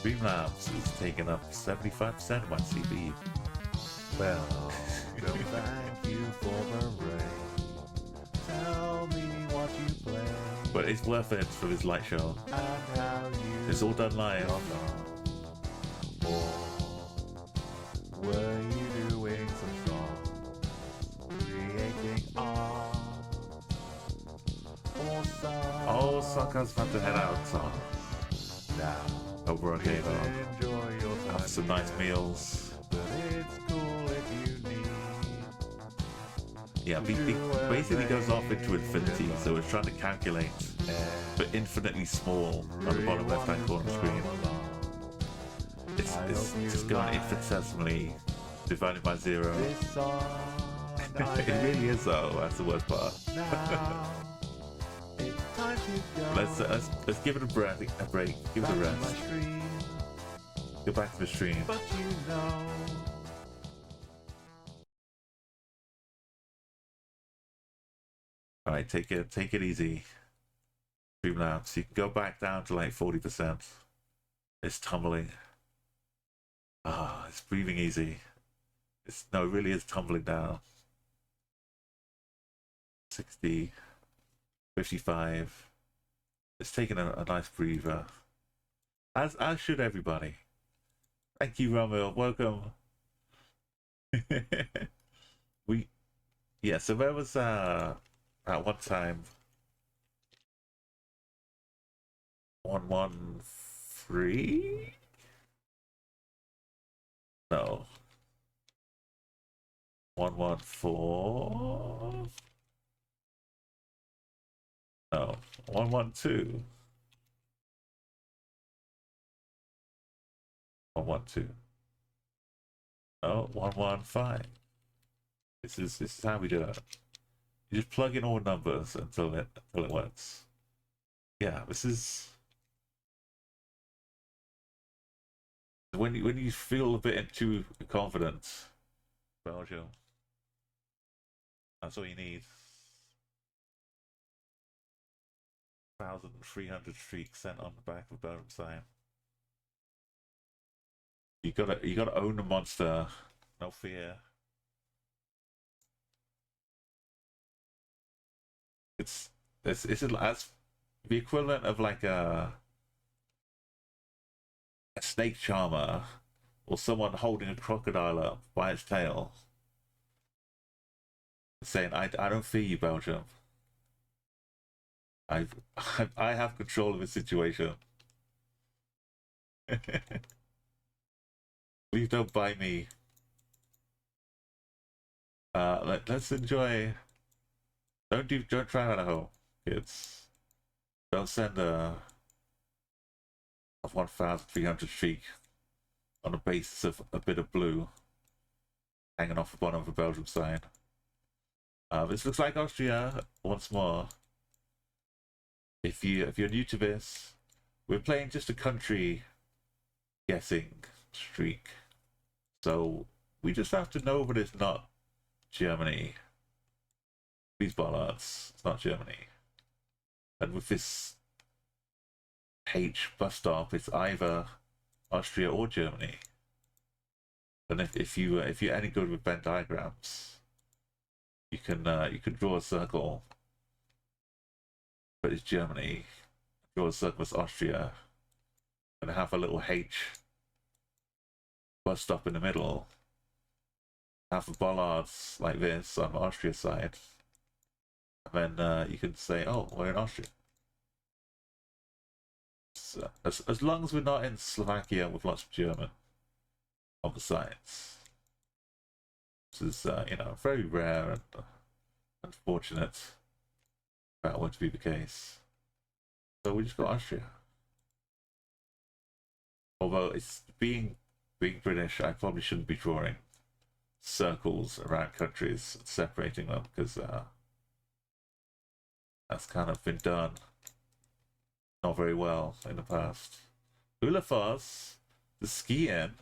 S1: Streamlabs is taking up 75% of my CV.
S5: Well, thank you for the rain. Tell me what you play.
S1: But it's worth it for this light show.
S5: And how you
S1: It's all done live.
S5: Or were you doing some songs? Creating art? Or some
S1: Oh, Sokka's about to head out, so
S5: now
S1: over on Game On.
S5: enjoy your time.
S1: Have some nice meals.
S5: But it's cool if you need.
S1: Yeah, it basically goes off into infinity, so it's trying to calculate for infinitely small on the bottom left hand corner of the screen. It's just going infinitesimally divided by zero.
S5: This song
S1: It really is though, that's the worst part.
S5: now. It's time to go.
S1: Let's give it a break, give it a
S5: back to my
S1: rest.
S5: stream,
S1: Go back to the stream.
S5: but you know.
S1: Alright, take it easy. Streamlabs. You can go back down to like 40%. It's tumbling. Ah, it's breathing easy. It really is tumbling down. 60, 55. It's taking a nice breather. As should everybody. Thank you, Romeo. Welcome. So there was at one time 113? No. 114? No. 112. 112. No, 115. This is how we do it. You just plug in all numbers until it works. Yeah, this is when you feel a bit too confident, Belgium. That's all you need. 1,300 streaks sent on the back of Belgium sign. You gotta own the monster. No fear. It's as the equivalent of like a snake charmer or someone holding a crocodile up by its tail, saying, "I don't fear you, Belgium. I have control of the situation. Please don't buy me." Let's enjoy. Don't try that at home, kids. Don't send a 1,300 streak on the basis of a bit of blue hanging off the bottom of a Belgium sign. This looks like Austria once more. If you're new to this, we're playing just a country guessing streak, so we just have to know that it's not Germany. These bollards, it's not Germany. And with this H bus stop, it's either Austria or Germany. And if you're any good with Venn diagrams, you can draw a circle, but it's Germany. Draw a circle with Austria, and have a little H bus stop in the middle. Have the bollards like this on Austria's side. And then you can say, "Oh, we're in Austria." So, as long as we're not in Slovakia with lots of German on the sides. This is very rare and unfortunate if that were to be the case. So we just got Austria. Although it's being British, I probably shouldn't be drawing circles around countries and separating them, because that's kind of been done not very well in the past. Ulafars, the skiing.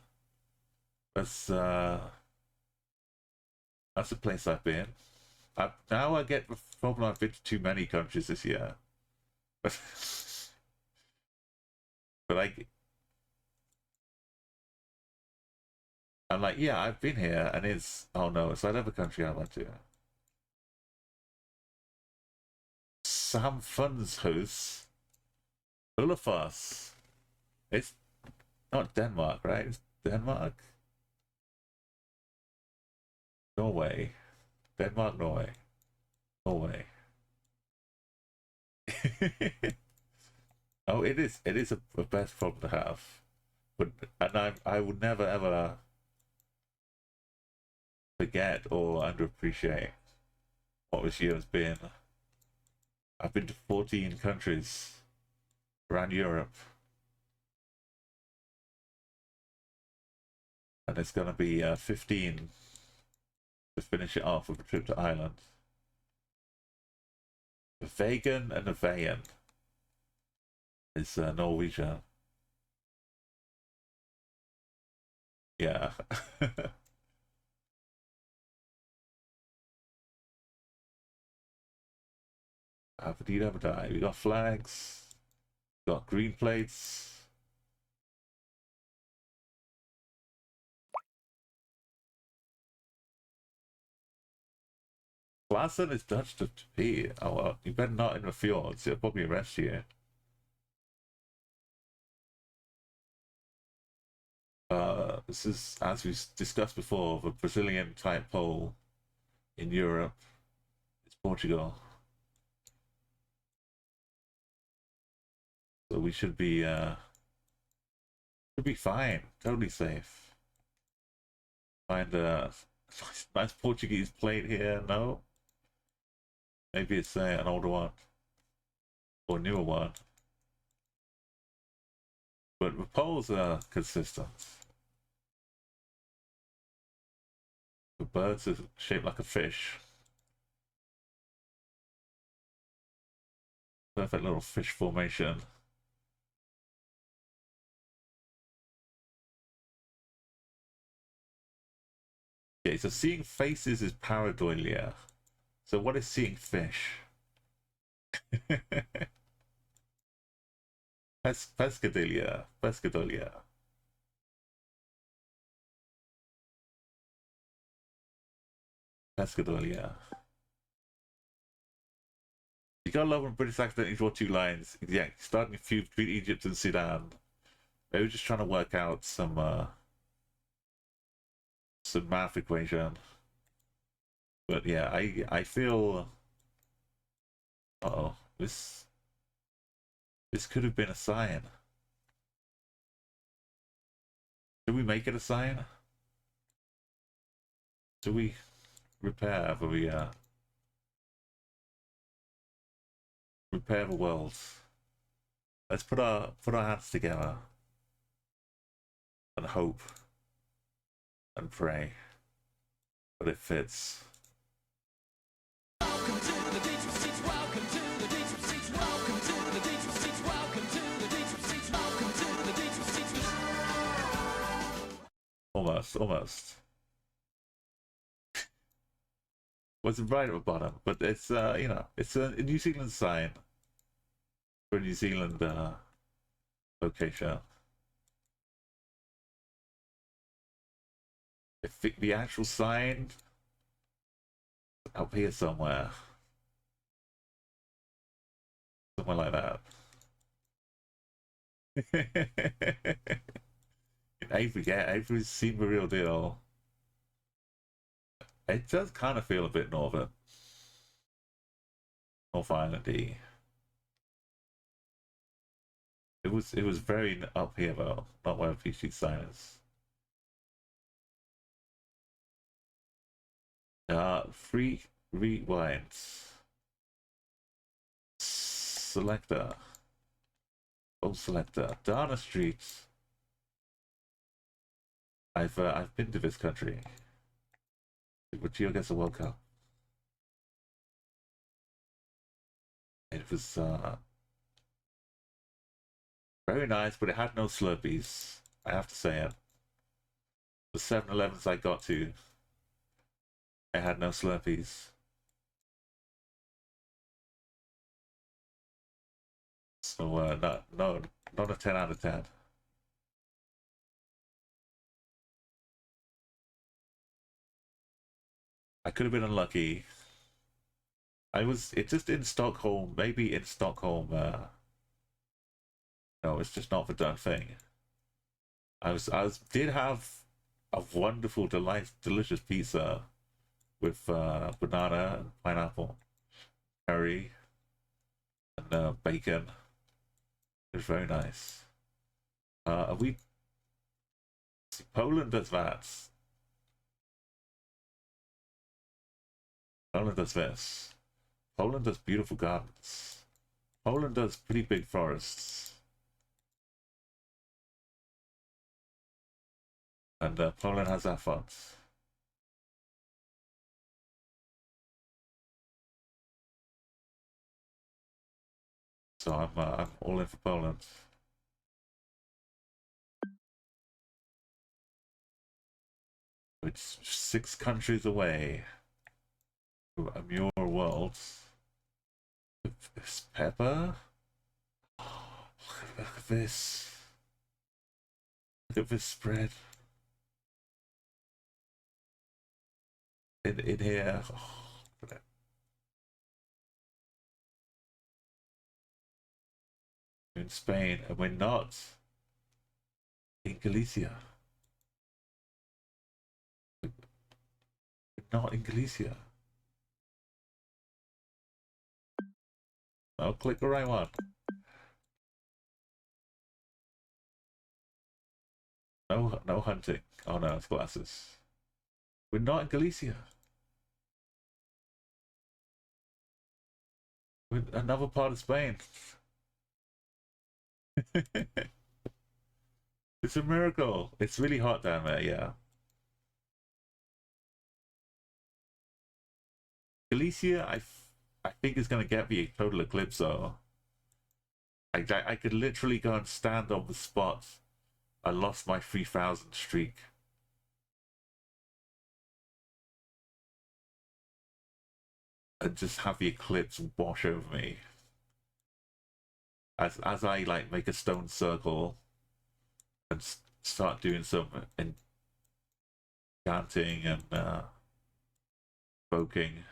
S1: That's a place I've been. now I get the problem. I've been to too many countries this year, but I'm like, yeah, I've been here, and it's oh no, it's that other country I went to. Sam Funds hosts Ulafas. It's not Denmark, right? It's Denmark, Norway, Denmark, Norway, Norway. Oh, it is. It is a best problem to have, but I would never ever forget or underappreciate what this year has been. I've been to 14 countries around Europe, and it's gonna be 15 to finish it off with a trip to Ireland. The Vegan and the Vegan is Norwegian. Yeah. Have die. We got flags. We got green plates. Glasson is Dutch to pee. Oh well, you better not in the fjords. They'll probably arrest you. This is, as we discussed before, the Brazilian type pole in Europe. It's Portugal. So we should be fine, totally safe. Find a nice Portuguese plate here. No, maybe it's an older one or newer one, but the poles are consistent. The birds are shaped like a fish. Perfect little fish formation. Okay, so seeing faces is pareidolia. So what is seeing fish? Pescadilla. Pescadolia. Pescadolia. You gotta love when British accidentally draw two lines. Yeah, starting a feud between Egypt and Sudan. They were just trying to work out some math equation. But yeah, I feel uh-oh, this could have been a sign. Did we make it a sign? Do we repair the repair the world? Let's put our hands together and hope and pray that it fits.
S4: Welcome to the deep seats, welcome to the deep seats, welcome to the deep seats, welcome to the deep seats, welcome to the deep seats.
S1: Almost. Was right at the bottom, but it's you know, it's a New Zealand sign for a New Zealand location. I think the actual sign up here somewhere. Somewhere like that. Avery, yeah, Avery's seen the real deal. It does kind of feel a bit northern. North Islandy. It was very up here though, not where PC sign is. Free rewinds. Selector. Oh, selector. Dana Street. I've been to this country. But you guess a World Cup. It was very nice, but it had no Slurpees. I have to say it. The 7-Elevens I got to, I had no Slurpees. So not a 10 out of 10. I could have been unlucky. It's just in Stockholm, maybe in Stockholm, no, it's just not the done thing. Did have a wonderful, delicious pizza with banana and pineapple, curry, and bacon. It was very nice. Poland does that. Poland does this. Poland does beautiful gardens. Poland does pretty big forests. And Poland has that fun. So I'm all in for Poland. It's 6 countries away from a Muir world. This pepper. Look at this. Look at this spread. In here. Oh, look at it. We're in Spain, and we're not in Galicia. We're not in Galicia. I'll click the right one. No hunting. Oh no, it's glasses. We're not in Galicia. We're in another part of Spain. It's a miracle. It's really hot down there, yeah. Galicia, I think is going to get me a total eclipse though. I could literally go and stand on the spot. I lost my 3,000 streak. And just have the eclipse wash over me. As I like make a stone circle and start doing some enchanting and evoking.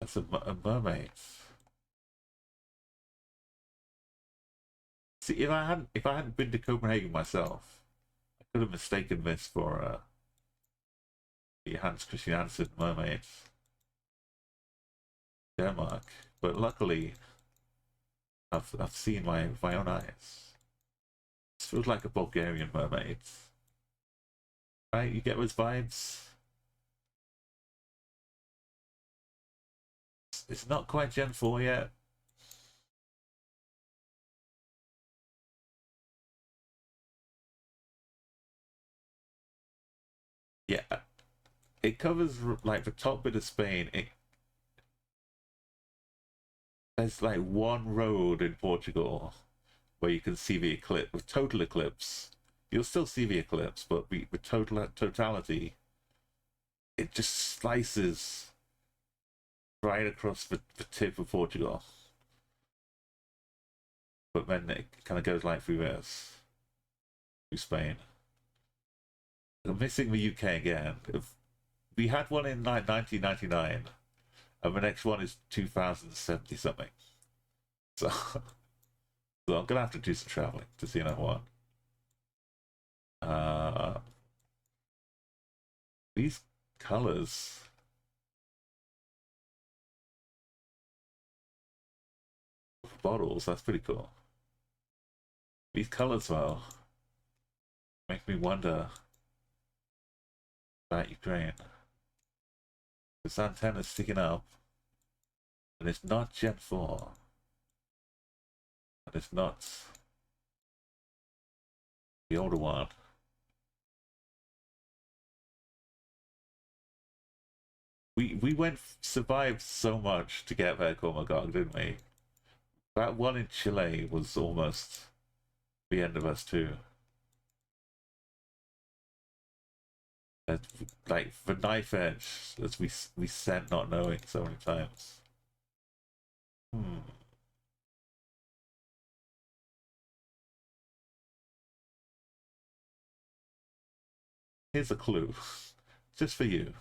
S1: That's a mermaid. See, if I hadn't been to Copenhagen myself, I could have mistaken this for the Hans Christian Andersen mermaid, Denmark. But luckily, I've seen my own eyes. This feels like a Bulgarian mermaid, right? You get those vibes. It's not quite Gen 4 yet. Yeah, it covers like the top bit of Spain. There's like one road in Portugal where you can see the eclipse, with total eclipse. You'll still see the eclipse, but with totality, it just slices right across the tip of Portugal. But then it kind of goes like through this, through Spain. I'm missing the UK again. We had one in 1999, and the next one is 2070 something. So, so I'm gonna have to do some traveling to see another one. These colors. Bottles, that's pretty cool. These colors, though, make me wonder about Ukraine. This antenna's sticking up, and it's not Gen 4, and it's not the older one. We survived so much to get there, Cormagog, didn't we? That one in Chile was almost the end of us too. That, like the knife edge, as we sent not knowing so many times. Hmm. Here's a clue. Just for you.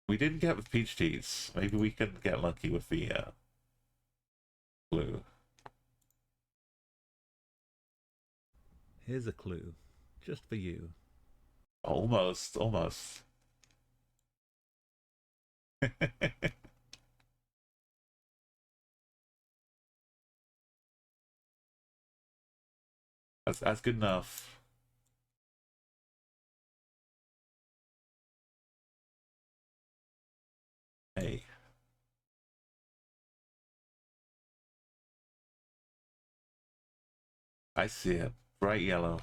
S1: We didn't get with peach teas. Maybe we can get lucky with the clue. Here's a clue. Just for you. Almost, almost. That's good enough. Hey. I see it. Bright yellow.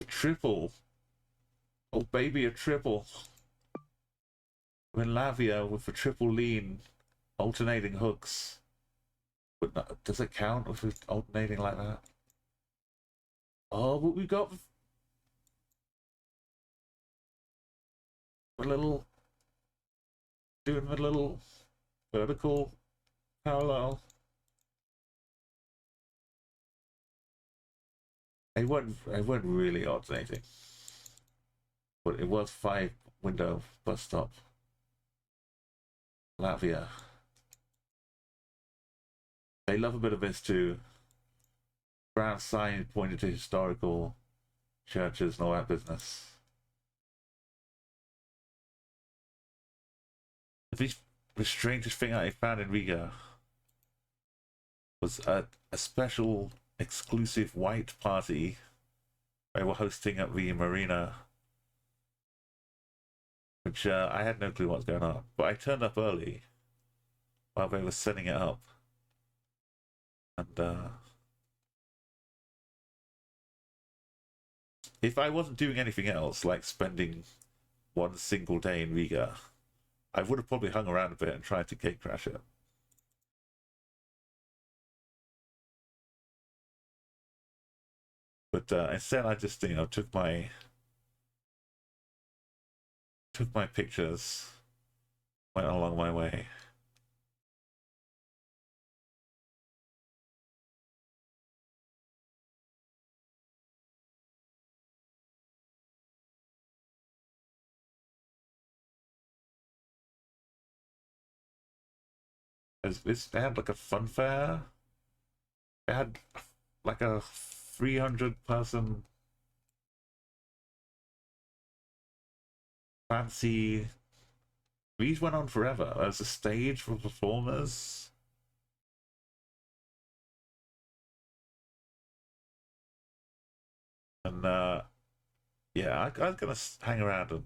S1: Triple. Oh, baby, a triple. When Lavia with a triple lean, alternating hooks. But no, does it count if it's alternating like that? Oh, but we got a little, doing a little vertical parallel. It wasn't really alternating, but it was 5-window bus stop. Latvia. They love a bit of this too. Brown sign pointed to historical churches and all that business. The strangest thing I found in Riga was a special exclusive white party they were hosting at the marina, which I had no clue what was going on. But I turned up early while they were setting it up. And if I wasn't doing anything else, like spending one single day in Riga, I would have probably hung around a bit and tried to gate crash it. But instead, I just took my pictures, went along my way. They had like a fun fair. They had like a 300-person fancy. These went on forever. There's a stage for performers. And yeah, I was gonna hang around and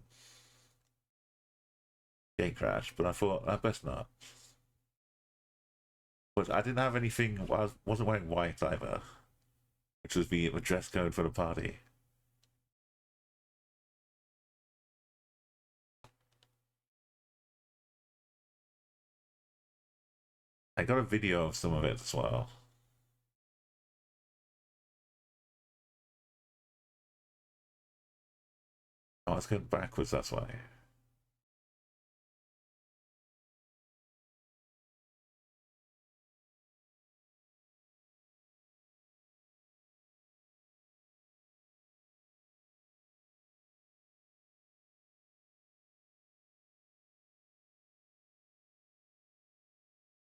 S1: gate crash, but I thought I best not. But I didn't have anything. I wasn't wearing white either, which was the dress code for the party. I got a video of some of it as well. Oh, it's going backwards, that's why.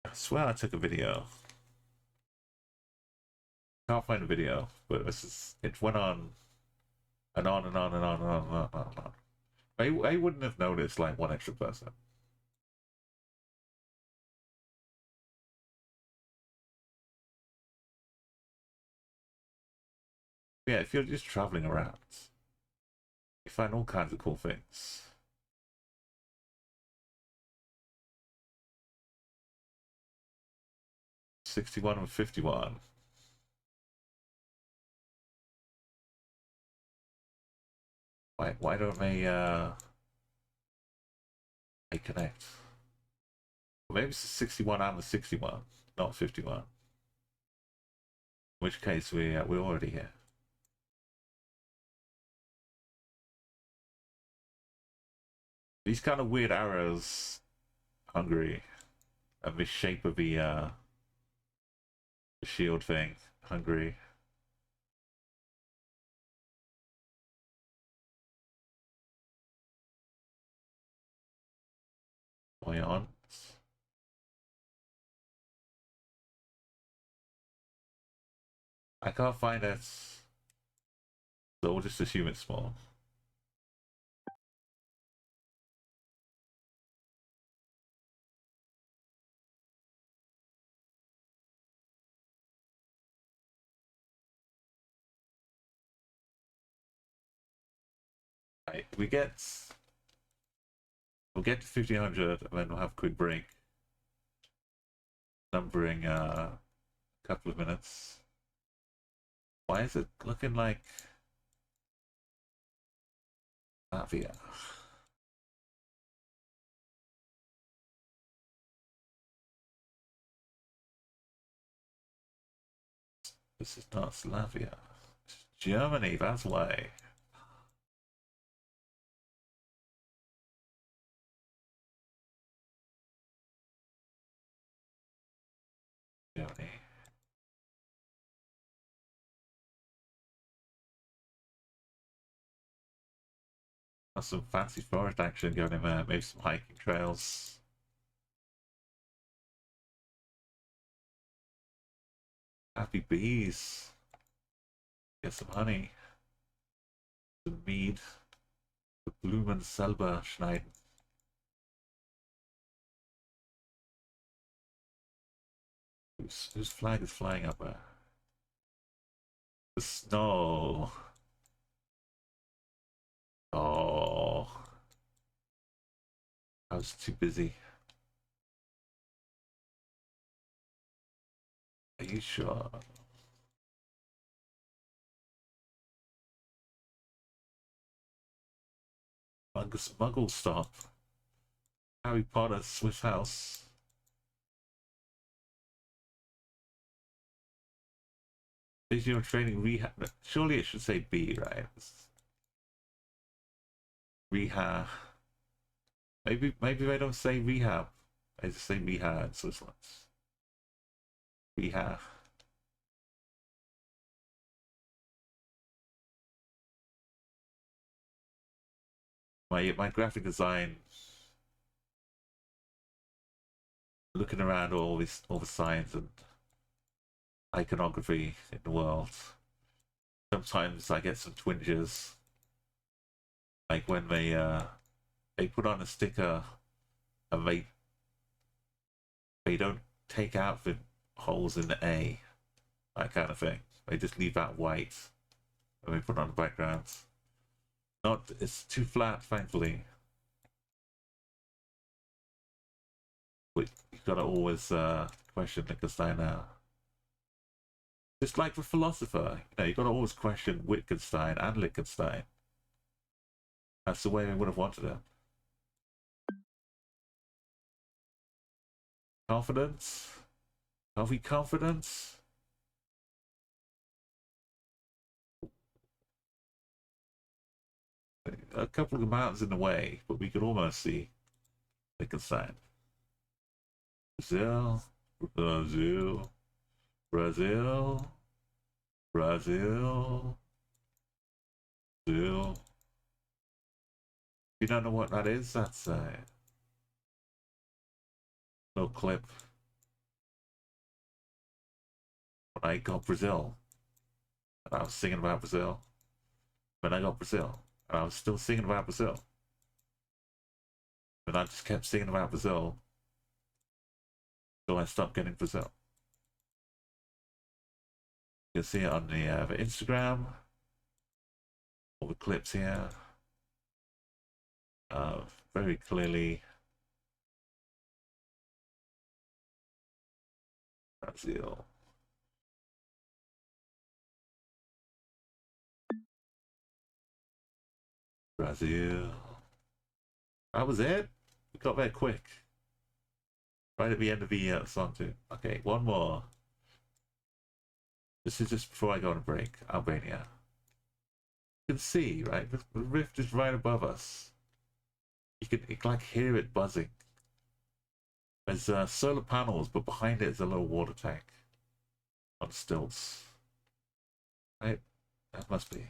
S1: I swear I took a video. Can't find a video, but it went on and on and on and on and on and on and on. I wouldn't have noticed like one extra person. Yeah, if you're just traveling around, you find all kinds of cool things. '61 and '51. Why don't they connect? Maybe it's the '61 and the '61. not 51. In which case we're already here. These kind of weird arrows, Hungary, and the shape of the shield thing, Hungary. On. I can't find it, so we'll just assume it's small. Right, we'll get to 1500 and then we'll have a quick break. Numbering a couple of minutes. Why is it looking like Latvia? This is not Slavia. It's Germany, that's why. Germany. Got some fancy forest action going in there, maybe some hiking trails. Happy bees. Get some honey. Some mead. The Blumen selber schneiden. Whose flag is flying up there? The snow. Oh. I was too busy. Are you sure? Muggle stop. Harry Potter Swiss house. Visual training rehab. Surely it should say B, right? Rehab. Maybe they don't say rehab. They just say rehab in Switzerland. Rehab. My graphic design, looking around all the signs and iconography in the world, sometimes I get some twinges. Like when they put on a sticker and they don't take out the holes in the A, that kind of thing. They just leave that white and they put on the background. It's too flat, thankfully. But you've got to always question Wittgenstein now. Just like the philosopher, you've got to always question Wittgenstein and Liechtenstein. That's the way they would have wanted it. Confidence? Are we confident? A couple of mountains in the way, but we could almost see Liechtenstein. Brazil, Brazil, Brazil, Brazil, Brazil. You don't know what that is? That's a little clip. When I got Brazil, and I was singing about Brazil. When I got Brazil, and I was still singing about Brazil. And I just kept singing about Brazil until I stopped getting Brazil. You can see it on the Instagram, all the clips here. Very clearly Brazil. Brazil. That was it. We got there quick. Right at the end of the song too. Okay, one more. This is just before I go on a break. Albania. You can see, right? The rift is right above us. You can like hear it buzzing. There's solar panels, but behind it is a little water tank on stilts. Right? That must be.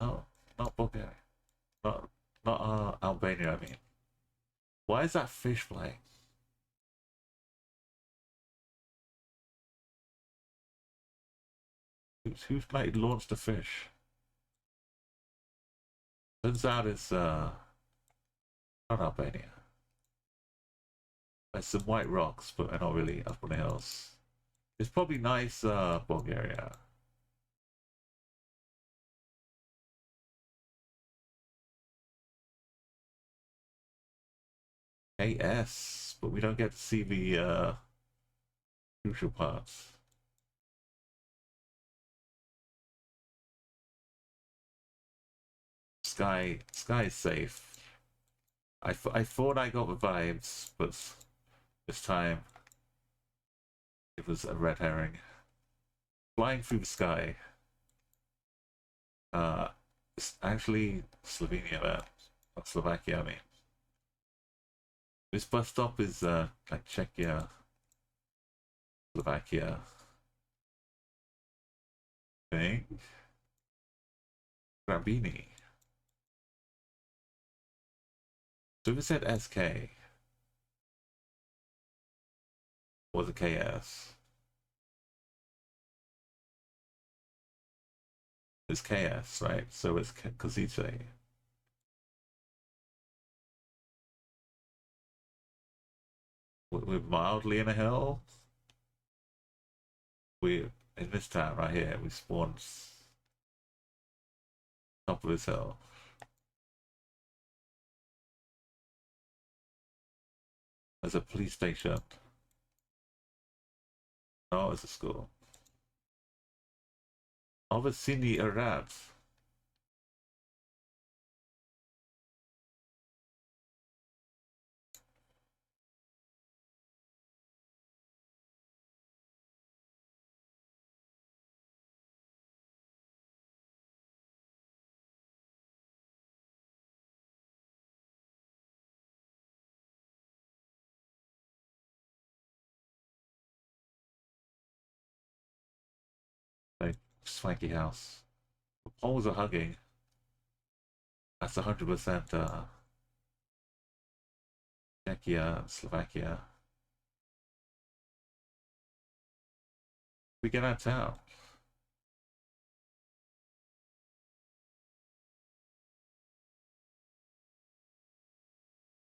S1: No, not Bulgaria. Not Albania, I mean. Why is that fish playing? Who's like launched a fish? Turns out it's not Albania. There's some white rocks, but they're not really up on the hills. It's probably nice Bulgaria. AS, but we don't get to see the crucial parts. Sky is safe. I thought I got the vibes, but this time it was a red herring. Flying through the sky. It's actually Slovenia there. Or Slovakia, I mean. This bus stop is like Czechia, Slovakia. I think. Grabini. So if it said SK, was a KS. It's KS, right? So it's Kozice. We're mildly in a hill. We in this town right here. We spawned top of this hill. There's a police station. Oh, it's a school. Obviously, Arad. Like swanky house. The poles are hugging. That's 100% Czechia, Slovakia. We get out of town.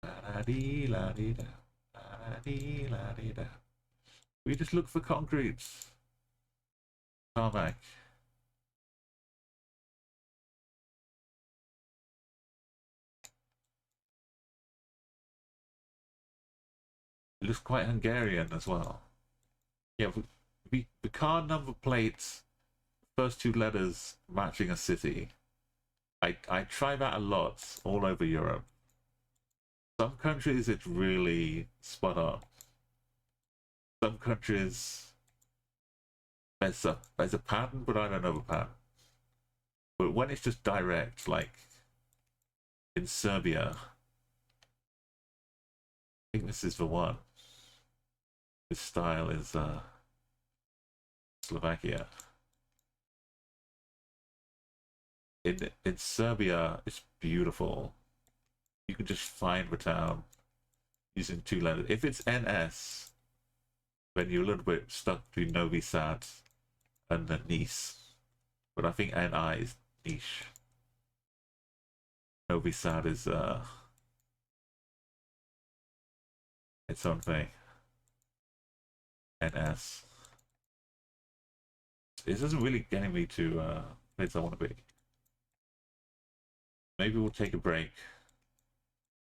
S1: La-da-dee-la-dee-da. La-da-dee-la-dee-da. We just look for concrete. Tarmac. It looks quite Hungarian as well. Yeah, the car number plates, first two letters matching a city. I try that a lot all over Europe. Some countries it's really spot on. Some countries there's a pattern, but I don't know the pattern. But when it's just direct, like in Serbia, I think this is the one. This style is Slovakia. In Serbia, it's beautiful. You can just find the town using two letters. If it's NS, then you're a little bit stuck between Novi Sad and Nice. But I think NI is niche. Novi Sad is its own thing. NS. This isn't really getting me to place I want to be. Maybe we'll take a break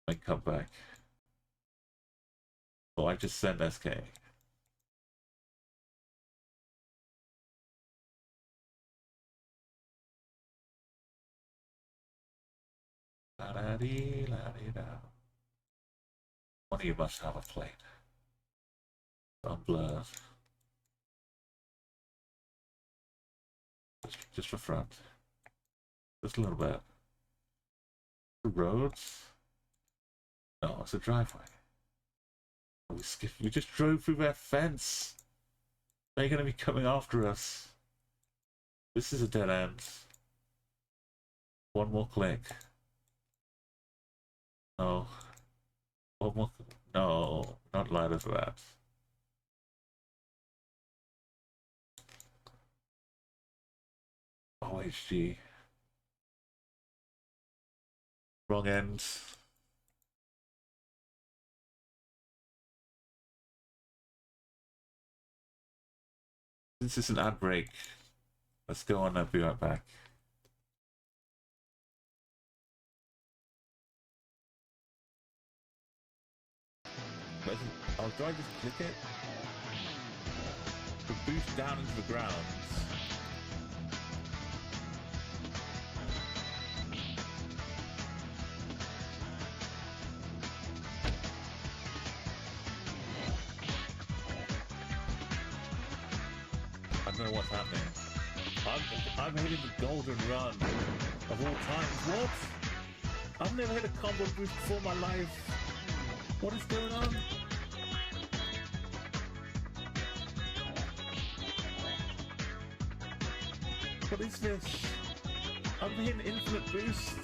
S1: and come back. Oh, I just sent SK. La-da-dee, la-dee-da. One of you must have a plate. I'm blurred. Just for front. Just a little bit. The roads? No, it's a driveway. We just drove through their fence. They're gonna be coming after us. This is a dead end. One more click. No. One more. No, not ladder for that. OHG. Wrong end. Since it's an ad break, let's go on and be right back. Oh, do I just click it? To boost down into the ground. I don't know what's happening. I'm hitting the golden run of all times. What? I've never hit a combo boost before in my life. What is going on? What is this? I'm hitting infinite boost.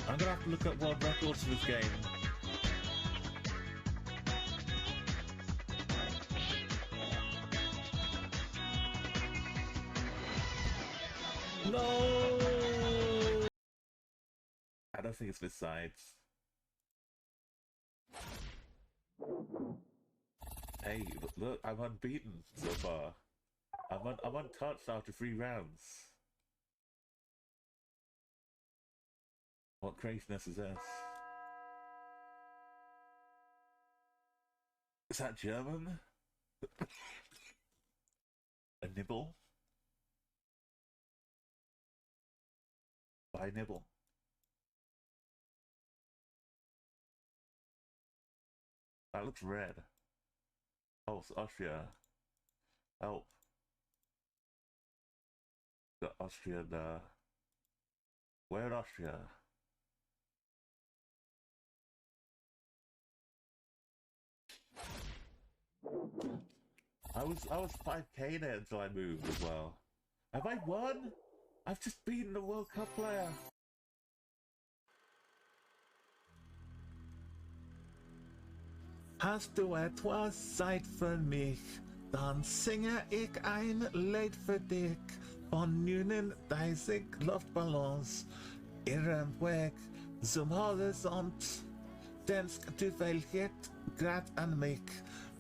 S1: I'm gonna have to look up world records for this game. No! I don't think it's this side. Hey, look, I'm unbeaten so far. I'm untouched after 3 rounds. What craziness is this? Is that German? A nibble? Why nibble? That looks red. Oh, it's Austria. Help. The Austrian, where in Austria? I was 5k there until I moved as well. Have I won? I've just beaten the World Cup player. Hast du etwas Zeit für mich? Dann singe ich ein Lied für dich von 39 Luftballons. Ihrem Weg zum Horizont. Denkst du vielleicht grad an mich?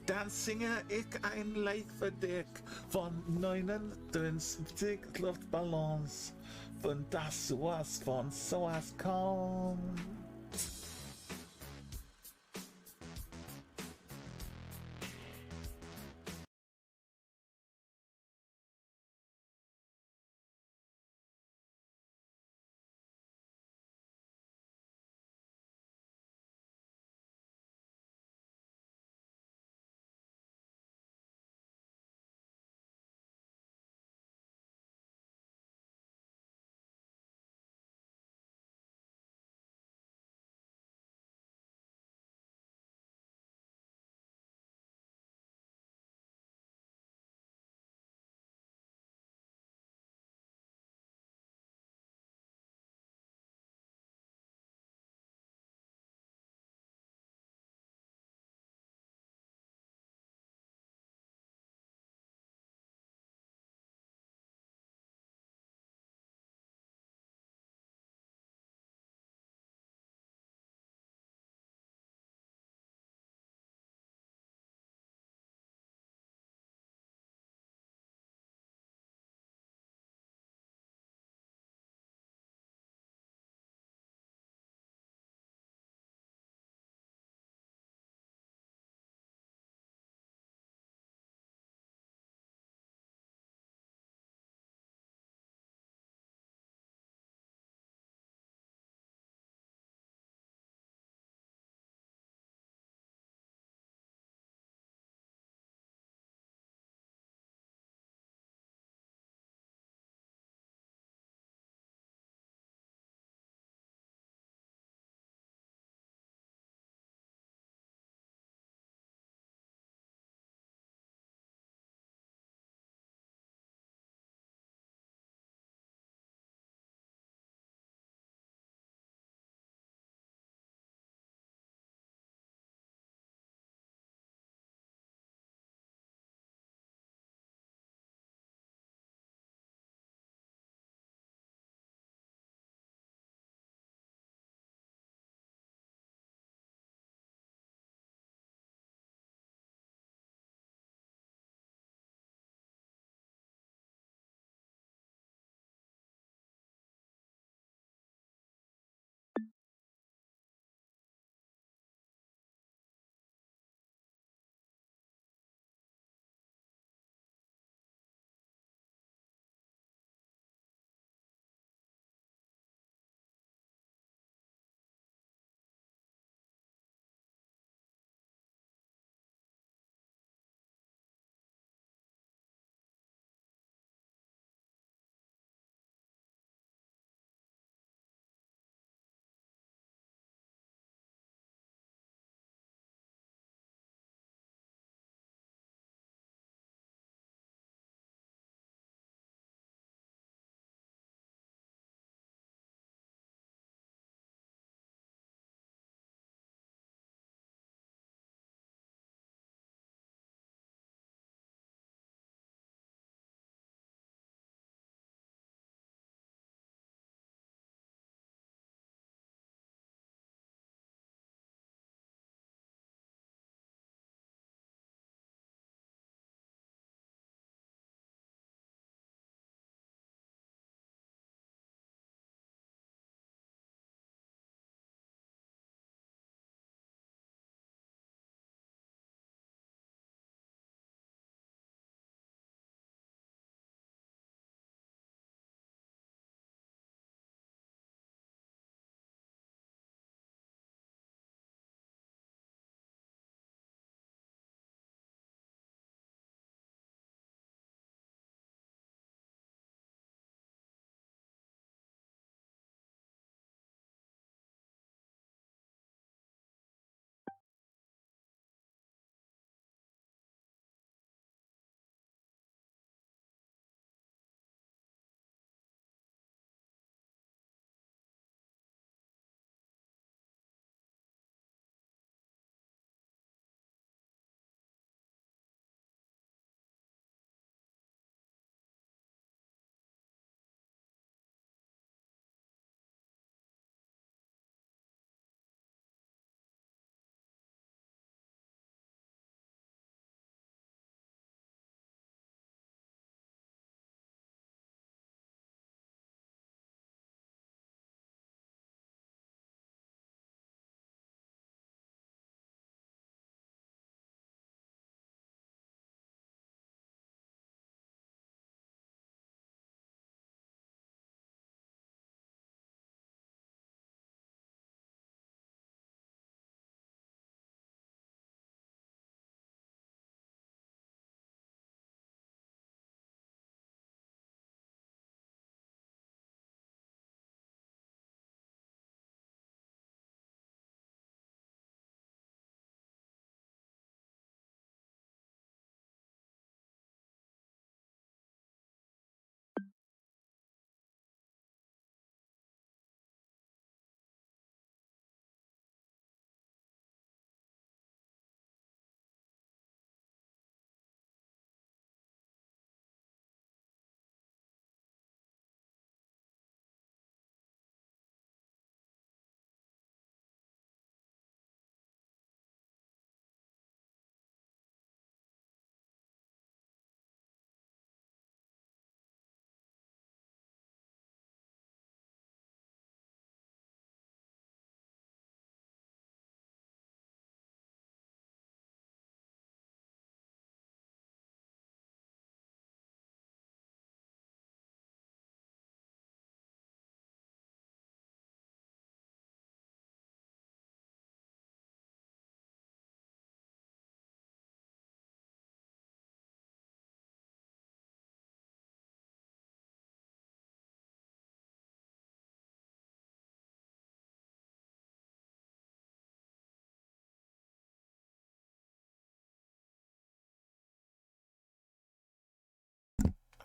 S1: Dann singe ich ein Lied für dich von 39 Luftballons. Von das sowas von sowas kommt.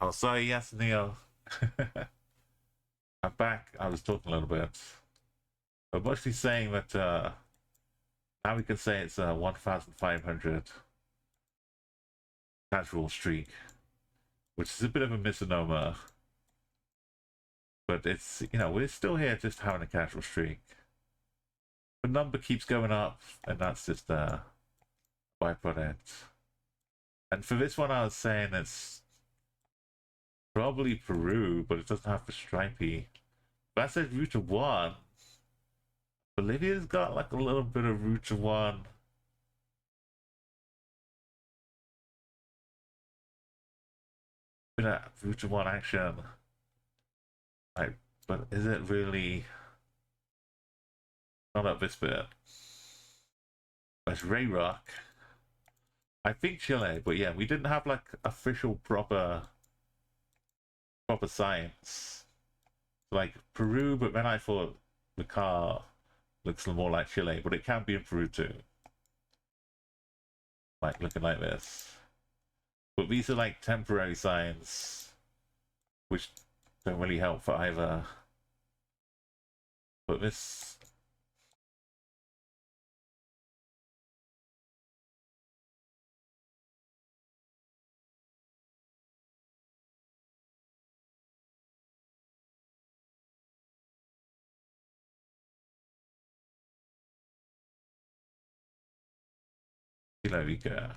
S1: Oh, sorry, yes, Neo. I'm back. I was talking a little bit. But mostly saying that now we can say it's a 1,500 casual streak, which is a bit of a misnomer. But it's, you know, we're still here just having a casual streak. The number keeps going up, and that's just a byproduct. And for this one, I was saying it's probably Peru, but it doesn't have the stripy. But I said root of one. Bolivia's got like a little bit of root of one. Bit of root of one action. Like, but is it really? Not at this bit. That's Ray Rock. I think Chile, but yeah, we didn't have like official proper science. Like Peru, but then I thought the car looks more like Chile, but it can be in Peru too. Like looking like this. But these are like temporary signs, which don't really help for either. But this. There we go.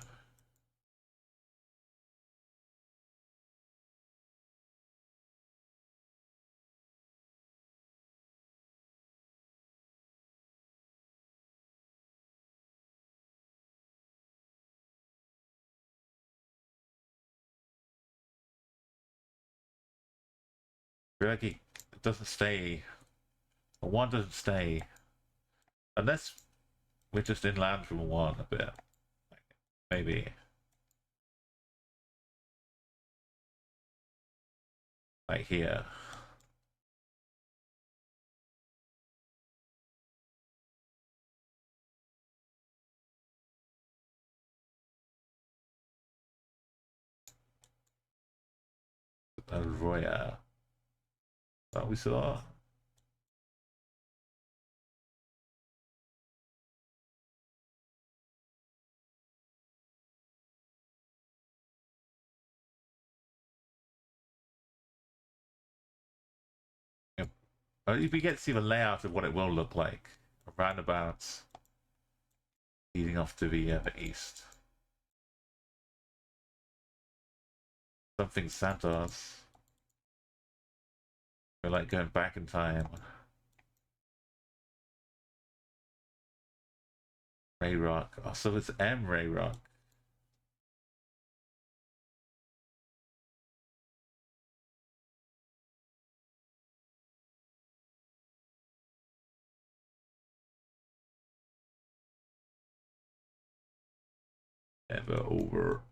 S1: Like it doesn't stay. One doesn't stay unless we're just inland from one a bit. Maybe. Like here. Arroya. That we saw. Yep. If we get to see the layout of what it will look like, roundabouts leading off to the east. Something Santos. We're like going back in time. Ray Rock. Oh, so it's M Ray Rock. Never over.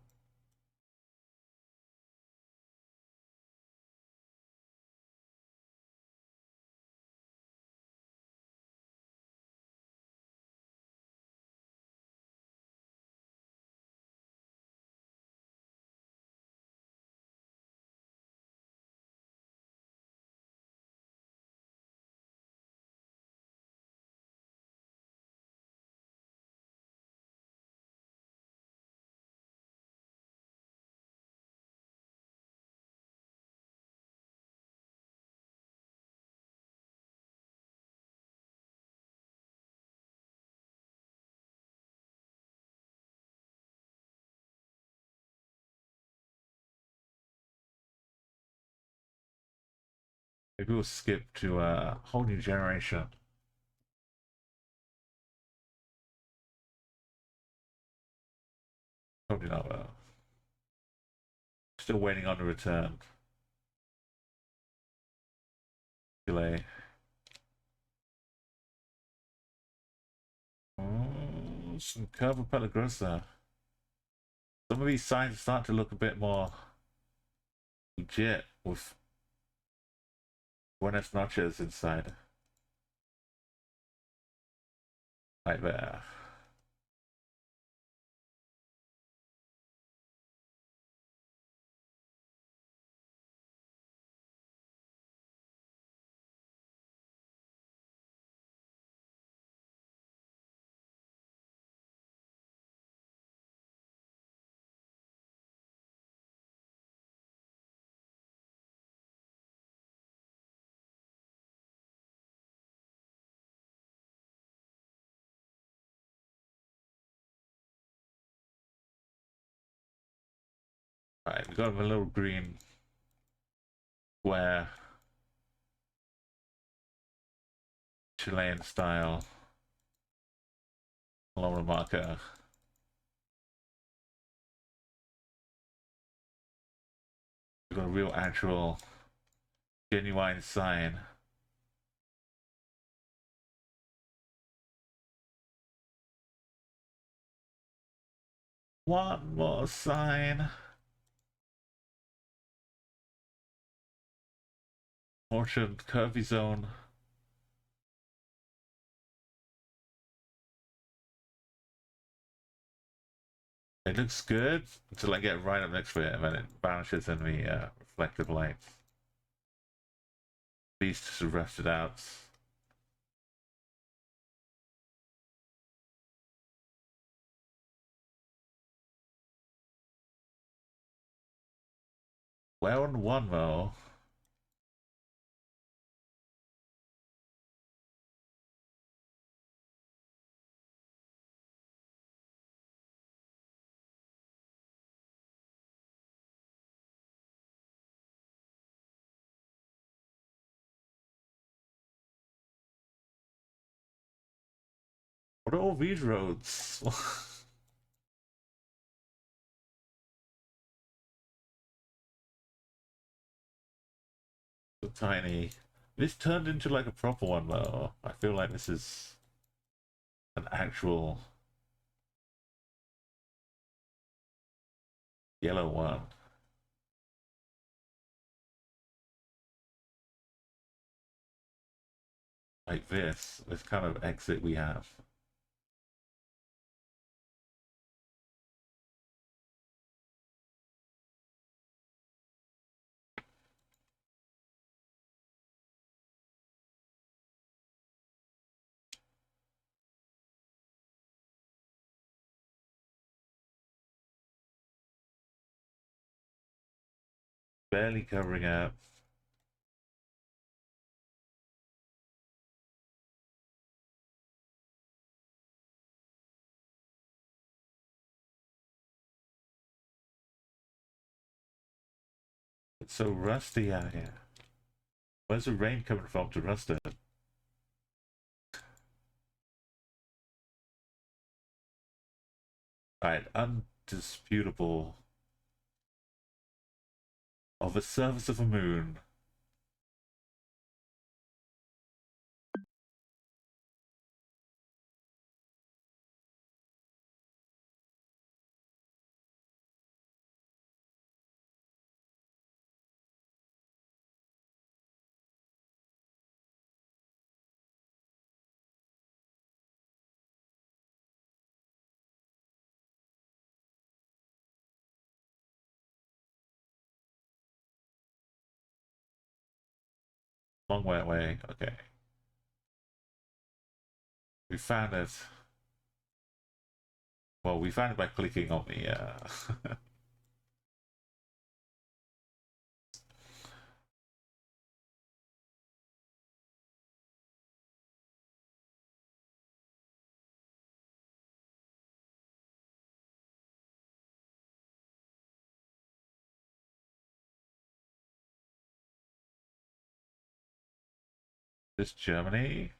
S1: Maybe we'll skip to a whole new generation. Probably not. Still waiting on the return. Delay. Oh, some Curva Pelagrosa. Some of these signs are starting to look a bit more legit with Buenas noches inside. Right there. Right, we got a little green square. Chilean style. Kilometer marker. We've got a real actual genuine sign. One more sign. Orchard curvy zone. It looks good until I get right up next to it and then it vanishes in the reflective light. These just rusted out. We're on one though. What are all these roads? So tiny. This turned into like a proper one though. I feel like this is an actual yellow one. Like this kind of exit we have. Barely covering up. It's so rusty out here. Where's the rain coming from to rust it? Right, undisputable of the surface of a moon. Long way away. Okay. We found it. Well, we found it by clicking on the this Germany.